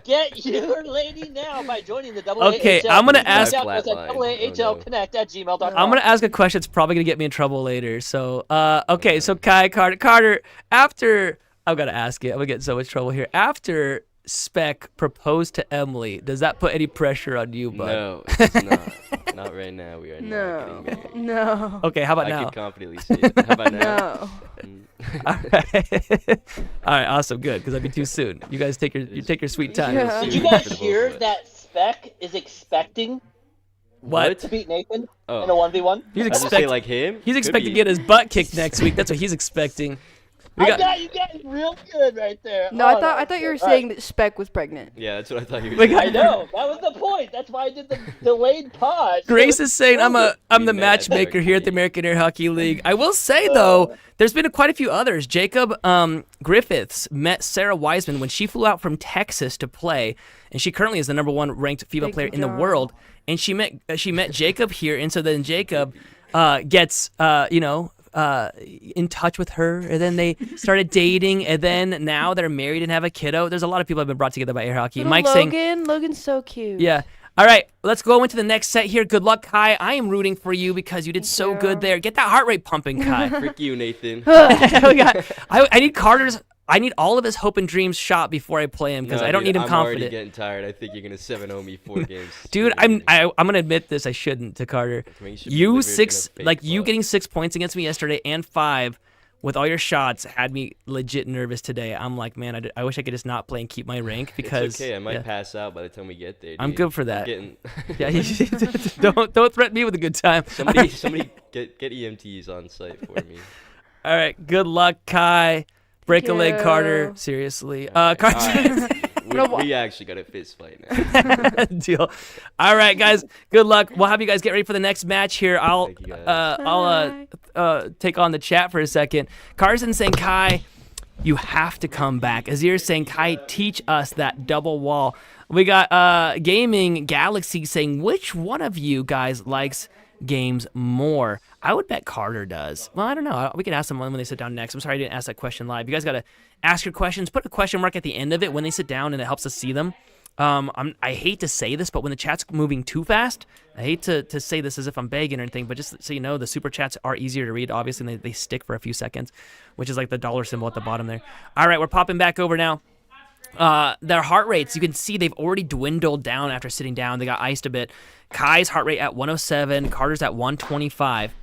Get your lady now by joining the AAHL. Okay, I'm gonna ask. AAHLconnect@gmail.com. I'm gonna ask a question that's probably gonna get me in trouble later. So, okay, so Carter, after I'm gonna ask it, I'm gonna get in so much trouble here. After Spec proposed to Emily, does that put any pressure on you, bud? No, it's not. Not right now. We are not getting married. No. Okay, how about I now? can confidently say it. How about now? No. All right. All right, awesome, good, because that'd be too soon. You guys take your sweet time. Yeah. Did you guys hear that Spec is expecting What? to beat Nathan in a Oh, 1v1? He's I was gonna say expecting. like him. He's Could expecting to be. get his butt kicked next week. That's what he's expecting. We I got. got you guys real good right there. No, Oh, I thought you were all saying that Spec was pregnant. Yeah, that's what I thought you were We saying. got- I know. That was the point. That's why I did the delayed pause. Grace is saying I'm the Be mad, matchmaker here at the American Air Hockey League. I will say though, there's been quite a few others. Jacob Griffiths met Sarah Wiseman when she flew out from Texas to play, and she currently is the #1 ranked female Thank player you, in the John. world. And she met Jacob here, and so then Jacob gets in touch with her, and then they started dating, and then now they're married and have a kiddo. There's a lot of people that have been brought together by air hockey. Little Mike saying. Logan's so cute. Yeah. All right, let's go into the next set here. Good luck, Kai. I am rooting for you because you did so you. good there. Get that heart rate pumping, Kai. Frick you, Nathan. I need I need all of his hope and dreams shot before I play him because No, I don't dude, need him I'm confident. already getting tired. I think you're gonna 7-0 me 4 games. Dude, I'm gonna admit this. I shouldn't to Carter. I mean, you should be You delivered in a six fake like you butt. getting 6 points against me yesterday and 5 with all your shots had me legit nervous today. I'm like, man, I wish I could just not play and keep my rank because It's okay. I might yeah. pass out by the time we get there. I'm dude. good for that. Getting Yeah, don't threaten me with a good time. somebody get EMTs on site for me. All right, good luck, Kai. Break a leg, you. Carter. Seriously. All Carter. right. We actually got a fist fight now. Deal. All right, guys. Good luck. We'll have you guys get ready for the next match here. I'll Thank you, guys. take on the chat for a second. Carson saying, Kai, you have to come back. Azir saying, Kai, teach us that double wall. We got Gaming Galaxy saying, which one of you guys likes games more? I would bet Carter does. Well, I don't know. We can ask them when they sit down next. I'm sorry I didn't ask that question live. You guys got to ask your questions. Put a question mark at the end of it when they sit down, and it helps us see them. I hate to say this, but when the chat's moving too fast, I hate to say this as if I'm begging or anything, but just so you know, the super chats are easier to read, obviously, and they stick for a few seconds, which is like the dollar symbol at the bottom there. All right, we're popping back over now. Their heart rates, you can see they've already dwindled down after sitting down. They got iced a bit. Kai's heart rate at 107. Carter's at 125.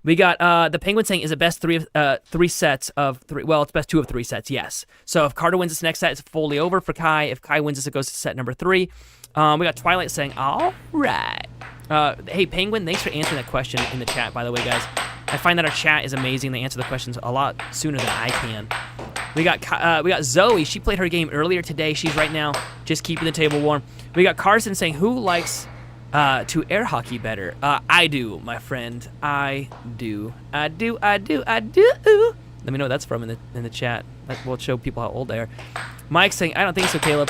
We got the Penguin saying, is it best three sets of three? Well, it's best 2 of 3 sets, yes. So if Carter wins this next set, it's fully over for Kai. If Kai wins this, it goes to set number 3. We got Twilight saying, all right. Hey, Penguin, thanks for answering that question in the chat, by the way, guys. I find that our chat is amazing. They answer the questions a lot sooner than I can. We got Zoe. She played her game earlier today. She's right now just keeping the table warm. We got Carson saying, who likes to air hockey better? I do, my friend. I do. Let me know what that's from in the chat. That will show people how old they are. Mike's saying, I don't think so, Caleb.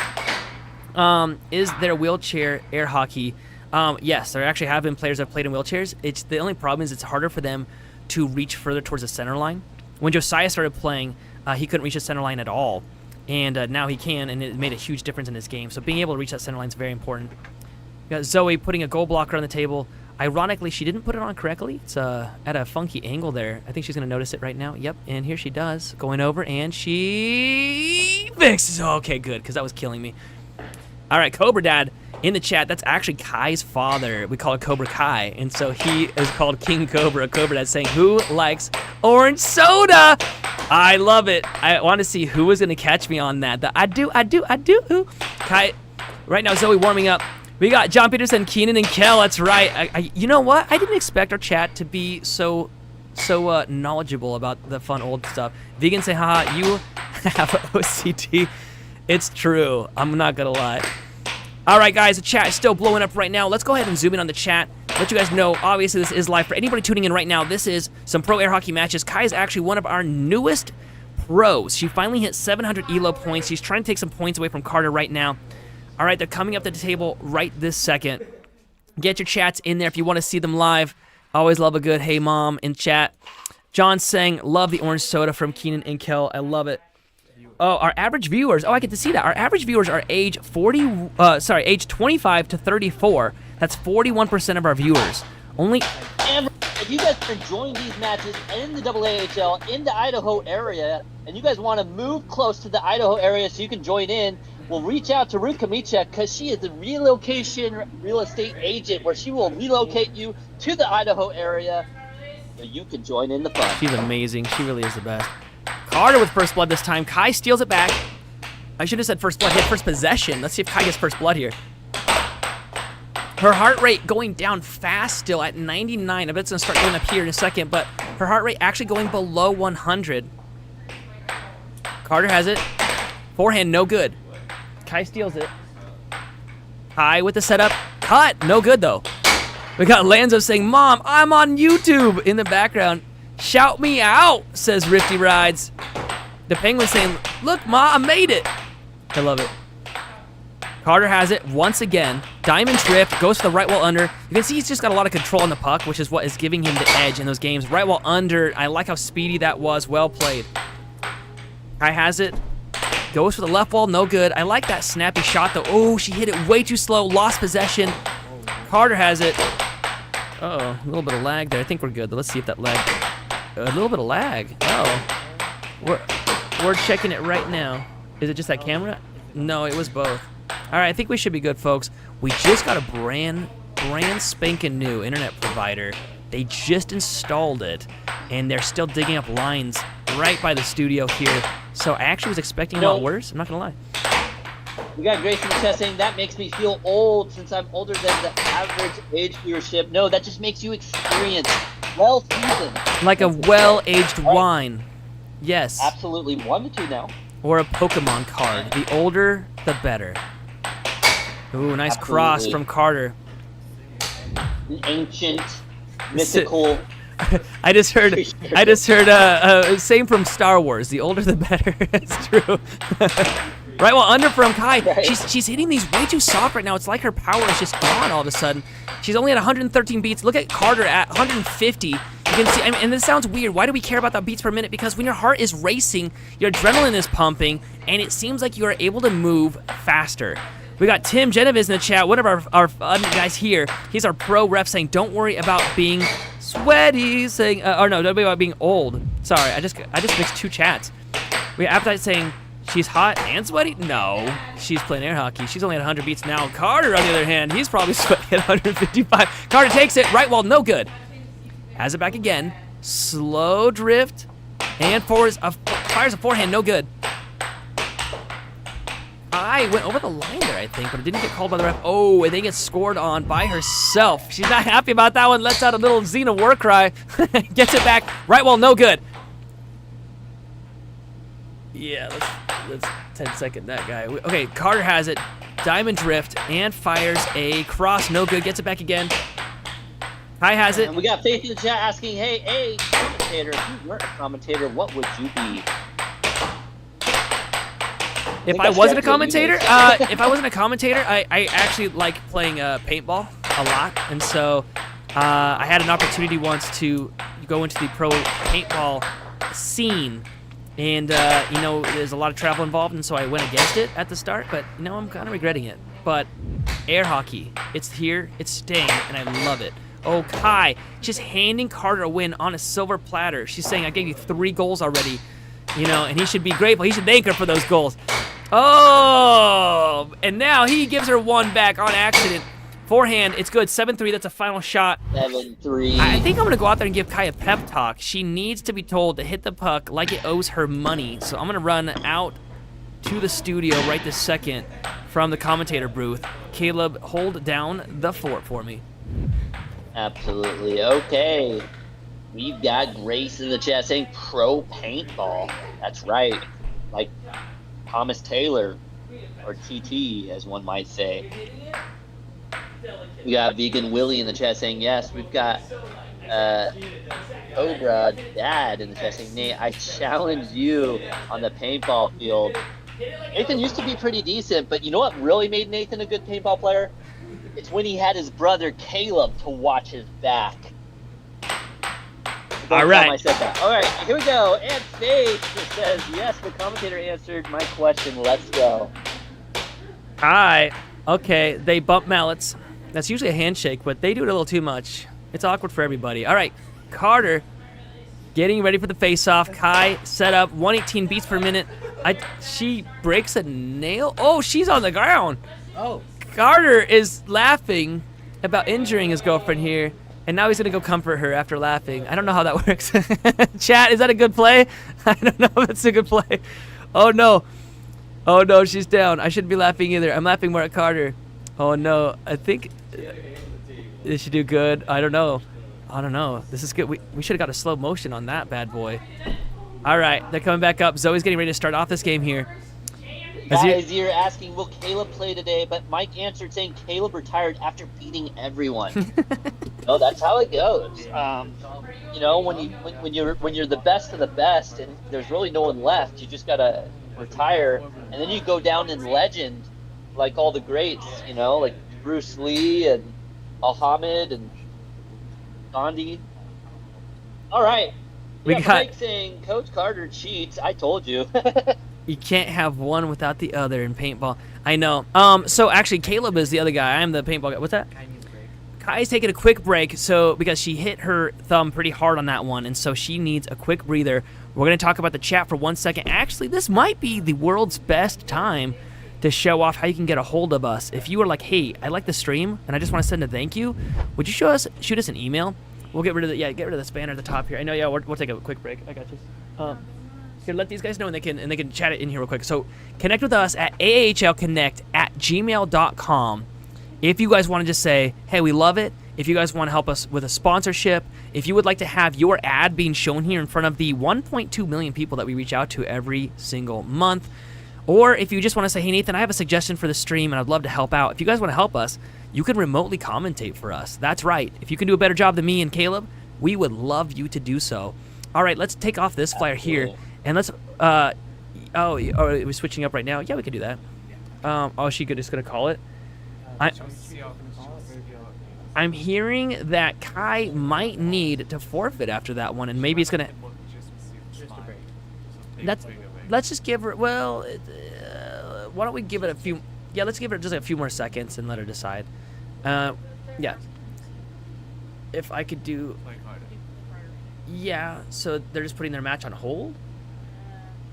Is there wheelchair air hockey? Yes, there actually have been players that have played in wheelchairs. It's the only problem is it's harder for them to reach further towards the center line. When Josiah started playing, he couldn't reach the center line at all, and now he can, and it made a huge difference in his game. So being able to reach that center line is very important. We got Zoe putting a goal blocker on the table. Ironically, she didn't put it on correctly. It's at a funky angle there. I think she's going to notice it right now. Yep, and here she does. Going over, and she fixes. Okay, good, because that was killing me. All right, Cobra Dad in the chat. That's actually Kai's father. We call it Cobra Kai, and so he is called King Cobra. Cobra Dad saying, who likes orange soda? I love it. I want to see who is going to catch me on that. I do. Kai, right now, Zoe warming up. We got John Peterson, Keenan, and Kel. That's right. You know what? I didn't expect our chat to be so knowledgeable about the fun old stuff. Vegan say, haha, you have OCD. It's true. I'm not going to lie. All right, guys, the chat is still blowing up right now. Let's go ahead and zoom in on the chat. Let you guys know, obviously, this is live. For anybody tuning in right now, this is some pro air hockey matches. Kai is actually one of our newest pros. She finally hit 700 ELO points. She's trying to take some points away from Carter right now. All right, they're coming up to the table right this second. Get your chats in there if you want to see them live. Always love a good hey mom in chat. John saying, love the orange soda from Keenan and Kel. I love it. Oh, our average viewers. Oh, I get to see that. Our average viewers are age 25 to 34. That's 41% of our viewers. Only. And if you guys are enjoying these matches in the AAHL in the Idaho area, and you guys want to move close to the Idaho area so you can join in, well, reach out to Ruth Kamichek because she is the relocation real estate agent where she will relocate you to the Idaho area so you can join in the fun. She's amazing. She really is the best. Carter with first blood this time. Kai steals it back. I should have said first blood. Hit first possession. Let's see if Kai gets first blood here. Her heart rate going down fast still at 99. I bet it's going to start going up here in a second, but her heart rate actually going below 100. Carter has it. Forehand, no good. Kai steals it. Kai with the setup. Cut. No good, though. We got Lanzo saying, Mom, I'm on YouTube in the background. Shout me out, says Rifty Rides. The Penguin saying, look, Ma, I made it. I love it. Carter has it once again. Diamond drift, goes for the right wall under. You can see he's just got a lot of control on the puck, which is what is giving him the edge in those games. Right wall under. I like how speedy that was. Well played. Kai has it. Goes for the left wall, no good. I like that snappy shot, though. Oh, she hit it way too slow. Lost possession. Carter has it. Uh-oh, a little bit of lag there. I think we're good. Let's see if that lag... A little bit of lag. Oh. We're checking it right now. Is it just that camera? No, it was both. All right, I think we should be good, folks. We just got a brand spanking new internet provider. They just installed it, and they're still digging up lines right by the studio here. So I actually was expecting a lot worse. I'm not going to lie. We got Grace in the chat saying that makes me feel old since I'm older than the average age viewership. No, that just makes you experienced. Well seasoned. Like a well-aged wine. Yes. Absolutely. 1 to 2 now. Or a Pokemon card. The older, the better. Ooh, nice cross from Carter. The ancient, mythical. I just heard, same from Star Wars. The older, the better. It's true. Right, well, under from Kai. Right. She's hitting these way too soft right now. It's like her power is just gone all of a sudden. She's only at 113 beats. Look at Carter at 150. You can see, and this sounds weird. Why do we care about that beats per minute? Because when your heart is racing, your adrenaline is pumping, and it seems like you are able to move faster. We got Tim Genevieve in the chat, one of our guys here. He's our pro ref saying, don't worry about being sweaty, saying, or no, don't worry about being old. Sorry, I just mixed two chats. We have Appetite saying, she's hot and sweaty? No, she's playing air hockey. She's only at 100 beats now. Carter, on the other hand, he's probably sweaty at 155. Carter takes it, right wall, no good. Has it back again. Slow drift, and fires a forehand, no good. I went over the line there, I think, but it didn't get called by the ref. Oh, and then gets scored on by herself. She's not happy about that one. Lets out a little Xena war cry. Gets it back. Right wall, no good. Yeah, let's 10-second that guy. Okay, Carter has it. Diamond drift and fires a cross, no good. Gets it back again. Kai has it. And we got Faith in the chat asking, hey, commentator, if you weren't a commentator, what would you be? If I wasn't a commentator, I actually like playing paintball a lot, and so I had an opportunity once to go into the pro paintball scene, and there's a lot of travel involved, and so I went against it at the start, but I'm kind of regretting it. But air hockey, it's here, it's staying, and I love it. Oh, Kai, just handing Carter a win on a silver platter. She's saying, I gave you 3 goals already, and he should be grateful. He should thank her for those goals. Oh, and now he gives her 1 back on accident. Forehand, it's good. 7-3, that's a final shot. 7-3. I think I'm going to go out there and give Kai a pep talk. She needs to be told to hit the puck like it owes her money. So I'm going to run out to the studio right this second from the commentator booth. Caleb, hold down the fort for me. Absolutely. Okay. We've got Grace in the chat saying pro paintball. That's right. Like Thomas Taylor, or TT, as one might say. We got Vegan Willie in the chat saying yes. We've got Cobra Dad in the chat saying, Nate, I challenge you on the paintball field. Nathan used to be pretty decent, but you know what really made Nathan a good paintball player? It's when he had his brother Caleb to watch his back. Don't All tell him right. I said that. All right, here we go. And Faith says, yes, the commentator answered my question. Let's go. Hi. Okay, they bump mallets. That's usually a handshake, but they do it a little too much. It's awkward for everybody. All right, Carter getting ready for the face-off. Kai set up 118 beats per minute. She breaks a nail. Oh, she's on the ground. Oh. Carter is laughing about injuring his girlfriend here, and now he's gonna go comfort her after laughing. I don't know how that works. Chat, is that a good play? I don't know if it's a good play. Oh no. Oh no, she's down. I shouldn't be laughing either. I'm laughing more at Carter. Oh no, I think did she do good? I don't know. I don't know. This is good. We should have got a slow motion on that bad boy. All right, they're coming back up. Zoe's getting ready to start off this game here. Guys, you're asking, will Caleb play today? But Mike answered saying Caleb retired after beating everyone. No, that's how it goes. You know, when you're the best of the best, and there's really no one left, you just gotta retire, and then you go down in legend, like all the greats. You know, like Bruce Lee and Muhammad and Gandhi. All right. We Yeah, got- Mike saying Coach Carter cheats. I told you. You can't have one without the other in paintball. I know. So actually, Caleb is the other guy. I'm the paintball guy. What's that? Kai's taking a quick break, so because she hit her thumb pretty hard on that one, and so she needs a quick breather. We're going to talk about the chat for 1 second. Actually, this might be the world's best time to show off how you can get a hold of us. If you are like, hey, I like the stream, and I just want to send a thank you, would you shoot us an email? We'll get rid of this banner at the top here. I know, yeah, we'll take a quick break. I got you. Here, let these guys know, and they can chat it in here real quick. So connect with us at aahlconnect@gmail.com. If you guys want to just say, hey, we love it. If you guys want to help us with a sponsorship, if you would like to have your ad being shown here in front of the 1.2 million people that we reach out to every single month, or if you just want to say, hey, Nathan, I have a suggestion for the stream, and I'd love to help out. If you guys want to help us, you can remotely commentate for us. That's right. If you can do a better job than me and Caleb, we would love you to do so. All right, let's take off this flyer here, and let's, are we switching up right now? Yeah, we can do that. Oh, is she just going to call it? I'm hearing that Kai might need to forfeit after that one, and maybe it's going to... Let's just give her, well, why don't we give it a few, let's give her just a few more seconds and let her decide. Yeah. If I could do, yeah, so they're just putting their match on hold?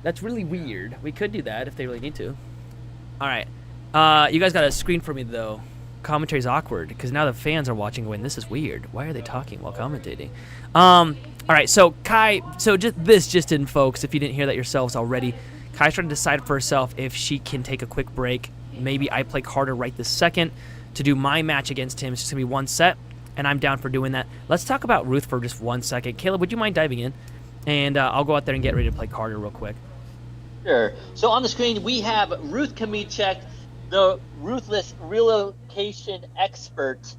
That's really weird. We could do that if they really need to. All right. You guys got a screen for me, though. Commentary's awkward, because now the fans are watching going, this is weird. Why are they talking while commentating? All right, so Kai, just in, folks, if you didn't hear that yourselves already, Kai's trying to decide for herself if she can take a quick break. Maybe I play Carter right this second to do my match against him. It's just going to be one set, and I'm down for doing that. Let's talk about Ruth for just 1 second. Caleb, would you mind diving in? And I'll go out there and get ready to play Carter real quick. Sure. So on the screen, we have Ruth Kamichek, the ruthless relocation expert.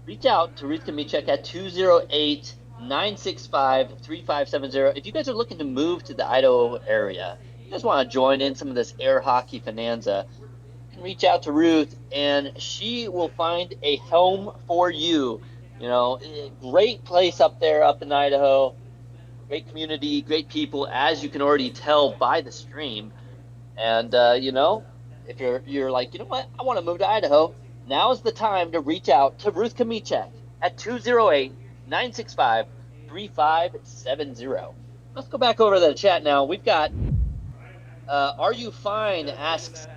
Reach out to Ruth Kamichek at 208-965-3570. If you guys are looking to move to the Idaho area, you guys want to join in some of this air hockey bonanza, you can reach out to Ruth, and she will find a home for you. You know, great place up there, up in Idaho. Great community, great people, as you can already tell by the stream. And, you know, if you're like, you know what, I want to move to Idaho, now is the time to reach out to Ruth Kamichek at 208-965-3570. Let's go back over to the chat now. We've got, Are You Fine? Asks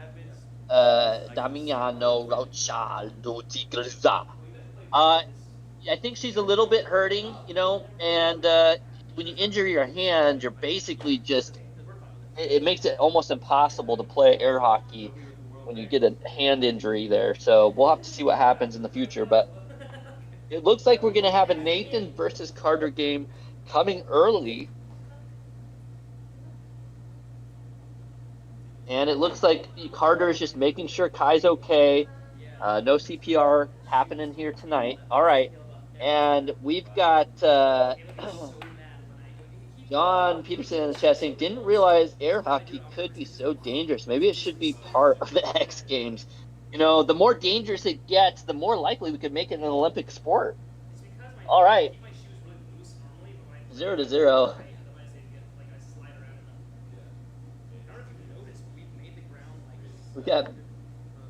Damiano Rochaldo Tigrza. I think she's a little bit hurting, you know, and when you injure your hand, you're basically just, it makes it almost impossible to play air hockey when you get a hand injury there. So we'll have to see what happens in the future. But it looks like we're going to have a Nathan versus Carter game coming early. And it looks like Carter is just making sure Kai's okay. No CPR happening here tonight. All right. And we've got John Peterson in the chat saying, didn't realize air hockey could be so dangerous. Maybe it should be part of the X Games. You know, the more dangerous it gets, the more likely we could make it an Olympic sport. All right. 0-0. We got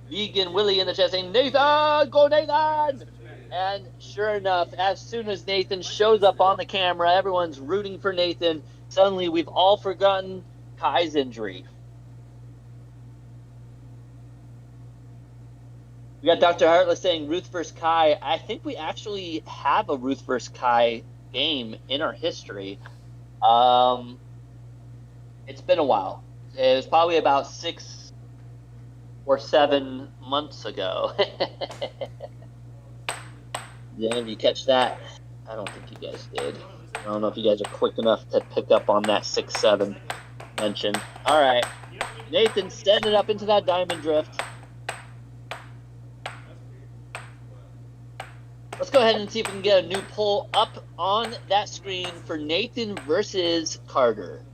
Vegan Willie in the chat saying, Nathan, go Nathan! And sure enough, as soon as Nathan shows up on the camera, everyone's rooting for Nathan. Suddenly, we've all forgotten Kai's injury. We got Dr. Heartless saying Ruth vs. Kai. I think we actually have a Ruth vs. Kai game in our history. It's been a while. It was probably about 6 or 7 months ago. Did any of you catch that? I don't think you guys did. I don't know if you guys are quick enough to pick up on that 6-7 mention. All right. Nathan setting it up into that diamond drift. Let's go ahead and see if we can get a new poll up on that screen for Nathan versus Carter.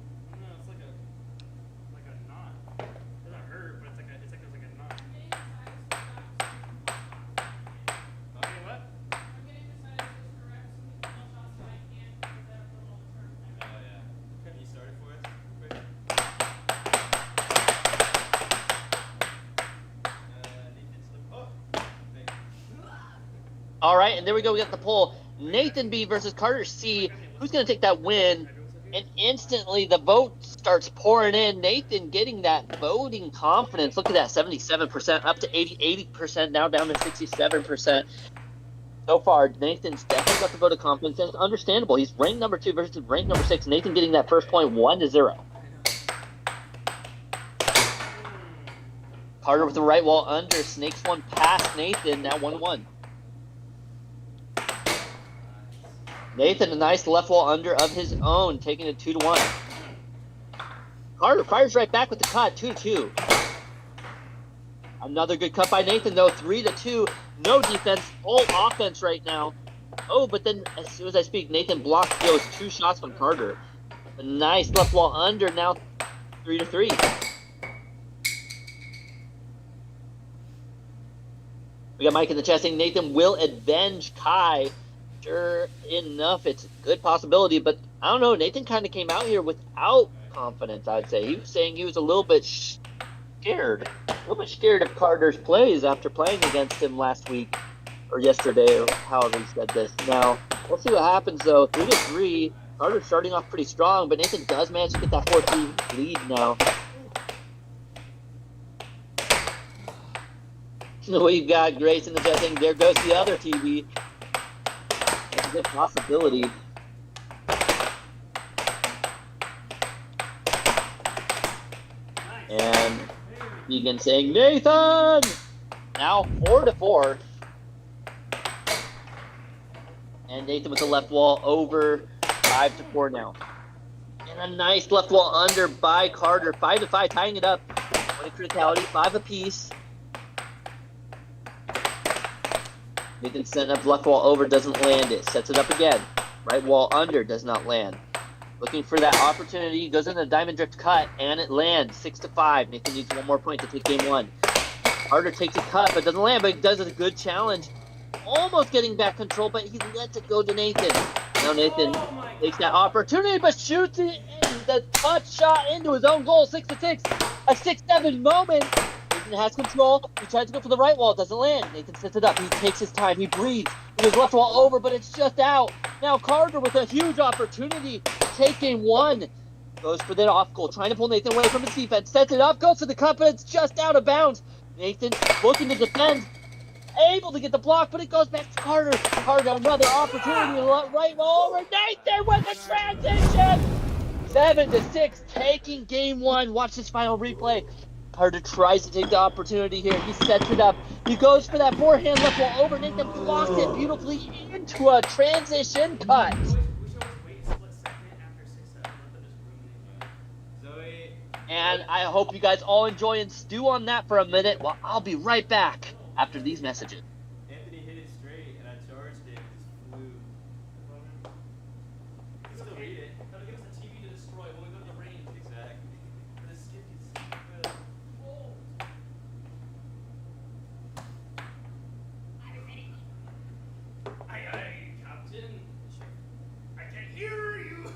All right, and there we go. We got the poll. Nathan B versus Carter C. Who's going to take that win? And instantly the vote starts pouring in. Nathan getting that voting confidence. Look at that, 77% up to 80%, now down to 67%. So far, Nathan's definitely got the vote of confidence, and it's understandable. He's ranked number 2 versus ranked number 6. Nathan getting that first point 1-0. Carter with the right wall under. Snakes one past Nathan, now 1-1. Nathan, a nice left wall under of his own, taking it 2-1. Carter fires right back with the cut, 2-2. Another good cut by Nathan, though, 3-2. No defense, all offense right now. Oh, but then as soon as I speak, Nathan blocks those 2 shots from Carter. A nice left wall under, now 3-3. We got Mike in the chat saying Nathan will avenge Kai. Sure enough, it's a good possibility, but I don't know. Nathan kind of came out here without confidence, I'd say. He was saying he was a little bit scared. A little bit scared of Carter's plays after playing against him last week, or yesterday, or however he said this. Now, we'll see what happens, though. 3-3. Carter's starting off pretty strong, but Nathan does manage to get that 4-3 lead now. We've got Grace in the chat saying, there goes the other TV. That's a good possibility. And Vegan saying, Nathan! Now 4-4. And Nathan with the left wall over, 5-4 now. And a nice left wall under by Carter. 5-5, tying it up. One criticality, 5 apiece. Nathan setting up left wall over, doesn't land it. Sets it up again. Right wall under, does not land. Looking for that opportunity, goes in the diamond drift cut, and it lands. 6-5. Nathan needs one more point to take game 1. Carter takes a cut, but doesn't land, but he does a good challenge. Almost getting back control, but he lets it go to Nathan. Now Nathan takes that opportunity, but shoots it in the touch shot into his own goal. 6-6. A 6-7 moment. Nathan has control. He tries to go for the right wall. Doesn't land. Nathan sets it up. He takes his time. He breathes. He goes left wall over, but it's just out. Now Carter with a huge opportunity to take game 1. Goes for the off goal. Trying to pull Nathan away from his defense. Sets it up. Goes for the cut, but it's just out of bounds. Nathan looking to defend. Able to get the block, but it goes back to Carter. Carter, another opportunity. Right wall over. Nathan with the transition. 7-6. Taking game 1. Watch this final replay. Carter tries to take the opportunity here. He sets it up. He goes for that forehand left wall over. Nathan blocks it beautifully into a transition cut. And I hope you guys all enjoy and stew on that for a minute. Well, I'll be right back after these messages. Anthony hit it straight, and I charged it. It just flew. You can still read it. That'll give us a TV to destroy when we go to the range. Exactly. For the skip is good. Aye, aye, Captain. I can hear you.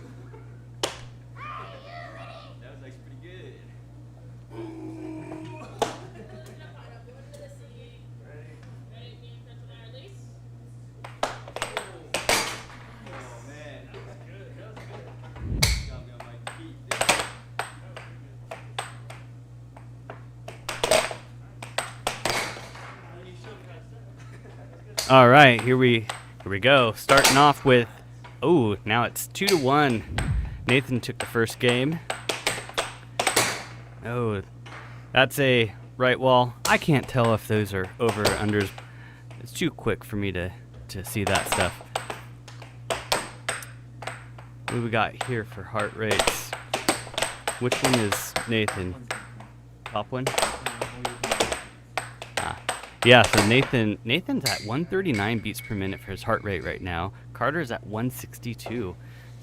All right, here we go. Starting off with, now it's 2-1. Nathan took the first game. Oh, that's a right wall. I can't tell if those are over or unders. It's too quick for me to see that stuff. What do we got here for heart rates? Which one is Nathan? Top one? Yeah, so Nathan's at 139 beats per minute for his heart rate right now. Carter's at 162.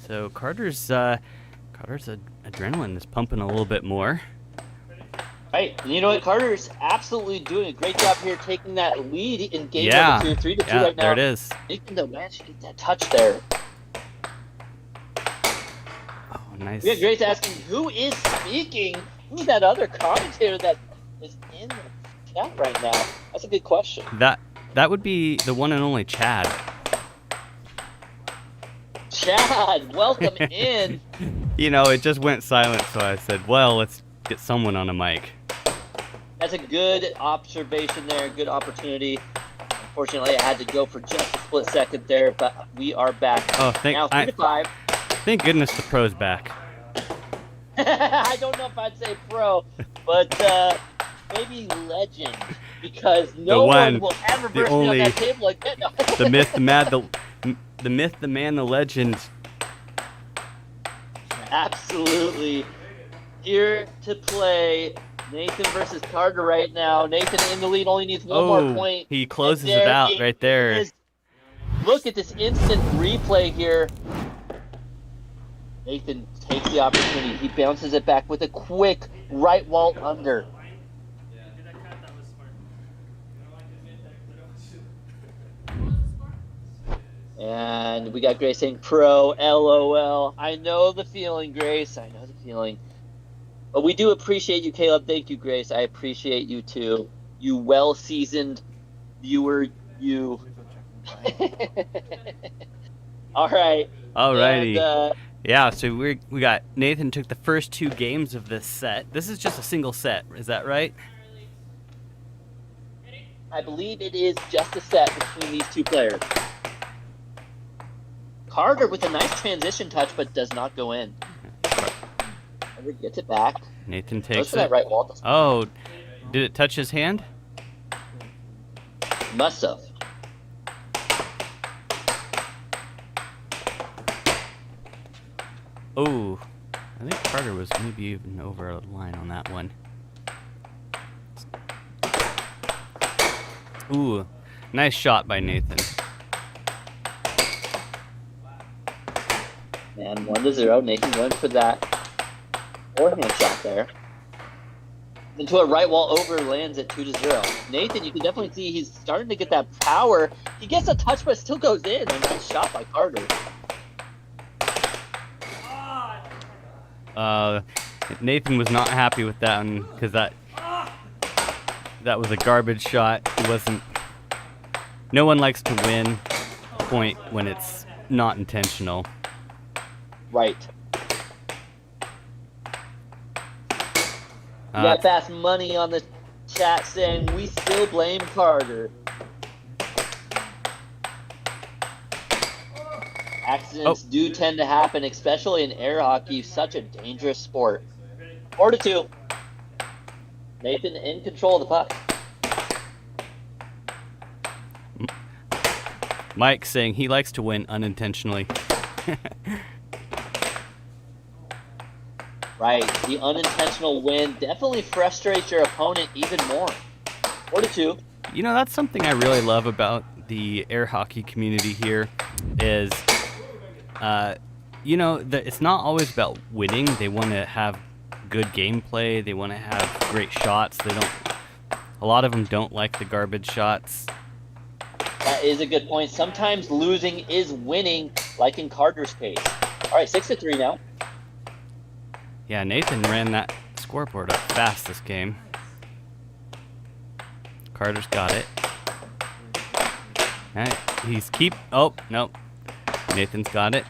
So Carter's adrenaline is pumping a little bit more. Right, and you know what? Carter's absolutely doing a great job here, taking that lead in game number 2, 3-2 right now. There it is. Making the match get that touch there. Oh, nice. We have Grace asking, who is speaking? Who's that other commentator that is in the chat right now? That's a good question. That would be the one and only Chad. Chad, welcome in. You know, it just went silent, so I said, well, let's get someone on a mic. That's a good observation there, good opportunity. Unfortunately, I had to go for just a split second there, but we are back. Oh, now 3-5. Thank goodness the pro's back. I don't know if I'd say pro, but maybe legend, because no one will ever burst me on that table like that. No. The myth, the myth, the man, the legend. Absolutely. Here to play Nathan versus Carter right now. Nathan in the lead, only needs one more point. He closes it out right there. Look at this instant replay here. Nathan takes the opportunity. He bounces it back with a quick right wall under. And we got Grace saying pro, LOL. I know the feeling, Grace. I know the feeling. But we do appreciate you, Caleb. Thank you, Grace. I appreciate you, too. You well-seasoned viewer, you. All right. Alrighty. And, yeah, so we got Nathan took the first 2 games of this set. This is just a single set, is that right? I believe it is just a set between these 2 players. Carter with a nice transition touch, but does not go in. Carter gets it back. Nathan takes Goes for that right wall. Oh, did it touch his hand? Must have. Oh, I think Carter was maybe even over a line on that one. Ooh, nice shot by Nathan. And 1-0. Nathan going for that forehand shot there. Into a right wall over, lands at 2-0. Nathan, you can definitely see he's starting to get that power. He gets a touch, but still goes in. A nice shot by Carter. Nathan was not happy with that one because that was a garbage shot. It wasn't. No one likes to win a point when it's not intentional. Right. We got Fast Money on the chat saying we still blame Carter. Accidents do tend to happen, especially in air hockey, such a dangerous sport. 4-2. Nathan in control of the puck. Mike saying he likes to win unintentionally. Right, the unintentional win definitely frustrates your opponent even more. 4-2. You know, that's something I really love about the air hockey community here is, you know, it's not always about winning. They want to have good gameplay. They want to have great shots. A lot of them don't like the garbage shots. That is a good point. Sometimes losing is winning, like in Carter's case. All right, 6-3 now. Yeah, Nathan ran that scoreboard up fast this game. Carter's got it. All right, oh, nope. Nathan's got it.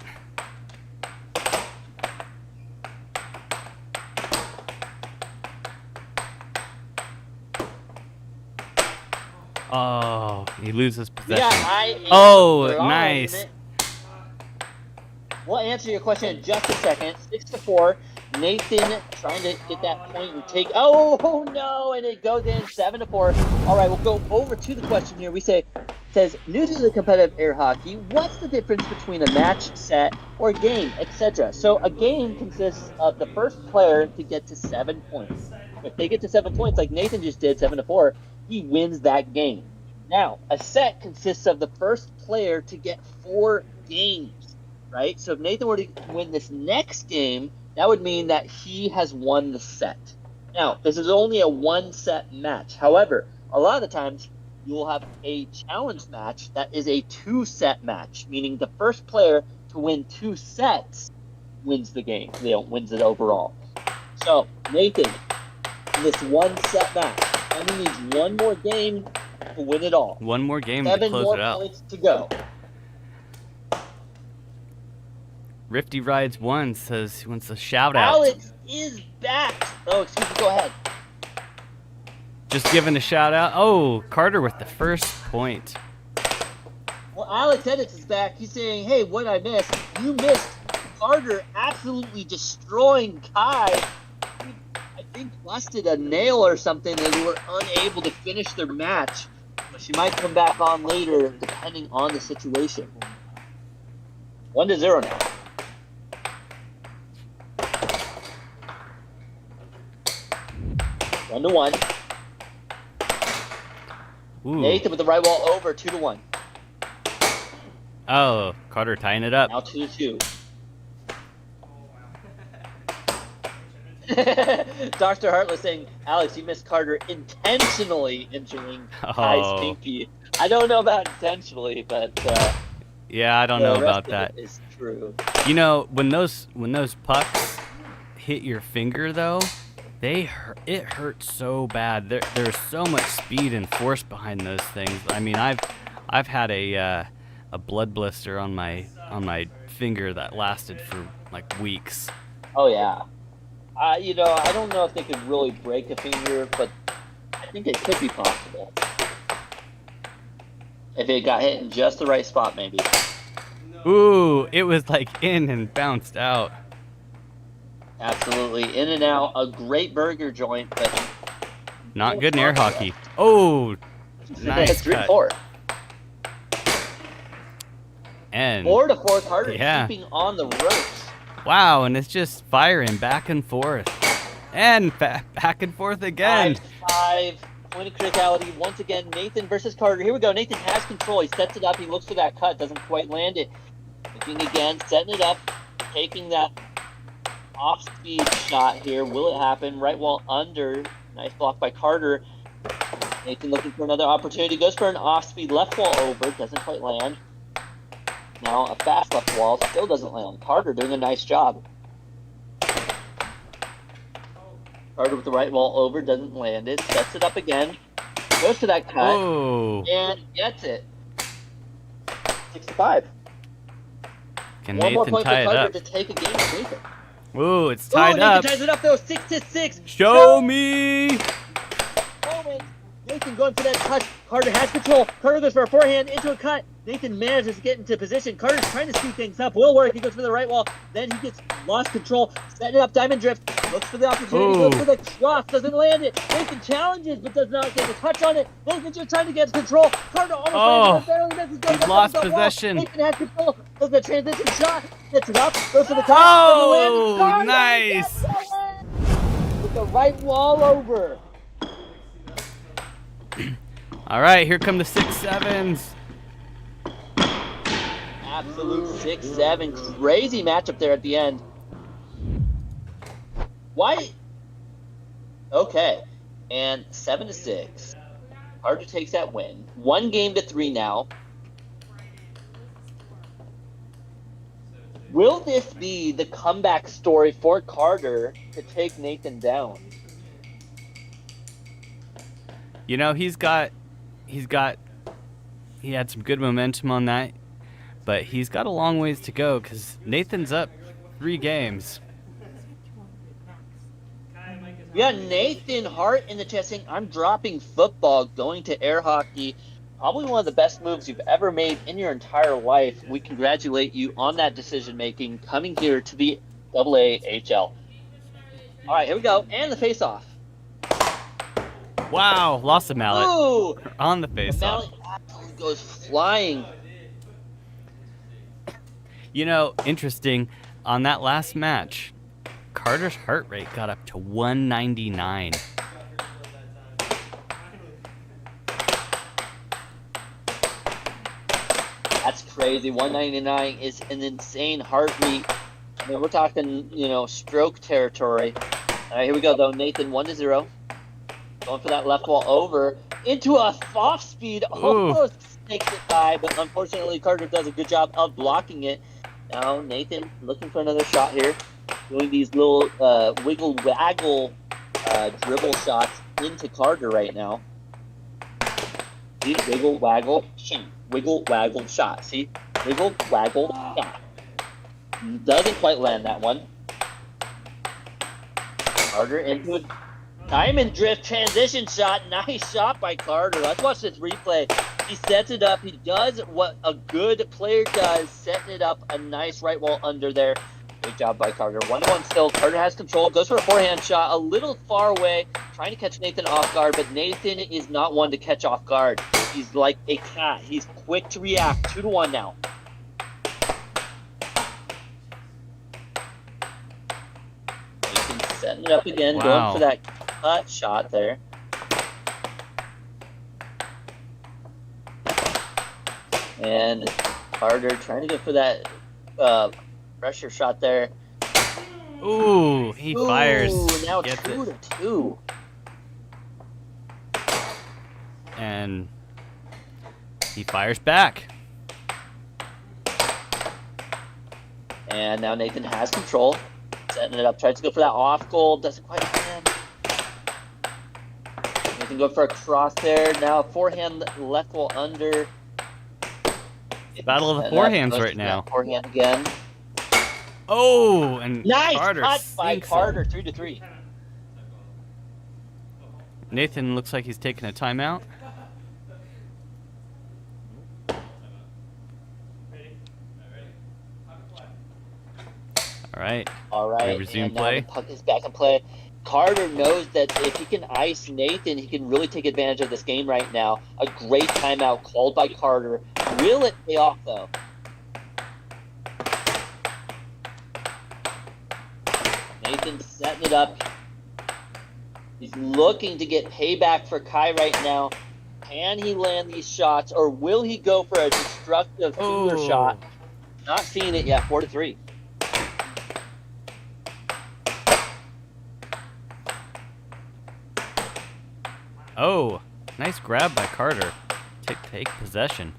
Oh, he loses We possession. got I Oh, draw, nice. isn't it? We'll answer your question in just a second. 6-4. Nathan trying to get that point and take. Oh no! And it goes in 7-4. All right, we'll go over to the question here. We says new to the competitive air hockey. What's the difference between a match, set, or game, etc.? So a game consists of the first player to get to 7 points. If they get to 7 points, like Nathan just did, 7-4, he wins that game. Now, a set consists of the first player to get 4 games, right? So if Nathan were to win this next game, that would mean that he has won the set. Now, this is only a 1-set match. However, a lot of the times you will have a challenge match that is a 2-set match, meaning the first player to win 2 sets wins the game. Wins it overall. So, Nathan, in this 1-set match, only needs 1 more game to win it all. One more game to 7 close more it out. points to go. Rifty Rides 1 says he wants a shout out. Alex is back. Oh, excuse me. Go ahead. Just giving a shout out. Oh, Carter with the first point. Well, Alex Edits is back. He's saying, hey, what I missed? You missed Carter absolutely destroying Kai. I think busted a nail or something and they were unable to finish their match. But she might come back on later depending on the situation. 1-0 now. One to one. Ooh. Nathan with the right wall over 2-1. Oh, Carter tying it up. Now 2-2. Dr. Heartless saying, Alex, you missed Carter intentionally injuring Kai's pinky. I don't know about intentionally, but yeah, I don't know about that. Is true. You know, when those pucks hit your finger though, it hurts so bad. There's so much speed and force behind those things. I mean, I've had a blood blister on my finger that lasted for like weeks. Oh yeah. I don't know if they could really break a finger, but I think it could be possible. If it got hit in just the right spot, maybe. Ooh, it was like in and bounced out. Absolutely. In and out. A great burger joint, but not good in air hockey. Oh, nice 3-4. And 4-4, Carter yeah. keeping on the ropes. Wow, and it's just firing back and forth. And back and forth again. 5-5. Point of criticality. Once again, Nathan versus Carter. Here we go. Nathan has control. He sets it up. He looks for that cut. Doesn't quite land it. Looking again. Setting it up. Taking that off-speed shot here. Will it happen? Right wall under. Nice block by Carter. Nathan looking for another opportunity. Goes for an off-speed left wall over. Doesn't quite land. Now a fast left wall. Still doesn't land. Carter doing a nice job. Carter with the right wall over. Doesn't land it. Sets it up again. Goes for that cut. Whoa. And gets it. 6-5. Can One more Nathan point for tie it Carter up? to take a game with Nathan. Ooh, it's tied up. Nathan ties it up though. 6-6. Show me. Moment. Nathan going for that touch. Carter has control. Carter goes for a forehand into a cut. Nathan manages to get into position. Carter's trying to speed things up. Will work. He goes for the right wall. Then he gets lost control. Setting it up. Diamond drift. Looks for the opportunity. Ooh. Goes for the cross. Doesn't land it. Nathan challenges but does not get a touch on it. Nathan just trying to get control. Carter almost lands it. He's lost possession. Nathan has control. Does the transition shot. Gets it up. Goes for the top. Oh, Carter nice. gets the win with the right wall over. All right, here come the 6-7s. Absolute 6-7. Crazy matchup there at the end. Why? Okay. And 7-6. Carter takes that win. 1-3 now. Will this be the comeback story for Carter to take Nathan down? You know, he had some good momentum on that, but he's got a long ways to go because Nathan's up 3 games. We got Nathan Hart in the chat saying, I'm dropping football, going to air hockey. Probably one of the best moves you've ever made in your entire life. We congratulate you on that decision making, coming here to the AAHL. All right, here we go. And the face off. Wow, lost the mallet. Ooh! On the The face-off. mallet absolutely goes flying. You know, interesting. On that last match, Carter's heart rate got up to 199. That's crazy. 199 is an insane heartbeat. I mean, we're talking, stroke territory. All right, here we go, though. Nathan, 1-0. Going for that left wall over into a off speed. Almost snakes it by, but unfortunately, Carter does a good job of blocking it. Now, Nathan looking for another shot here. Doing these little wiggle waggle dribble shots into Carter right now. See, wiggle waggle shot. Wiggle waggle shot. See, wiggle waggle shot. Doesn't quite land that one. Carter into a diamond drift transition shot. Nice shot by Carter. Let's watch this replay. He sets it up. He does what a good player does, setting it up. A nice right wall under there. Good job by Carter. 1-1 still. Carter has control. Goes for a forehand shot. A little far away. Trying to catch Nathan off guard, but Nathan is not one to catch off guard. He's like a cat. He's quick to react. 2-1 now. Nathan setting it up again. Wow. Going for that cut shot there. And Carter trying to go for that pressure shot there. Ooh, he fires. Now Gets it. 2-2. And he fires back. And now Nathan has control. Setting it up. Tries to go for that off goal. Doesn't quite land. Nathan go for a cross there. Now forehand left wall under. Battle of the Setting up, forehands goes right to now. that forehand again. Oh, and Nice Carter cut by sinks it. Carter. 3-3. Nathan looks like he's taking a timeout. All right. We resume and now play. the puck is back in play. Carter knows that if he can ice Nathan, he can really take advantage of this game right now. A great timeout called by Carter. Will it pay off, though? Nathan setting it up. He's looking to get payback for Kai right now. Can he land these shots, or will he go for a destructive finger shot? Not seeing it yet. 4-3. Oh, nice grab by Carter. Take possession.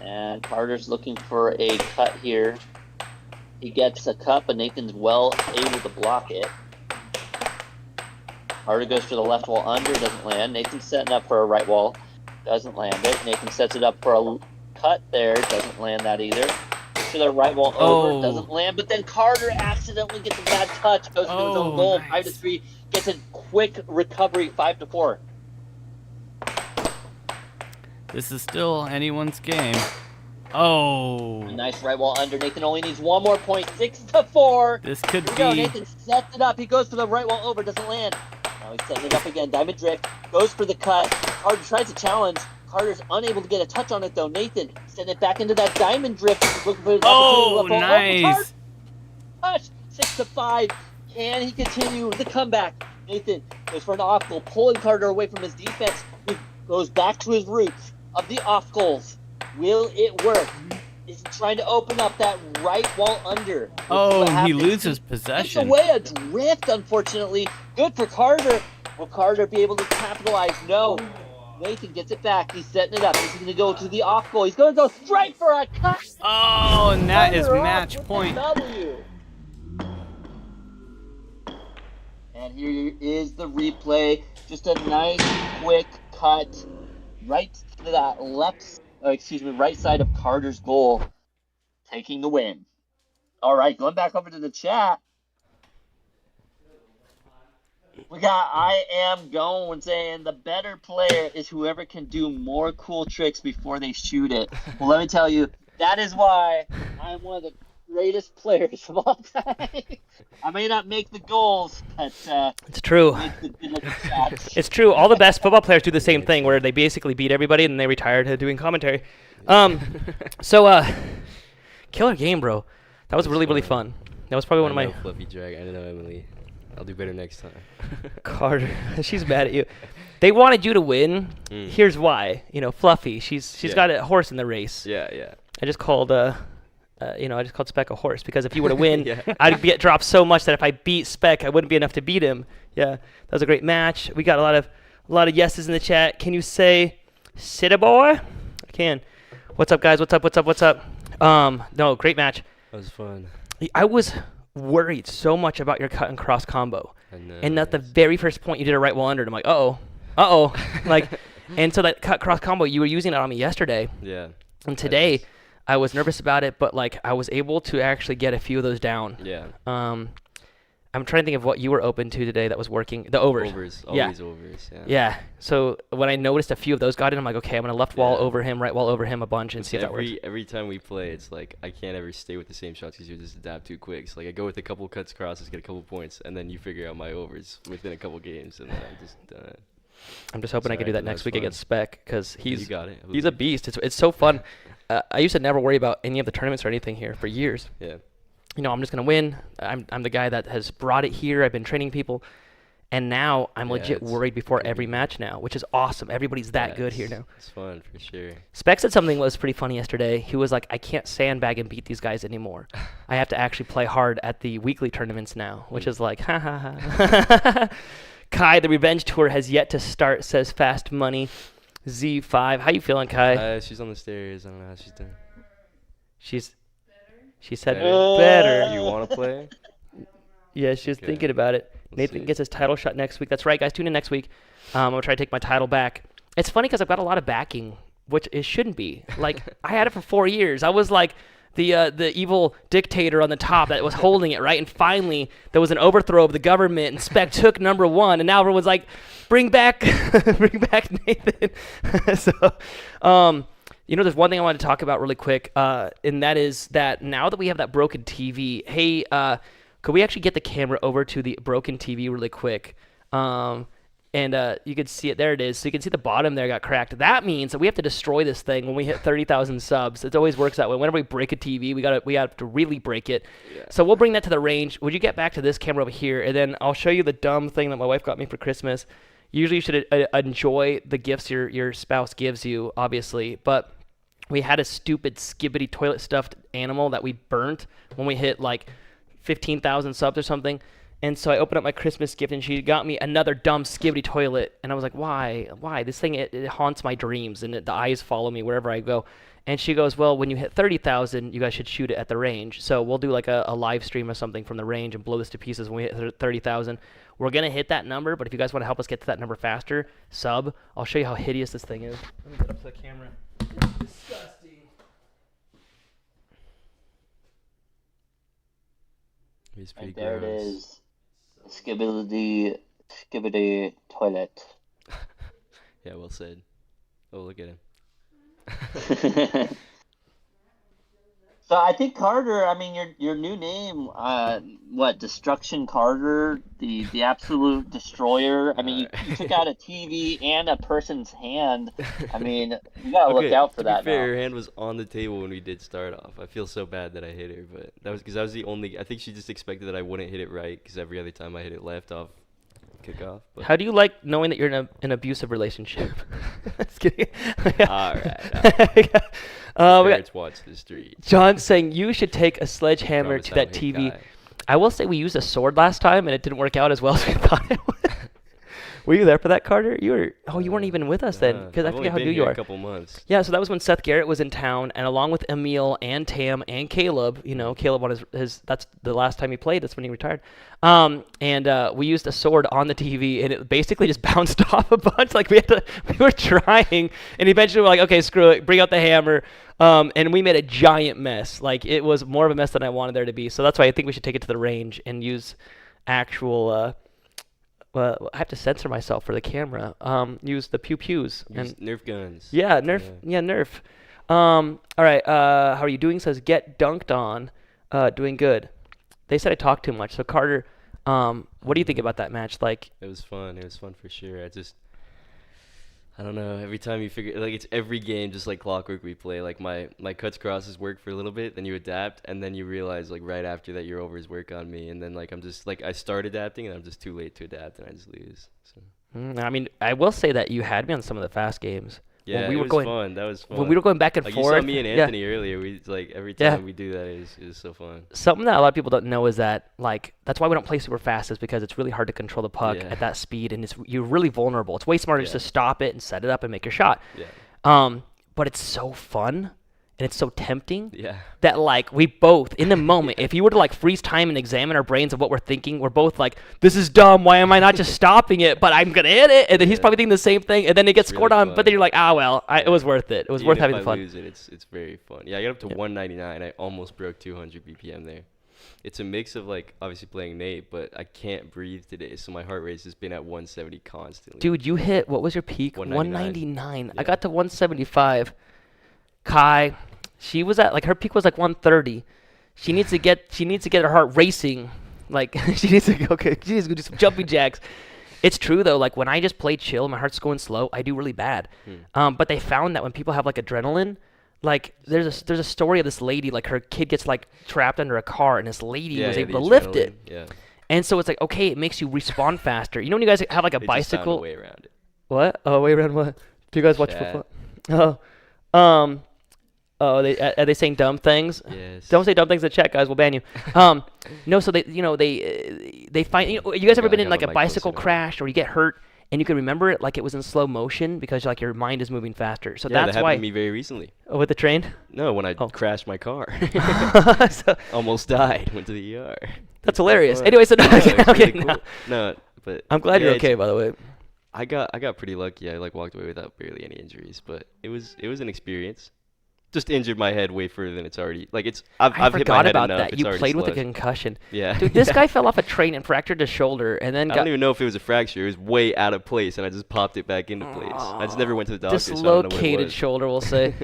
And Carter's looking for a cut here. He gets a cut, but Nathan's well able to block it. Carter goes for the left wall under, doesn't land. Nathan's setting up for a right wall, doesn't land it. Nathan sets it up for a cut there, doesn't land that either. To the right wall over, doesn't land, but then Carter accidentally gets a bad touch, goes to his own goal. Nice. 5-3, gets a quick recovery. 5-4. This is still anyone's game. Oh. Nice right wall under. Nathan only needs one more point. 6-4. This could Here we go. be. Nathan sets it up. He goes for the right wall over, doesn't land. Now he's setting it up again. Diamond drift, goes for the cut. Carter tries to challenge. Carter's unable to get a touch on it though. Nathan setting it back into that diamond drift. Looking for his opportunity. Nice. Touch. 6-5. Can he continue the comeback? Nathan goes for an off goal, pulling Carter away from his defense. He goes back to his roots of the off goals. Will it work? Is he trying to open up that right wall under? Oh, What he happens? loses Takes possession. away a drift, unfortunately. Good for Carter. Will Carter be able to capitalize? No. Nathan gets it back. He's setting it up. He's going to go to the off goal. He's going to go straight for a cut. Oh, and that is Carter match off with point. the W. And here is the replay. Just a nice quick cut right to that left right side of Carter's goal, taking the win. All right, going back over to the chat. We got I am going saying the better player is whoever can do more cool tricks before they shoot it. Well, let me tell you, that is why I'm one of the greatest players of all time. I may not make the goals, but It's true. make the good-looking shots. It's true. All the best football players do the same thing, where they basically beat everybody and then they retire to doing commentary. Killer game, bro. That was really fun. That was probably one of my Fluffy drag. I don't know, Emily. I'll do better next time. Carter. She's mad at you. They wanted you to win. Here's why. Fluffy. She's got a horse in the race. Yeah. I just called Speck a horse because if you were to win, I'd get dropped so much that if I beat Speck, I wouldn't be enough to beat him. Yeah, that was a great match. We got a lot of yeses in the chat. Can you say, "Sit a boy"? I can. What's up, guys? What's up? No, great match. That was fun. I was worried so much about your cut and cross combo, and at the very first point you did a right wall under, and I'm like, uh-oh, like, and so that cut cross combo, you were using it on me yesterday. Yeah. And today, I was nervous about it, but like I was able to actually get a few of those down. Yeah. I'm trying to think of what you were open to today that was working. The overs. Always overs. Yeah. Yeah. So when I noticed a few of those got in, I'm like, okay, I'm gonna left wall over him, right wall over him a bunch, and see if that works. Every time we play, it's like I can't ever stay with the same shots because you just adapt too quick. So like I go with a couple cuts crosses, get a couple points, and then you figure out my overs within a couple games, and then I'm just done. I'm just hoping I can do that next week against Spec because he's a beast. It's so fun. I used to never worry about any of the tournaments or anything here for years. Yeah. I'm just gonna win. I'm the guy that has brought it here. I've been training people, and now I'm legit worried before every match now, which is awesome. Everybody's that good here now. It's fun for sure. Spec said something that was pretty funny yesterday. He was like, I can't sandbag and beat these guys anymore. I have to actually play hard at the weekly tournaments now, which is like, ha ha ha. Kai, the revenge tour has yet to start, says Fast Money. Z5. How you feeling, Kai? She's on the stairs. I don't know how she's doing. She said better. You want to play? Yeah, she was thinking about it. Nathan gets his title shot next week. That's right, guys. Tune in next week. I'm going to try to take my title back. It's funny because I've got a lot of backing, which it shouldn't be. Like, I had it for 4 years. I was like the evil dictator on the top that was holding it, right? And finally, there was an overthrow of the government, and Spec took number one, and now everyone's like, bring back Nathan. So, there's one thing I wanted to talk about really quick, and that is that now that we have that broken TV, hey, could we actually get the camera over to the broken TV really quick? And you can see it. There it is. So you can see the bottom there got cracked. That means that we have to destroy this thing when we hit 30,000 subs. It always works that way. Whenever we break a TV, we have to really break it. Yeah. So we'll bring that to the range. Would you get back to this camera over here, and then I'll show you the dumb thing that my wife got me for Christmas. Usually you should enjoy the gifts your spouse gives you, obviously, but we had a stupid skibbity toilet stuffed animal that we burnt when we hit like 15,000 subs or something. And so I opened up my Christmas gift, and she got me another dumb skibbity toilet. And I was like, why? This thing, it haunts my dreams, and the eyes follow me wherever I go. And she goes, well, when you hit 30,000, you guys should shoot it at the range. So we'll do like a live stream or something from the range and blow this to pieces when we hit 30,000. We're going to hit that number, but if you guys want to help us get to that number faster, sub. I'll show you how hideous this thing is. Let me get up to the camera. It's disgusting. It's pretty And there it gross. is. Skibbity toilet. Yeah, well said. Oh, look at him. So I think Carter, I mean your new name, Destruction Carter, the absolute destroyer. I mean you took out a TV and a person's hand. I mean you gotta look out for that. To be fair, now. her hand was on the table when we did start off. I feel so bad that I hit her, but that was because I was the only. I think she just expected that I wouldn't hit it right because every other time I hit it left off, kick off. But. How do you like knowing that you're in an abusive relationship? Just kidding. All right. Parents watch the street. John saying you should take a sledgehammer to that TV. I will say we used a sword last time, and it didn't work out as well as we thought it would. Were you there for that, Carter? You were. Oh, you weren't even with us then, Nah, because I I've only forget how been new here you a are. couple months. Yeah, so that was when Seth Garrett was in town, and along with Emil and Tam and Caleb, Caleb on his that's the last time he played. That's when he retired. And we used a sword on the TV, and it basically just bounced off a bunch. Like we were trying, and eventually we're like, okay, screw it, bring out the hammer. And we made a giant mess. Like it was more of a mess than I wanted there to be. So that's why I think we should take it to the range and use actual. Well, I have to censor myself for the camera. Use the pew pews Use and Nerf guns. yeah, Nerf. Yeah, Nerf. All right. How are you doing? Says get dunked on. Doing good. They said I talk too much. So Carter, what do you think about that match? Like, It was fun. It was fun for sure. I don't know. Every time you figure, like, it's every game, just like clockwork we play. Like, my cuts crosses work for a little bit, then you adapt, and then you realize, like, right after that, your overs work on me. And then, like, I'm just, like, I start adapting, and I'm just too late to adapt, and I just lose. So. I mean, I will say that you had me on some of the fast games. Yeah, when we it were was going, fun. That was fun. When we were going back and like forth. You saw me and yeah. Anthony earlier. We like every time we do that is so fun. Something that a lot of people don't know is that like that's why we don't play super fast is because it's really hard to control the puck at that speed and you're really vulnerable. It's way smarter just to stop it and set it up and make your shot. Yeah. But it's so fun and it's so tempting that like we both in the moment, if you were to like freeze time and examine our brains of what we're thinking, we're both like, this is dumb. Why am I not just stopping it? But I'm gonna hit it, and then he's probably thinking the same thing, and then it gets scored on. But then you're like, it was worth it. It was worth having the fun. If I lose it, it's very fun. Yeah, I got up to 199. I almost broke 200 BPM there. It's a mix of like obviously playing Nate, but I can't breathe today, so my heart rate has been at 170 constantly. Dude, you hit what was your peak? 199. I got to 175. Kai. She was at like her peak was like 130. She needs to get her heart racing. Like she needs to go do some jumping jacks. It's true though. Like when I just play chill, my heart's going slow. I do really bad. But they found that when people have like adrenaline, like there's a story of this lady. Like her kid gets like trapped under a car, and this lady was able to lift it. Yeah. And so it's like okay, it makes you respawn faster. You know when you guys have like a they bicycle. Just found a way around it. What? Oh, way around what? Do you guys watch football? Oh. Oh, are they saying dumb things? Yes. Don't say dumb things in the chat, guys. We'll ban you. No, so they find. You guys ever been in like a bicycle crash or you get hurt and you can remember it like it was in slow motion because like your mind is moving faster. So that's that why. happened to me very recently. Oh, with the train? No, when I crashed my car. So, almost died. Went to the ER. That's hilarious. Anyway, so okay. Really cool. No, but I'm glad you're okay, by the way. I got pretty lucky. I like walked away without barely any injuries, but it was an experience. Just injured my head way further than it's already. Like it's. I've hit my head about enough. that. You played with a concussion. Yeah. Dude, this guy fell off a train and fractured his shoulder, and then I don't even know if it was a fracture. It was way out of place, and I just popped it back into place. I just never went to the doctor. Dislocated shoulder, we'll say.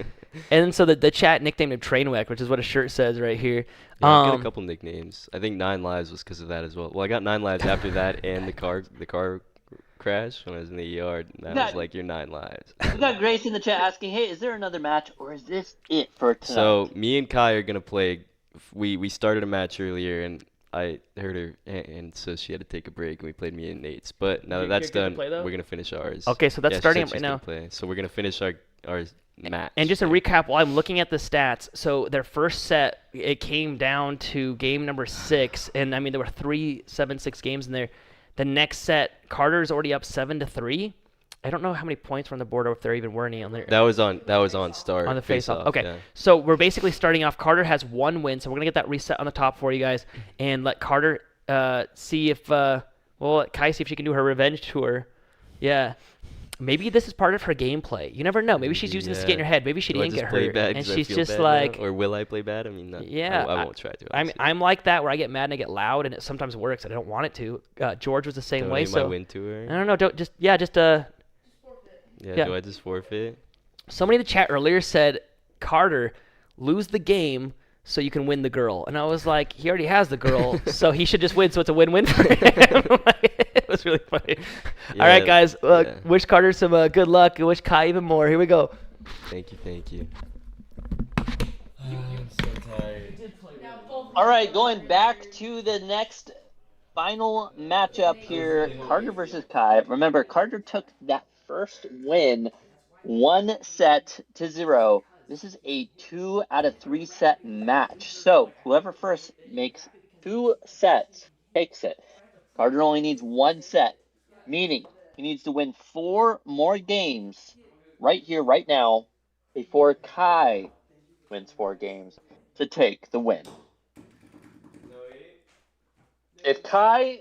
And then so the chat nicknamed him Trainwreck, which is what his shirt says right here. Yeah, I got a couple nicknames. I think 9 Lives was because of that as well. Well, I got 9 Lives after that and the car crash when I was in the ER. That was like your 9 lives. We got Grace in the chat asking, hey, is there another match or is this it for tonight? So me and Kai are gonna play. We started a match earlier and I heard her and so she had to take a break and we played me and Nate's. But now that that's done, we're gonna finish ours. Okay, so that's starting right now. So we're gonna finish our match. And just a recap while I'm looking at the stats. So their first set, it came down to game number 6, and I mean there were 3 7-6 games in there. The next set, Carter's already up 7-3. I don't know how many points were on the board or if there even were any on there. That was on start. On the face-off. Okay. Yeah. So we're basically starting off. Carter has 1 win, so we're going to get that reset on the top for you guys and let Carter see if let Kai see if she can do her revenge tour. Yeah. Maybe this is part of her gameplay. You never know. Maybe she's using this to get in her head. Maybe she didn't get hurt, and she's just like. Or will I play bad? I mean, I won't try to. I'm like that where I get mad and I get loud, and it sometimes works. And I don't want it to. George was the same way. So my win tour. I don't know. Do I just forfeit? Somebody in the chat earlier said, Carter, lose the game so you can win the girl. And I was like, he already has the girl, so he should just win, so it's a win-win for him. It was really funny. Yeah, all right, guys. Wish Carter some good luck and wish Kai even more. Here we go. Thank you. I'm so tired. All right, going back to the next final matchup here, Carter versus Kai. Remember, Carter took that first win 1-0. This is a 2 out of 3 set match. So whoever first makes 2 sets takes it. Carter only needs 1 set, meaning He needs to win 4 more games right here, right now, before Kai wins 4 games to take the win. If Kai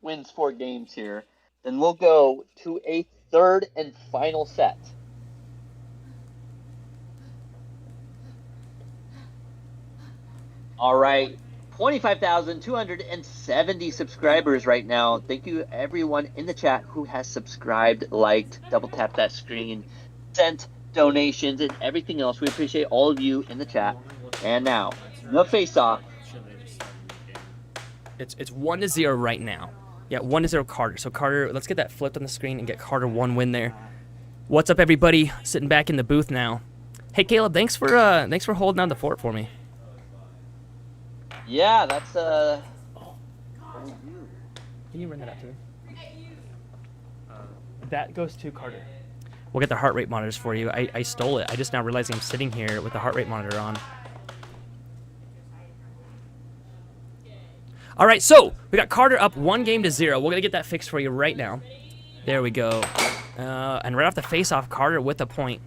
wins 4 games here, then we'll go to a third and final set. All right, 25,270 subscribers right now. Thank you everyone in the chat who has subscribed, liked, double tapped that screen, sent donations, and everything else. We appreciate all of you in the chat. And now, the face-off. It's 1-0 right now. Yeah, 1-0 Carter. So Carter, let's get that flipped on the screen and get Carter 1 win there. What's up, everybody? Sitting back in the booth now. Hey, Caleb, thanks for holding down the fort for me. Yeah, that's Can you run that up to me? That goes to Carter. We'll get the heart rate monitors for you. I stole it. I just now realizing I'm sitting here with the heart rate monitor on. All right, so we got Carter up 1-0. We're gonna get that fixed for you right now. There we go. And right off the face-off, Carter with a point.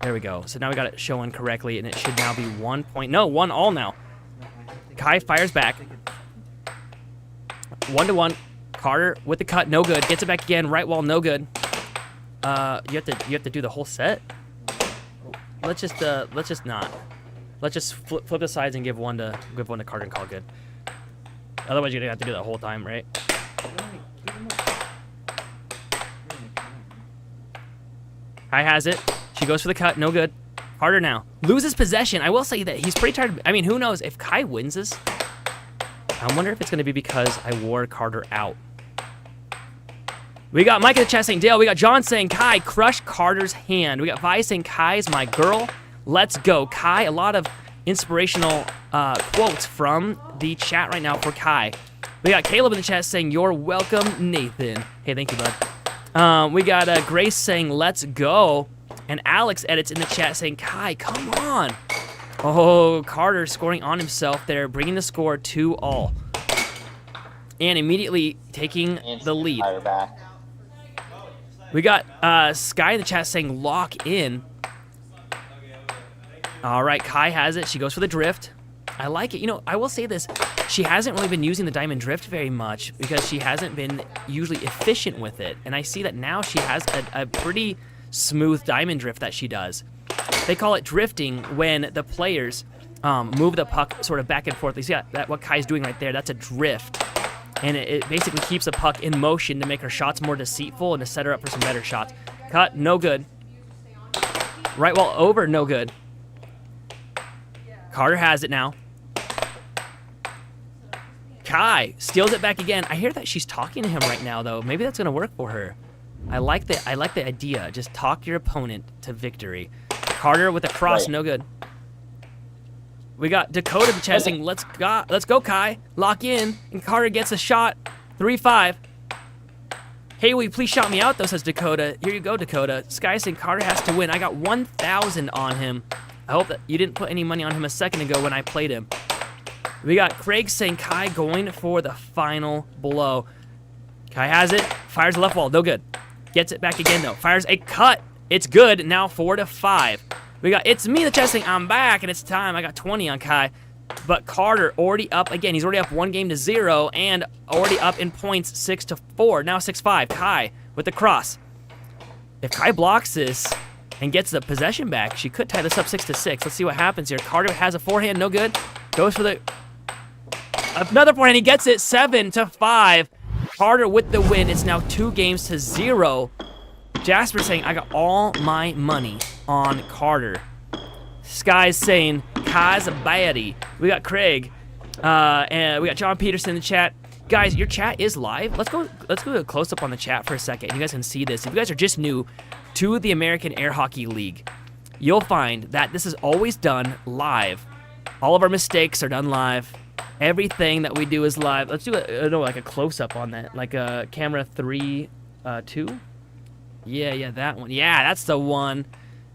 There we go. So now we got it showing correctly, and it should now be 1 point. No, 1-1 now. Kai fires back. 1-1. Carter with the cut, no good. Gets it back again, right wall, no good. You have to do the whole set. Let's just not. Let's just flip the sides and give one to Carter and call it good. Otherwise, you're gonna have to do that whole time, right? Kai has it. She goes for the cut, no good. Carter now loses possession. I will say that he's pretty tired. I mean, who knows if Kai wins this? I wonder if it's gonna be because I wore Carter out. We got Mike in the chat saying Dale. We got John saying Kai crush Carter's hand. We got Vi saying Kai's my girl. Let's go, Kai. A lot of inspirational quotes from the chat right now for Kai. We got Caleb in the chat saying you're welcome, Nathan. Hey, thank you, bud. We got Grace saying let's go, and Alex edits in the chat saying Kai, come on. Oh, Carter scoring on himself there, bringing the score 2-2, and immediately taking the lead. We got Sky in the chat saying lock in. All right, Kai has it. She goes for the drift. I like it. You know, I will say this. She hasn't really been using the diamond drift very much because she hasn't been usually efficient with it. And I see that now she has a pretty smooth diamond drift that she does. They call it drifting when the players move the puck sort of back and forth. You see that what Kai's doing right there? That's a drift. And it basically keeps the puck in motion to make her shots more deceitful and to set her up for some better shots. Cut, no good. Right wall over, no good. Carter has it now. Kai steals it back again. I hear that she's talking to him right now, though. Maybe that's gonna work for her. I like the idea. Just talk your opponent to victory. Carter with a cross, right. No good. We got Dakota chasing. Let's go, Kai. Lock in, and Carter gets a shot. 3-5. Hey, will you please shout me out, though, says Dakota. Here you go, Dakota. Sky saying Carter has to win. I got 1,000 on him. I hope that you didn't put any money on him a second ago when I played him. We got Craig saying Kai going for the final blow. Kai has it. Fires the left wall. No good. Gets it back again, though. Fires a cut. It's good. Now 4-5. We got It's Me in the chat saying I'm back, and it's time. I got 20 on Kai. But Carter already up again. He's already up 1-0 and already up in points 6-4. Now 6-5. Kai with the cross. If Kai blocks this and gets the possession back, she could tie this up 6-6. Let's see what happens here. Carter has a forehand, no good. Goes for the another forehand. He gets it 7-5. Carter with the win. It's now 2-0. Jasper saying I got all my money on Carter. Sky's saying Kai's a baddie. We got Craig, and we got John Peterson in the chat. Guys, your chat is live. Let's go a close up on the chat for a second. You guys can see this. If you guys are just new to the American Air Hockey League, you'll find that this is always done live. All of our mistakes are done live. Everything that we do is live. Let's do like a close up on that, like a camera 3, 2. Yeah, that one. Yeah, that's the one.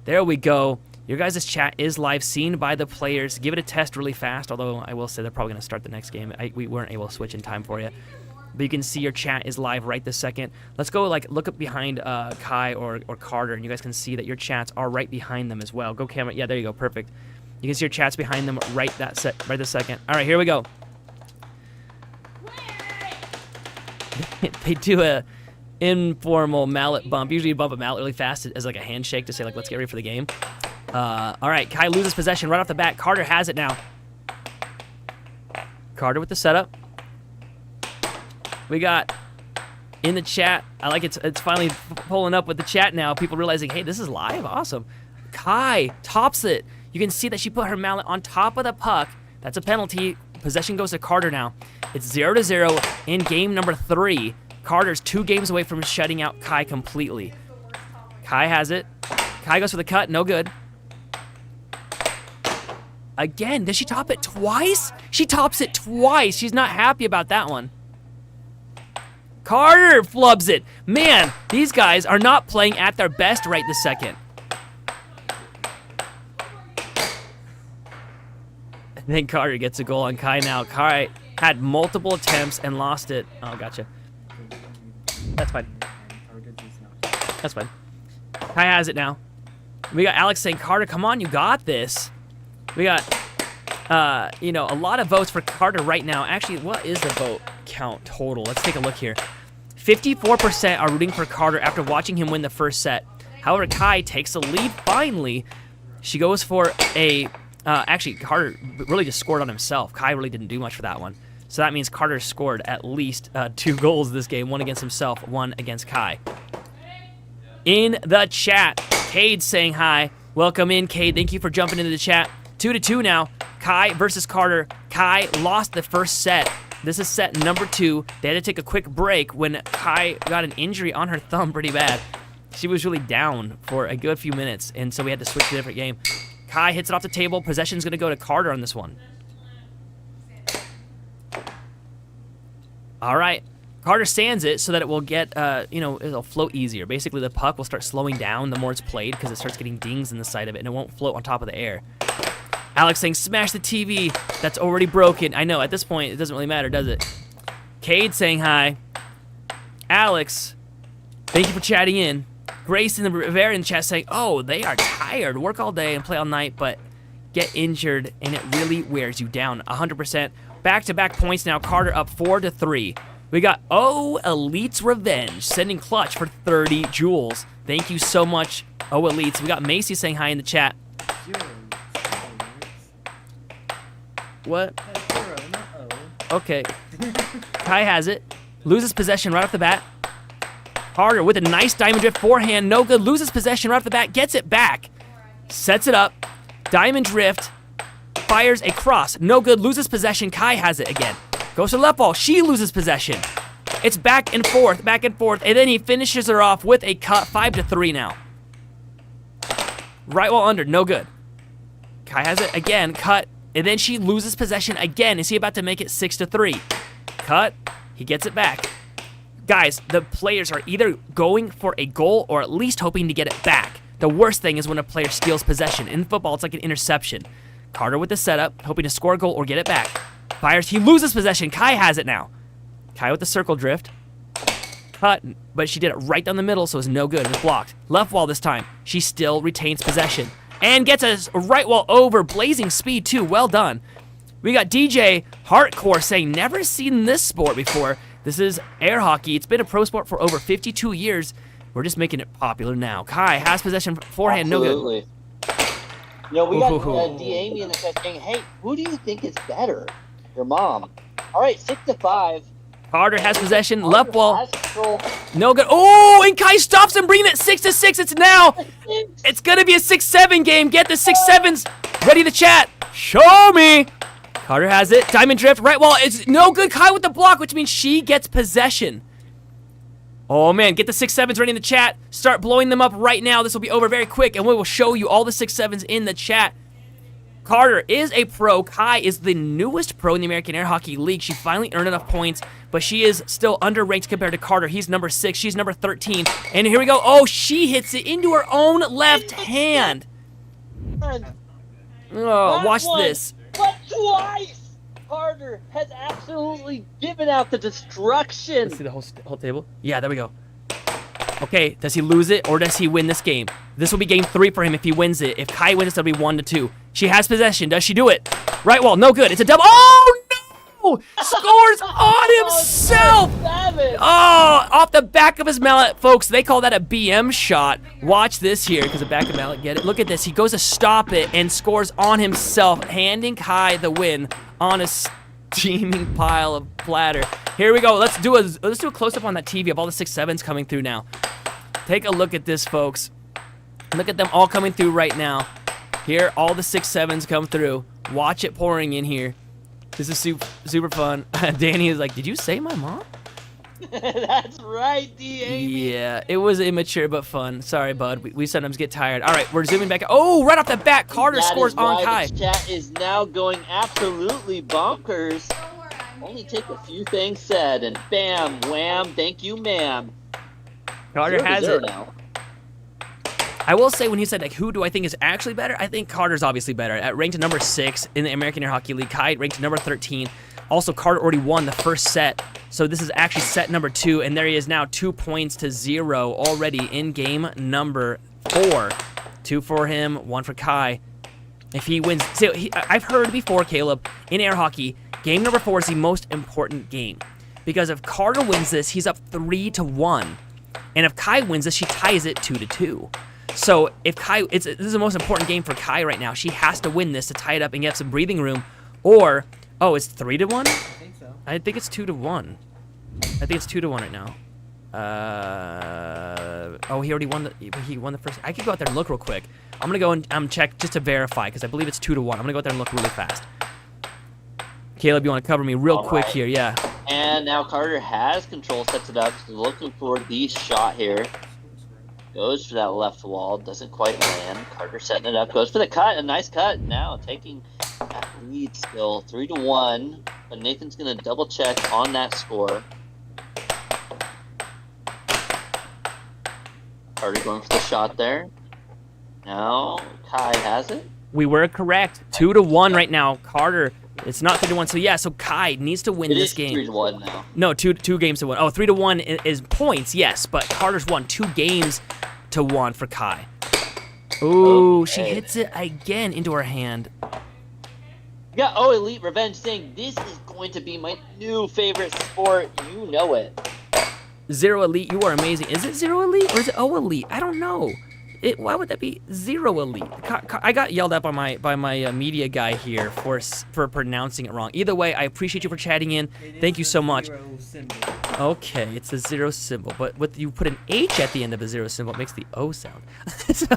There we go. Your guys' chat is live, seen by the players. Give it a test really fast, although I will say they're probably going to start the next game. We weren't able to switch in time for you. but you can see your chat is live right this second. Let's go look up behind Kai or Carter, and you guys can see that your chats are right behind them as well. Go camera. Yeah, there you go. Perfect. You can see your chats behind them right this second. All right, here we go. They do a informal mallet bump. Usually you bump a mallet really fast as like a handshake to say like let's get ready for the game. All right, Kai loses possession right off the bat. Carter has it now. Carter with the setup. We got in the chat. I like it's finally pulling up with the chat now. People realizing, hey, this is live. Awesome. Kai tops it. You can see that she put her mallet on top of the puck. That's a penalty. Possession goes to Carter now. It's 0-0 in game number 3. Carter's 2 games away from shutting out Kai completely. Kai has it. Kai goes for the cut. No good. Again, does she top it twice? She tops it twice. She's not happy about that one. Carter flubs it. Man, these guys are not playing at their best right this second. I think Carter gets a goal on Kai now. Kai had multiple attempts and lost it. Oh, gotcha. That's fine. That's fine. Kai has it now. We got Alex saying, Carter, come on, you got this. We got, a lot of votes for Carter right now. Actually, what is the vote count total? Let's take a look here. 54% are rooting for Carter after watching him win the first set. However, Kai takes the lead finally. She goes for a... actually, Carter really just scored on himself. Kai really didn't do much for that one. So that means Carter scored at least 2 goals this game. 1 against himself, 1 against Kai. In the chat, Cade saying hi. Welcome in, Cade. Thank you for jumping into the chat. 2-2 now. Kai versus Carter. Kai lost the first set. This is set number 2. They had to take a quick break when Kai got an injury on her thumb pretty bad. She was really down for a good few minutes, and so we had to switch to a different game. Kai hits it off the table. Possession's going to go to Carter on this one. All right. Carter sands it so that it will get, it'll float easier. Basically, the puck will start slowing down the more it's played because it starts getting dings in the side of it, and it won't float on top of the air. Alex saying, smash the TV. That's already broken. I know, at this point, it doesn't really matter, does it? Cade saying hi. Alex, thank you for chatting in. Grace in the Rivera in the chat saying, oh, they are tired. Work all day and play all night, but get injured, and it really wears you down. 100%. Back-to-back points now. Carter up 4-3. We got Elite's Revenge sending clutch for 30 joules. Thank you so much, Elites. We got Macy saying hi in the chat. What? Okay. Kai has it. Loses possession right off the bat. Carter with a nice diamond drift forehand. No good. Loses possession right off the bat. Gets it back. Sets it up. Diamond drift. Fires a cross. No good. Loses possession. Kai has it again. Goes to the left wall. She loses possession. It's back and forth. And then he finishes her off with a cut. 5-3 now. Right wall under. No good. Kai has it again. Cut. And then she loses possession again. Is he about to make it 6-3? Cut. He gets it back. Guys, the players are either going for a goal or at least hoping to get it back. The worst thing is when a player steals possession. In football, it's like an interception. Carter with the setup, hoping to score a goal or get it back. Fires. He loses possession. Kai has it now. Kai with the circle drift. Cut, but she did it right down the middle, so it's no good. It was blocked. Left wall this time. She still retains possession. And gets a right wall over. Blazing speed, too. Well done. We got DJ Hardcore saying, never seen this sport before. This is air hockey. It's been a pro sport for over 52 years. We're just making it popular now. Kai has possession forehand. Absolutely. No good. You know, we got Ooh. Amy in the chat saying, hey, who do you think is better? Your mom. All right, 6-5. Carter has possession. Left wall. Has control. No good. Oh, and Kai stops and bringing it 6-6. It's now. It's going to be a 6-7 game. Get the 6-7s ready to chat. Show me. Carter has it. Diamond drift. Right wall. It's no good. Kai with the block, which means she gets possession. Oh, man. Get the 6-7s ready in the chat. Start blowing them up right now. This will be over very quick, and we will show you all the 6-7s in the chat. Carter is a pro. Kai is the newest pro in the American Air Hockey League. She finally earned enough points, but she is still underranked compared to Carter. He's number 6. She's number 13. And here we go. Oh, she hits it into her own left hand. Oh, watch this. But twice. Carter has absolutely given out the destruction. Let's see the whole table. Yeah, there we go. Okay, does he lose it or does he win this game? This will be game 3 for him if he wins it. If Kai wins, it'll be 1-2. She has possession. Does she do it? Right wall, no good. It's a double. Oh, no! Scores on himself! Oh, off the back of his mallet. Folks, they call that a BM shot. Watch this here, because the back of mallet, get it? Look at this. He goes to stop it and scores on himself, handing Kai the win on a steaming pile of platter. Here we go. Let's do a close-up on that TV of all the 6-7s coming through now. Take a look at this, folks. Look at them all coming through right now. Here, all the 6-7s come through. Watch it pouring in here. This is super fun. Danny is like, did you say my mom? That's right, D.A. Yeah, it was immature but fun. Sorry, bud. We sometimes get tired. All right, we're zooming back. Oh, right off the bat, Carter scores on Kai. The chat is now going absolutely bonkers. Only take a few things said, and bam, wham, thank you, ma'am. Carter has it. Now. I will say when he said, like, who do I think is actually better? I think Carter's obviously better. At ranked number 6 in the American Air Hockey League, Kai ranked number 13. Also, Carter already won the first set, so this is actually set number 2, and there he is now 2 points to 0 already in game number 4. 2 for him, 1 for Kai. If he wins, so I've heard before, Caleb, in air hockey, game number 4 is the most important game. Because if Carter wins this, he's up 3-1. And if Kai wins this, she ties it 2-2. So if Kai, this is the most important game for Kai right now. She has to win this to tie it up and get some breathing room. Or, oh, it's 3-1? I think so. I think it's 2-1. I think it's 2-1 right now. Oh, he already won the first. I could go out there and look real quick. I'm gonna go and check just to verify because I believe it's 2-1. I'm gonna go out there and look really fast. Caleb, you want to cover me real quick here? Yeah. And now Carter has control, sets it up, looking for the shot here. Goes for that left wall, doesn't quite land. Carter setting it up, goes for the cut, a nice cut. Now taking that lead still, 3-1. But Nathan's gonna double check on that score. Carter going for the shot there. Now Kai has it. We were correct. 2-1 right now. Carter. It's not 3-1. So yeah. So Kai needs to win this game. It is 3-1 now. No, two games to 1. Oh, 3-1 is points. Yes, but Carter's won 2 games to 1 for Kai. Ooh, she hits it again into her hand. Yeah. Oh, Elite Revenge saying this is going to be my new favorite sport. You know it. Zero Elite, you are amazing. Is it Zero Elite or is it O Elite? I don't know. Why would that be Zero Elite? I got yelled at by my media guy here for pronouncing it wrong. Either way, I appreciate you for chatting in. Thank you so much. Okay, it's a 0 symbol, but you put an H at the end of a 0 symbol, it makes the O sound. So,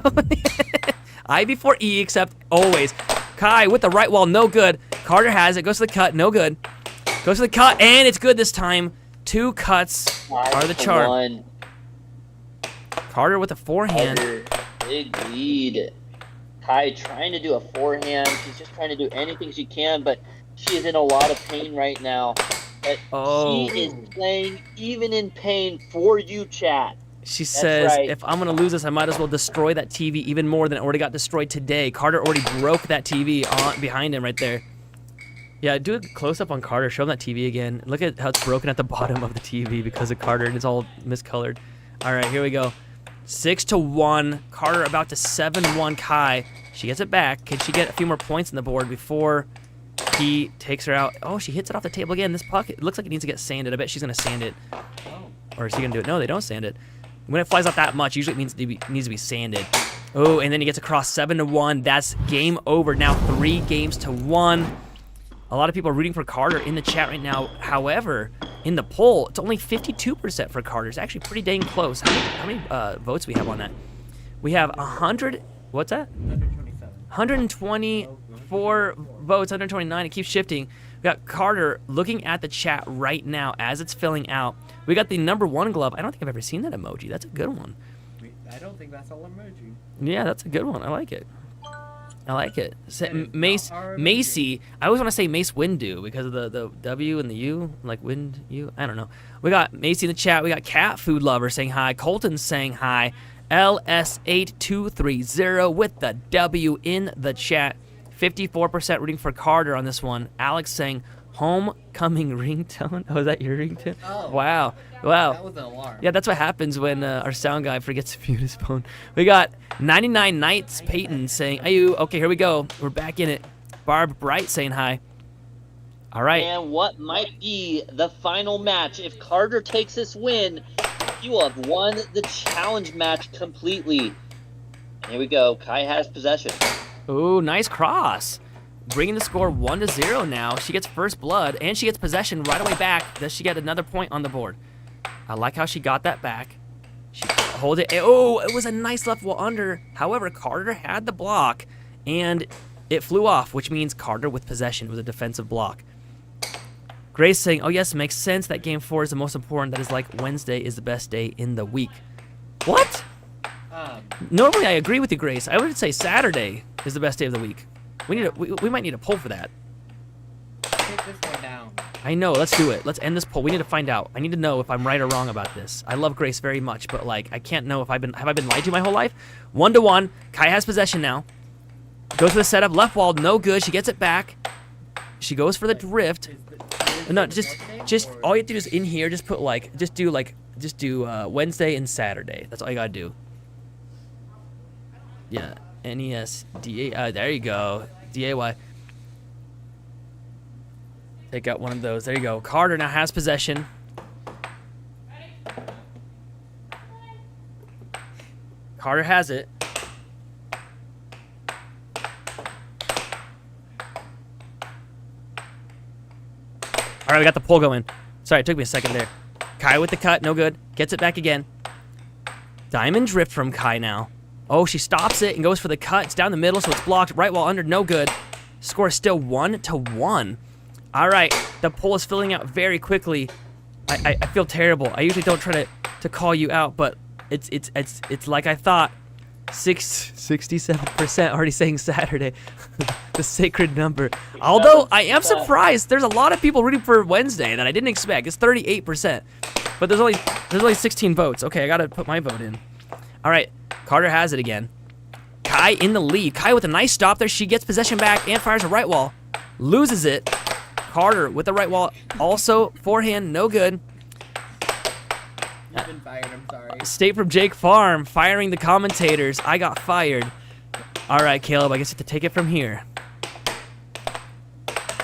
I before E, except always. Kai with the right wall, no good. Carter has it, goes to the cut, no good. Goes to the cut, and it's good this time. 2 cuts are the charm. Carter with a forehand. Carter, big lead. Kai trying to do a forehand. She's just trying to do anything she can, but she is in a lot of pain right now. But she is playing even in pain for you, chat. She says, if I'm going to lose this, I might as well destroy that TV even more than it already got destroyed today. Carter already broke that TV behind him right there. Yeah, do a close-up on Carter. Show him that TV again. Look at how it's broken at the bottom of the TV because of Carter, and it's all miscolored. All right, here we go. 6-1. Carter about to 7-1 Kai. She gets it back. Can she get a few more points on the board before he takes her out? Oh, she hits it off the table again. This puck, it looks like it needs to get sanded. I bet she's going to sand it. Or is she going to do it? No, they don't sand it. When it flies out that much, usually it needs to be sanded. Oh, and then he gets across 7-1. That's game over. Now 3 games to 1. A lot of people are rooting for Carter in the chat right now. However, in the poll, it's only 52% for Carter. It's actually pretty dang close. How many votes we have on that? We have 100. What's that? 127. 124 votes. 129. It keeps shifting. We got Carter looking at the chat right now as it's filling out. We got the #1 glove. I don't think I've ever seen that emoji. That's a good one. I don't think that's all emoji. Yeah, that's a good one. I like it. I like it. Macy. I always want to say Mace Windu because of the W and the U, like Wind U. I don't know. We got Macy in the chat. We got Cat Food Lover saying hi. Colton saying hi. LS8230 with the W in the chat. 54% rooting for Carter on this one. Alex saying Homecoming ringtone. Oh, is that your ringtone? Oh. Wow. That was an alarm. Yeah, that's what happens when our sound guy forgets to mute his phone. We got 99 Nights Peyton saying, "Ayu." Okay, here we go. We're back in it. Barb Bright saying hi. All right. And what might be the final match? If Carter takes this win, he will have won the challenge match completely. And here we go. Kai has possession. Ooh, nice cross. Bringing the score 1-0 now. She gets first blood, and she gets possession right away back. Does she get another point on the board? I like how she got that back. She holds it. Oh, it was a nice left wall under. However, Carter had the block, and it flew off, which means Carter with possession was a defensive block. Grace saying, "Oh yes, it makes sense that game 4 is the most important. That is like Wednesday is the best day in the week." What? Normally I agree with you, Grace. I would say Saturday is the best day of the week. We might need a poll for that. Take this one down. I know. Let's do it. Let's end this poll. We need to find out. I need to know if I'm right or wrong about this. I love Grace very much, but like I can't know if have I been lied to my whole life. 1-1. Kai has possession now. Goes for the setup. Left wall, no good. She gets it back. She goes for the drift. No, just all you have to do is in here. Just put just do Wednesday and Saturday. That's all you gotta do. Yeah, NESDA. There you go. DAY. Take out one of those. There you go. Carter now has possession. Carter has it. All right, we got the pull going. Sorry, it took me a second there. Kai with the cut, no good. Gets it back again. Diamond drift from Kai now. Oh, she stops it and goes for the cut. It's down the middle, so it's blocked. Right wall under, no good. Score is still 1-1. All right, the poll is filling out very quickly. I feel terrible. I usually don't try to call you out, but it's like I thought. 67% already saying Saturday. The sacred number. Although I am surprised, there's a lot of people rooting for Wednesday that I didn't expect. It's 38%, but there's only 16 votes. Okay, I gotta put my vote in. All right, Carter has it again. Kai in the lead. Kai with a nice stop there. She gets possession back and fires a right wall. Loses it. Carter with the right wall. Also forehand, no good. You've been fired, I'm sorry. State from Jake Farm, firing the commentators. I got fired. All right, Caleb, I guess you have to take it from here.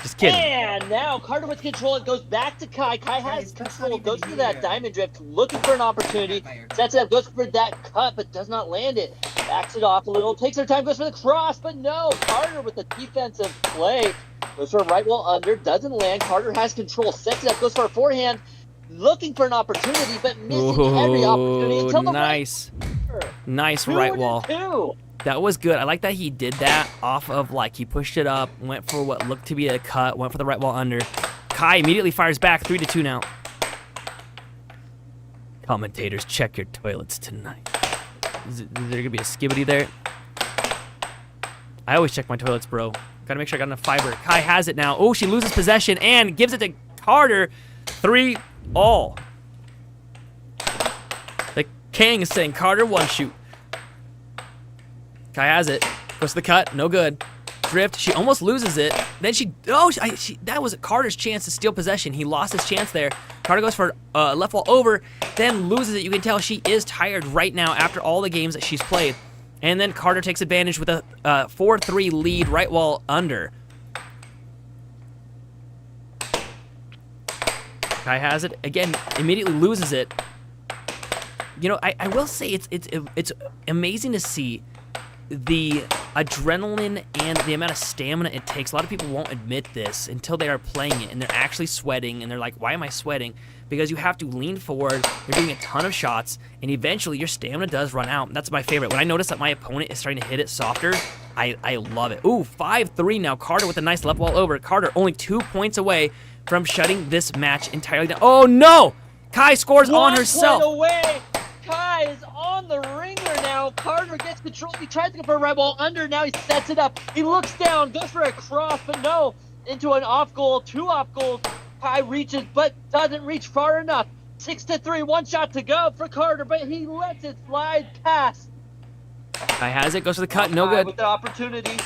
Just kidding. And now Carter with control. It goes back to Kai. Kai has control. Goes for that diamond drift, looking for an opportunity. Sets it up, goes for that cut, but does not land it. Backs it off a little. Takes her time, goes for the cross, but no. Carter with the defensive play. Goes for a right wall under. Doesn't land. Carter has control. Sets it up, goes for a forehand. Looking for an opportunity, but missing every opportunity until the nice. Nice 2-2. right wall. That was good. I like that he did that off of, he pushed it up, went for what looked to be a cut, went for the right wall under. Kai immediately fires back, 3-2 now. Commentators, check your toilets tonight. Is there going to be a skibbity there? I always check my toilets, bro. Gotta make sure I got enough fiber. Kai has it now. Oh, she loses possession and gives it to Carter. 3-all. The King is saying Carter one shoot. Kai has it. Goes to the cut. No good. Drift. She almost loses it. Then that was Carter's chance to steal possession. He lost his chance there. Carter goes for left wall over, then loses it. You can tell she is tired right now after all the games that she's played. And then Carter takes advantage with a 4-3 lead, right wall under. Kai has it again. Immediately loses it. You know, I will say it's amazing to see the adrenaline and the amount of stamina it takes. A lot of people won't admit this until they are playing it and they're actually sweating and they're like, why am I sweating? Because you have to lean forward, you're doing a ton of shots, and eventually your stamina does run out. That's my favorite. When I notice that my opponent is starting to hit it softer, I love it. Ooh, 5-3 now. Carter with a nice left wall over. Carter only 2 points away from shutting this match entirely down. Oh no! Kai scores on herself. 1 point away. Kai is on the ringer now. Carter gets control. He tries to go for a right wall under. Now he sets it up. He looks down, goes for a cross, but no. Into an off goal, 2 off goals. Kai reaches, but doesn't reach far enough. 6-3, 1 shot to go for Carter, but he lets it slide past. Kai has it, goes for the cut, no Kai good. with the opportunity.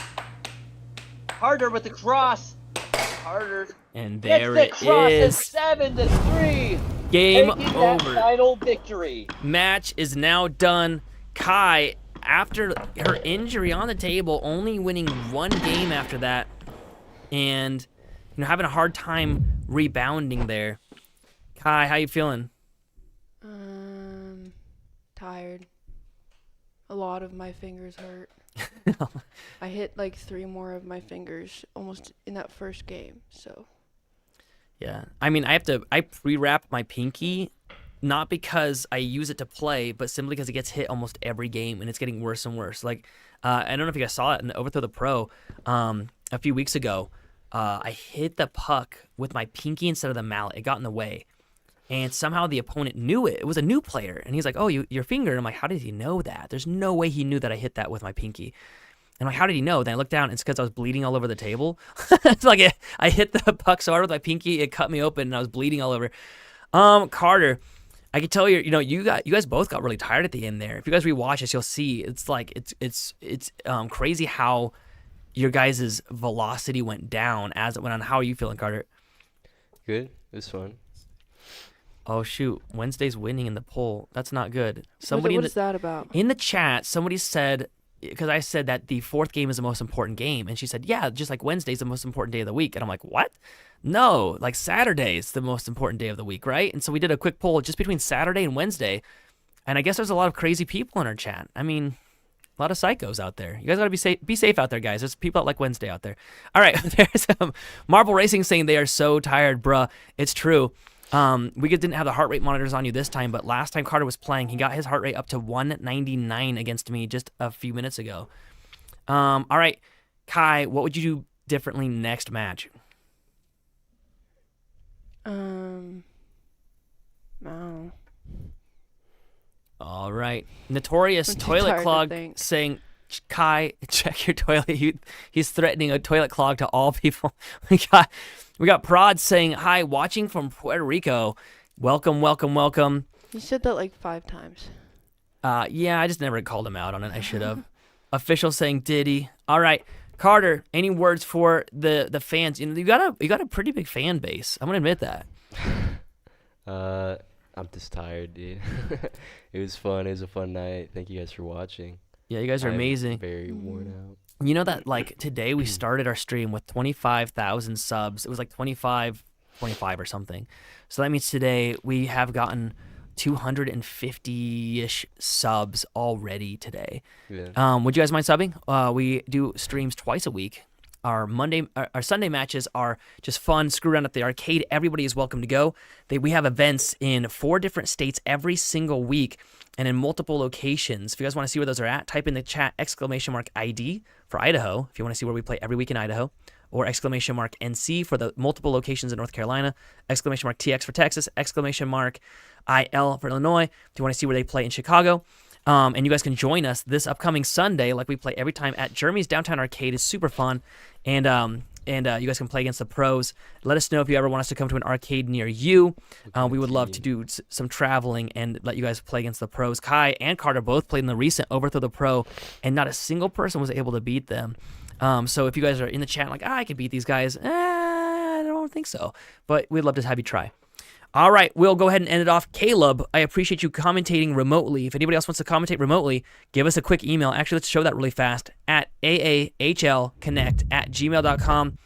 Carter with the cross. Carter And gets there the it crosses is. 7-3. Game Taking that over. final victory. Match is now done. Kai, after her injury on the table, only winning one game after that, and having a hard time rebounding there. Kai, how you feeling? Tired. A lot of my fingers hurt. I hit like 3 more of my fingers almost in that first game, so. Yeah, I mean, I pre-wrap my pinky, not because I use it to play, but simply because it gets hit almost every game, and it's getting worse and worse. Like, I don't know if you guys saw it in the Overthrow the Pro a few weeks ago. I hit the puck with my pinky instead of the mallet. It got in the way, and somehow the opponent knew it. It was a new player, and he's like, "Oh, your finger." And I'm like, "How did he know that? There's no way he knew that I hit that with my pinky." And I'm like, how did he know? Then I looked down, and it's because I was bleeding all over the table. It's like I hit the puck so hard with my pinky, it cut me open, and I was bleeding all over. Carter, I can tell you guys both got really tired at the end there. If you guys rewatch this, you'll see it's like it's crazy how your guys' velocity went down as it went on. How are you feeling, Carter? Good. It was fun. Oh shoot, Wednesday's winning in the poll. That's not good. What is that about? In the chat, somebody said, because I said that the 4th game is the most important game, and she said, yeah, just like Wednesday's the most important day of the week. And I'm like, what? No, like Saturday's the most important day of the week, right? And so we did a quick poll just between Saturday and Wednesday, and I guess there's a lot of crazy people in our chat. I mean, a lot of psychos out there. You guys gotta be safe out there, guys. There's people that like Wednesday out there. All right, there's Marble Racing saying they are so tired, bruh. It's true. We didn't have the heart rate monitors on you this time, but last time Carter was playing, he got his heart rate up to 199 against me just a few minutes ago. All right, Kai, what would you do differently next match? No. All right, Notorious I'm too Toilet tired to Clog think. saying, Kai, check your toilet. He's threatening a toilet clog to all people. We got Prod saying, hi, watching from Puerto Rico. Welcome, welcome, welcome. You said that like 5 times. Yeah, I just never called him out on it. I should have. Official saying Diddy. All right, Carter, any words for the fans? You got a pretty big fan base. I'm gonna admit that. I'm just tired, dude. It was fun. It was a fun night. Thank you guys for watching. Yeah, you guys are amazing. I'm very worn out. You know that, like, today we started our stream with 25,000 subs. It was like 25 or something. So that means today we have gotten 250-ish subs already today. Yeah. Would you guys mind subbing? We do streams twice a week. Our Sunday matches are just fun, screw around at the arcade. Everybody is welcome to go. We have events in 4 different states every single week and in multiple locations. If you guys want to see where those are at, type in the chat !ID for Idaho if you want to see where we play every week in Idaho, or !NC for the multiple locations in North Carolina, !TX for Texas, !IL for Illinois if you want to see where they play in Chicago. And you guys can join us this upcoming Sunday, like we play every time at Jeremy's Downtown Arcade. It's super fun, and you guys can play against the pros. Let us know if you ever want us to come to an arcade near you. We would love to do some traveling and let you guys play against the pros. Kai and Carter both played in the recent Overthrow the Pro, and not a single person was able to beat them. So if you guys are in the chat like, I could beat these guys, I don't think so. But we'd love to have you try. All right, we'll go ahead and end it off. Caleb, I appreciate you commentating remotely. If anybody else wants to commentate remotely, give us a quick email. Actually, let's show that really fast. At aahlconnect@gmail.com.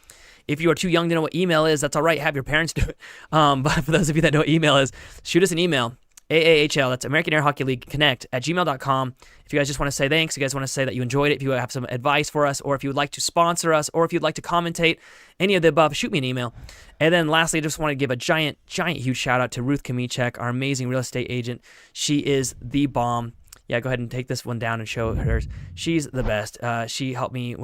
If you are too young to know what email is, that's all right. Have your parents do it. But for those of you that know what email is, shoot us an email. AAHL, that's American Air Hockey League Connect @gmail.com. If you guys just want to say thanks, you guys want to say that you enjoyed it, if you have some advice for us, or if you would like to sponsor us, or if you'd like to commentate, any of the above, shoot me an email. And then lastly, I just want to give a giant, huge shout out to Ruth Kamichek, our amazing real estate agent. She is the bomb. Yeah, go ahead and take this one down and show hers. She's the best. She helped me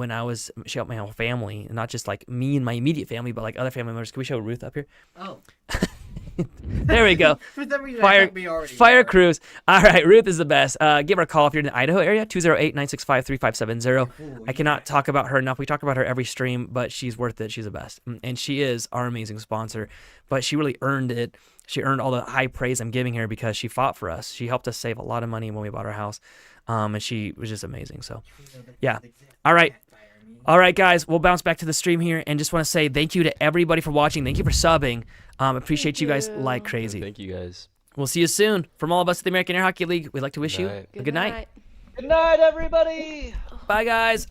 she helped my whole family, not just like me and my immediate family, but like other family members. Can we show Ruth up here? Oh. There we go. Fire Cruise. All right, Ruth is the best. Give her a call if you're in the Idaho area, 208-965-3570. I cannot talk about her enough. We talk about her every stream, but she's worth it. She's the best. And she is our amazing sponsor, but she really earned it. She earned all the high praise I'm giving her because she fought for us. She helped us save a lot of money when we bought our house, and she was just amazing. So, yeah. All right. All right, guys, we'll bounce back to the stream here and just want to say thank you to everybody for watching. Thank you for subbing. Appreciate you guys like crazy. Thank you guys. We'll see you soon. From all of us at the American Air Hockey League, we'd like to wish you Night. a good night. Good night, everybody. Bye, guys.